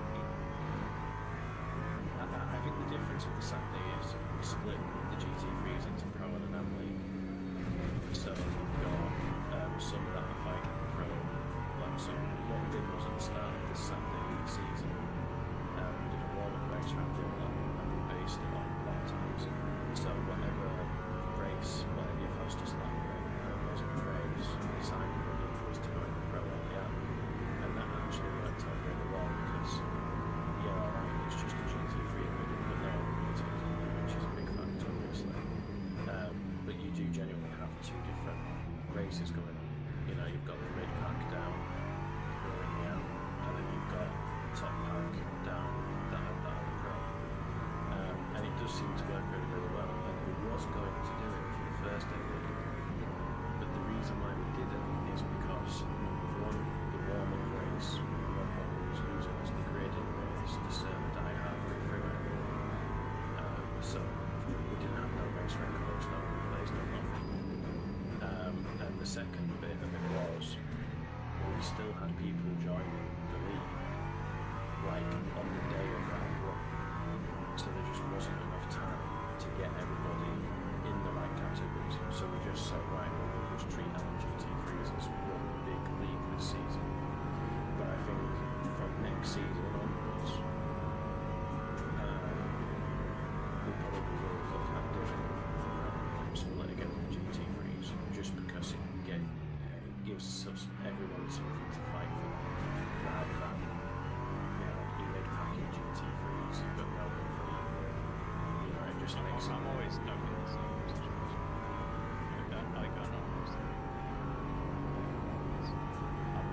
I think the difference with the Saturday is we split the GT3s into Pro and an AM League. So you've got some that are fighting Pro. Like, so what we did was at the start of this Saturday League season, we did a warm-up race around Finland and we based it on lap times. So whatever your fastest lap was in the race, the assignment was to go in the Pro or the AM. And that actually worked out really well because, yeah, alright, it's just a GT3 grid, but no meetings, which is a big factor, obviously. But you do genuinely have 2 different races going on. You know, you've got the mid pack down, who are in the AM, and then you've got top pack down that are the Pro. And it does seem to work really, really well. And we was going to do it for the first day league, but the reason why we didn't is because, number 1, the warm-up race, what we was using as the grading race to serve a die-hard freeway. So we didn't have no race records, no replays, no nothing. And the second bit of it was, we still had people joining the league, like on the day of round 1. So there just wasn't enough time to get everybody in the right categories. So we just said, right, we'll just treat LMGT3s as one big league this season. But I think from next season onwards, we probably will look at doing split again with the GT3s, just because it gives everyone something to fight for, rather than, you know, you mid-packing GT3s, but no one for you. You know, it just makes I'm always stuck in the same situation. I got on most of it. I'm a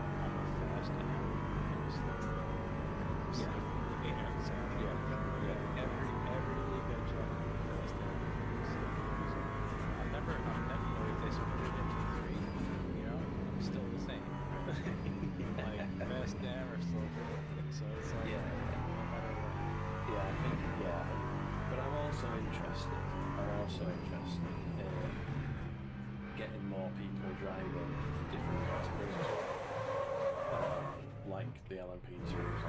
fast and I'm a slow. Every league I join, I'm fast and I'm never, you know, if they split it into 3, you know, I'm still the same. Like fast down or slow. So it's like, no matter what. Yeah, I think, but I'm also interested in getting more people driving different categories as well. Like the LMP2s.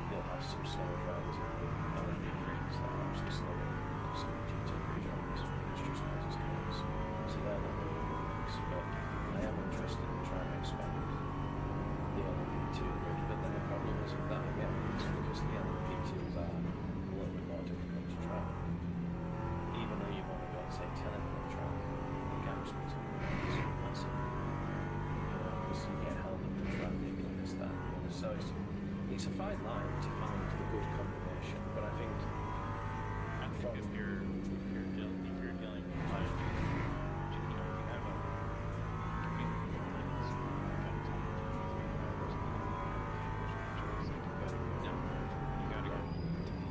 You'll have some slower drivers in the LMP3s that are actually slower than some GT3 drivers. It's just as it's close. So they're not really good things. But I am interested in trying to expand the LMP2 grid. But then the problem is with that again is because the LMP2s are a little bit more difficult to track. Even though you've only got, say, 10 of them on track, the gaps between them is massive. You know, because you get held up in traffic and this, that, and the other. So it's a fine line to find the good combination, but I think if you're dealing with like, you know, if you have a community that is kind of top 3 drivers, you gotta go to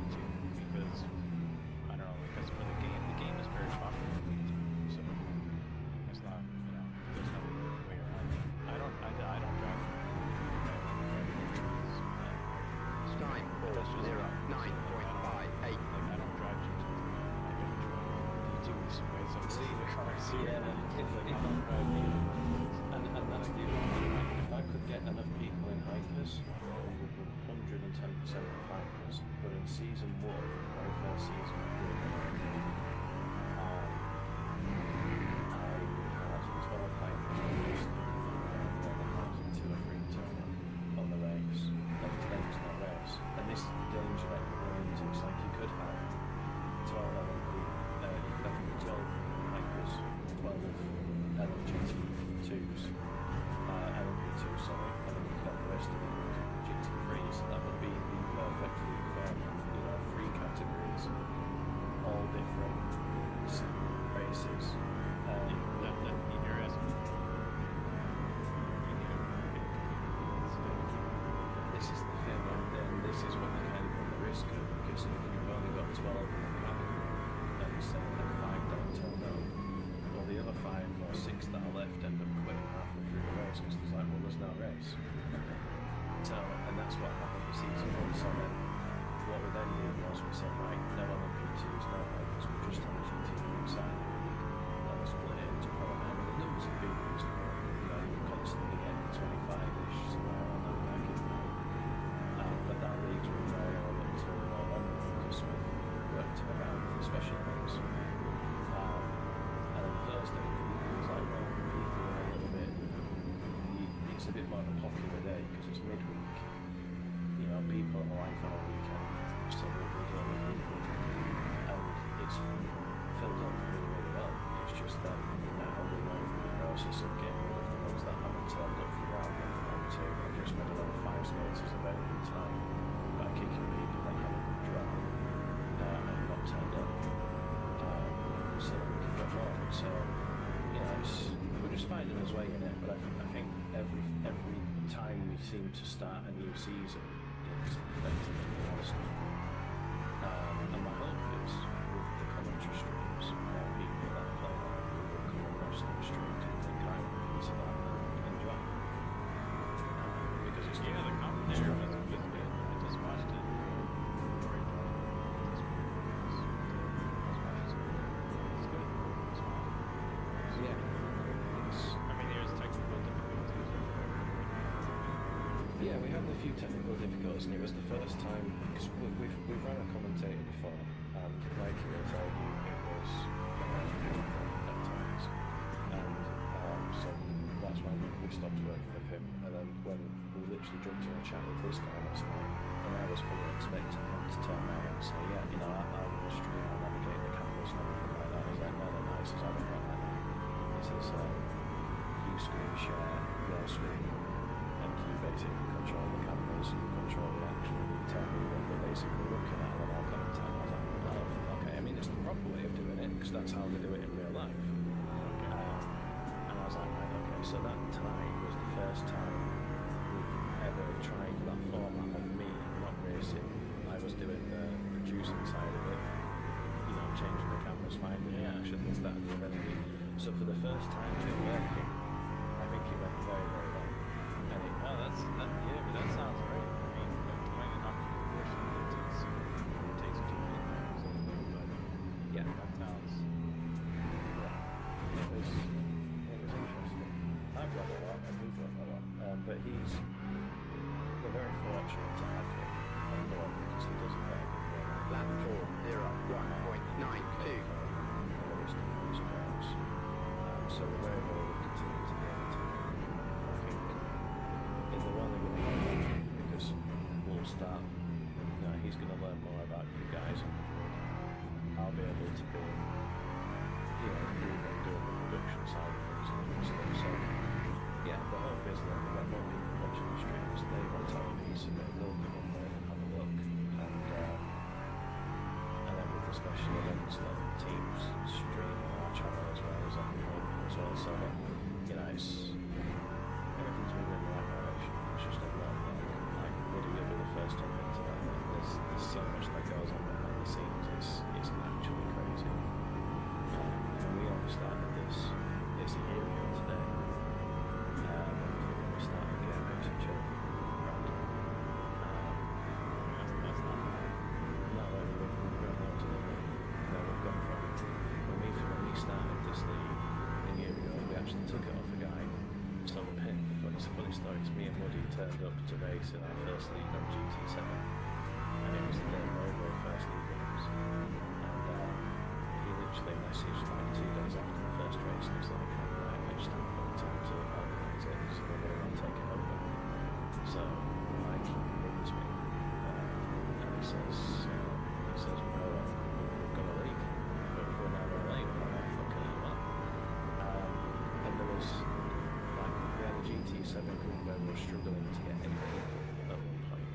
P2 because I don't know, because for the game is very popular in P2, so it's not, you know, there's no way around it. I don't drive. Time 4:09.58. Like, I don't drive GT3. I don't drive P2s, right? So I'm seeing the cars here. Yeah, I don't drive and that's the other thing. If I could get enough people in hypers this is when you kind of run the risk of, because if you've only got 12 in the category and say that 5 don't turn up, well, the other 5 or 6 that are left end up quitting halfway through the race because there's like, well, there's no race. So, and that's what happened with season 1. So then what we then did was we said, right, no LMP2s, no hybrids, we just had a GT3 side of the league, and we split it into Pro and the numbers have been reasonable. You know, we're constantly getting 25-ish, somewhere around that back in now. But that league's been going on up until November because we've worked around the special events. And then Thursday, it was like, well, people are a little bit, it's a bit more of a popular day because it's midweek. You know, people are life on a weekend, so we're doing it weekly. And it's filled up really, really well. It's just that now we're going through the process of getting rid of the ones that haven't turned up for round 1 and round 2. I've just made another 5 spaces available tonight by kicking people that haven't withdrawn and not turned up, so that we can get more. So, you know, we're just finding his way in it, but I think every time we seem to start a new season, it's better than the last one. And my hope is, with the commentary streams, people that are playing on it will come across those streams and think I want a piece of that and enjoy it. Because it's Yeah, the commentary was good. I just watched it. Great. It's good. It's fine. Yeah. I mean, there's technical difficulties. Yeah, we had a few technical difficulties, and it was the first time because we've run a commentator before, and like he will tell you, it was painful at times, and so that's why we stopped working with him. And then when we literally jumped in a chat with this guy last night, and I was fully expecting him to turn around and say, yeah, you know, I'll run the stream, I'll navigate the cameras and everything like that. He's like, no, he says, I don't want like that. He says, you screen share your screen, and you basically control the cameras, you control the action, and you tell me what we're basically looking at, and then I'll comment on it. I was like, oh, okay, I mean, it's the proper way of doing it, because that's how they do it in real life. And I was like, right, okay, so that tonight was the first time we've ever tried that format of me not racing. I was doing the producing side of it, you know, changing the cameras, finding the action, this, that, and the other. So for the first time it working, I think it went very, very well. And it, Yeah, but that sounds great. I mean, depending on the version, it takes 2 minutes. But yeah, that sounds. it was interesting. I've learned a lot, and we've learned a lot. But we're very fortunate to have him on board because he does a very good work. Lap 4, 0, 1.92. So we're very, very lucky to be able to. I think in the running of the game, because we'll start, you know, he's going to learn more about you guys on the grid. I'll be able to be, you know, improving doing the production side of things and all this stuff. So yeah, the hope is that we get more people watching the streams. They will tell a piece of it, they'll come on there and have a look. And then with the special events that teams stream on our channel as well as on the home as well. So you know, it's everything's moving in the right direction. It's just a lot like Woody will be the first to admit to that. There's so much that goes on behind the scenes. It's actually crazy. And we only started this a year ago today. We started the MXH round. That's not bad. No, we've grown loads of it. You know, we've gone from when we started this league a year ago, we actually took it off a guy. So it's a funny story. It's me and Woody turned up to race in our first league on GT7, and it was the very, very first league games. And he literally messaged like 2 days after the first race, and he's like, I just haven't got time to organise it, so we're going to take it over. So Mike rings me, and he says, bro, we've got a league, but we're now late. I'm like, fucking hell, what? And there was, like, we had a GT7 group where we were struggling to get 8 people at one point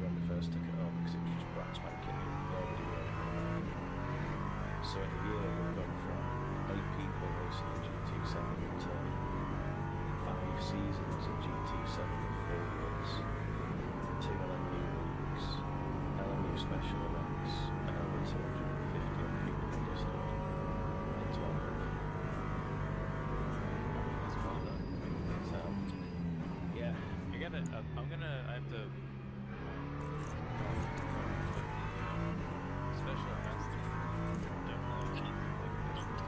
when we first took it over, because it was just brand spanking new, nobody knew anything. So in a year we've gone from 8 people racing in GT7 to 5 seasons of GT7 full with 2 LMU leagues, events, LMU special events, and over 250 people in Discord in 12 months. That's cool though. So, yeah. I get it. I have to. Special events thing. Definitely.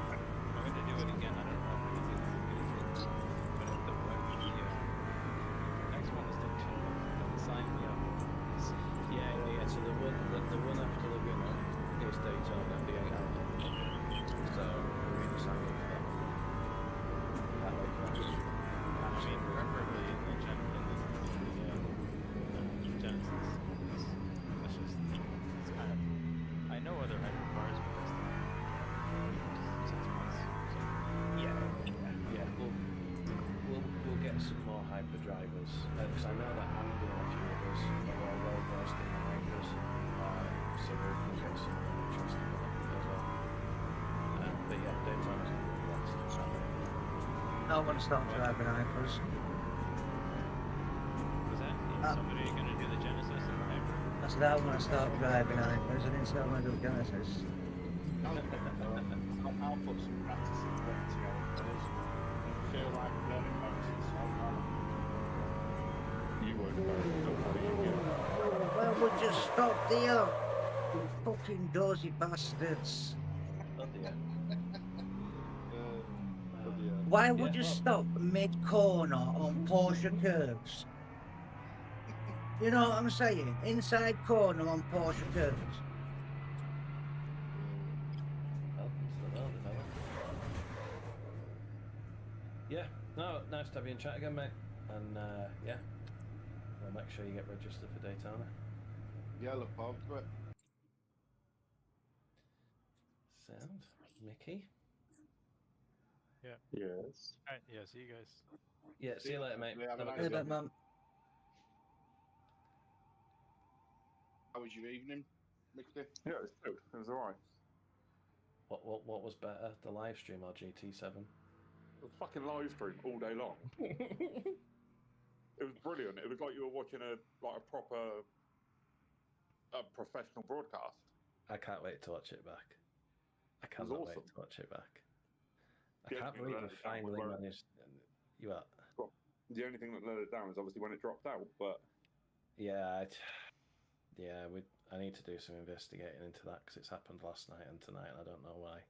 Like, I'm gonna do it again. I don't know if it's gonna be as good, but if the next one is Daytona, then sign me up. Yeah. So the one after the winner is Daytona, the 8 hour. So we're really excited for that. Can't wait for that. I mean, preferably in the Genesis. That's just, it's kind of. I know other hypercars, but that's not 6 months. So. Yeah. We'll get some more hyper drivers because I know that Andy and a few others are all well versed in the hypers, so we'll get some more interesting with it as well. But yeah, Daytona's going to be the last Saturday. I want to start driving hypers. Was that somebody going to do the Genesis and the hyper? I said I want to start driving hypers. I didn't say I want to do Genesis. I'll put some practice in together. I feel like learning boxes. You won't know. Well, would you stop there? You fucking dozy bastards. Oh dear. Why would you stop mid-corner on Porsche curves? You know what I'm saying? Inside corner on Porsche curves. Welcome to the world, Miller. Yeah, no, nice to have you in chat again, mate. And yeah, we'll make sure you get registered for Daytona. Yeah, look forward to it. Sound, Mickey. Yeah. Yes. All right. Yeah. See you guys. Yeah, see you later, mate. Have a Have a nice good one. Mum. How was your evening, Mickey? Yeah, it was good. It was alright. What was better, the live stream or GT7? It was fucking live stream all day long. It was brilliant. It was like you were watching a proper professional broadcast. I can't wait to watch it back. I cannot wait to watch it back. I can't believe we finally managed. You are. Well, the only thing that let it down is obviously when it dropped out, but yeah, I need to do some investigating into that because it's happened last night and tonight, and I don't know why.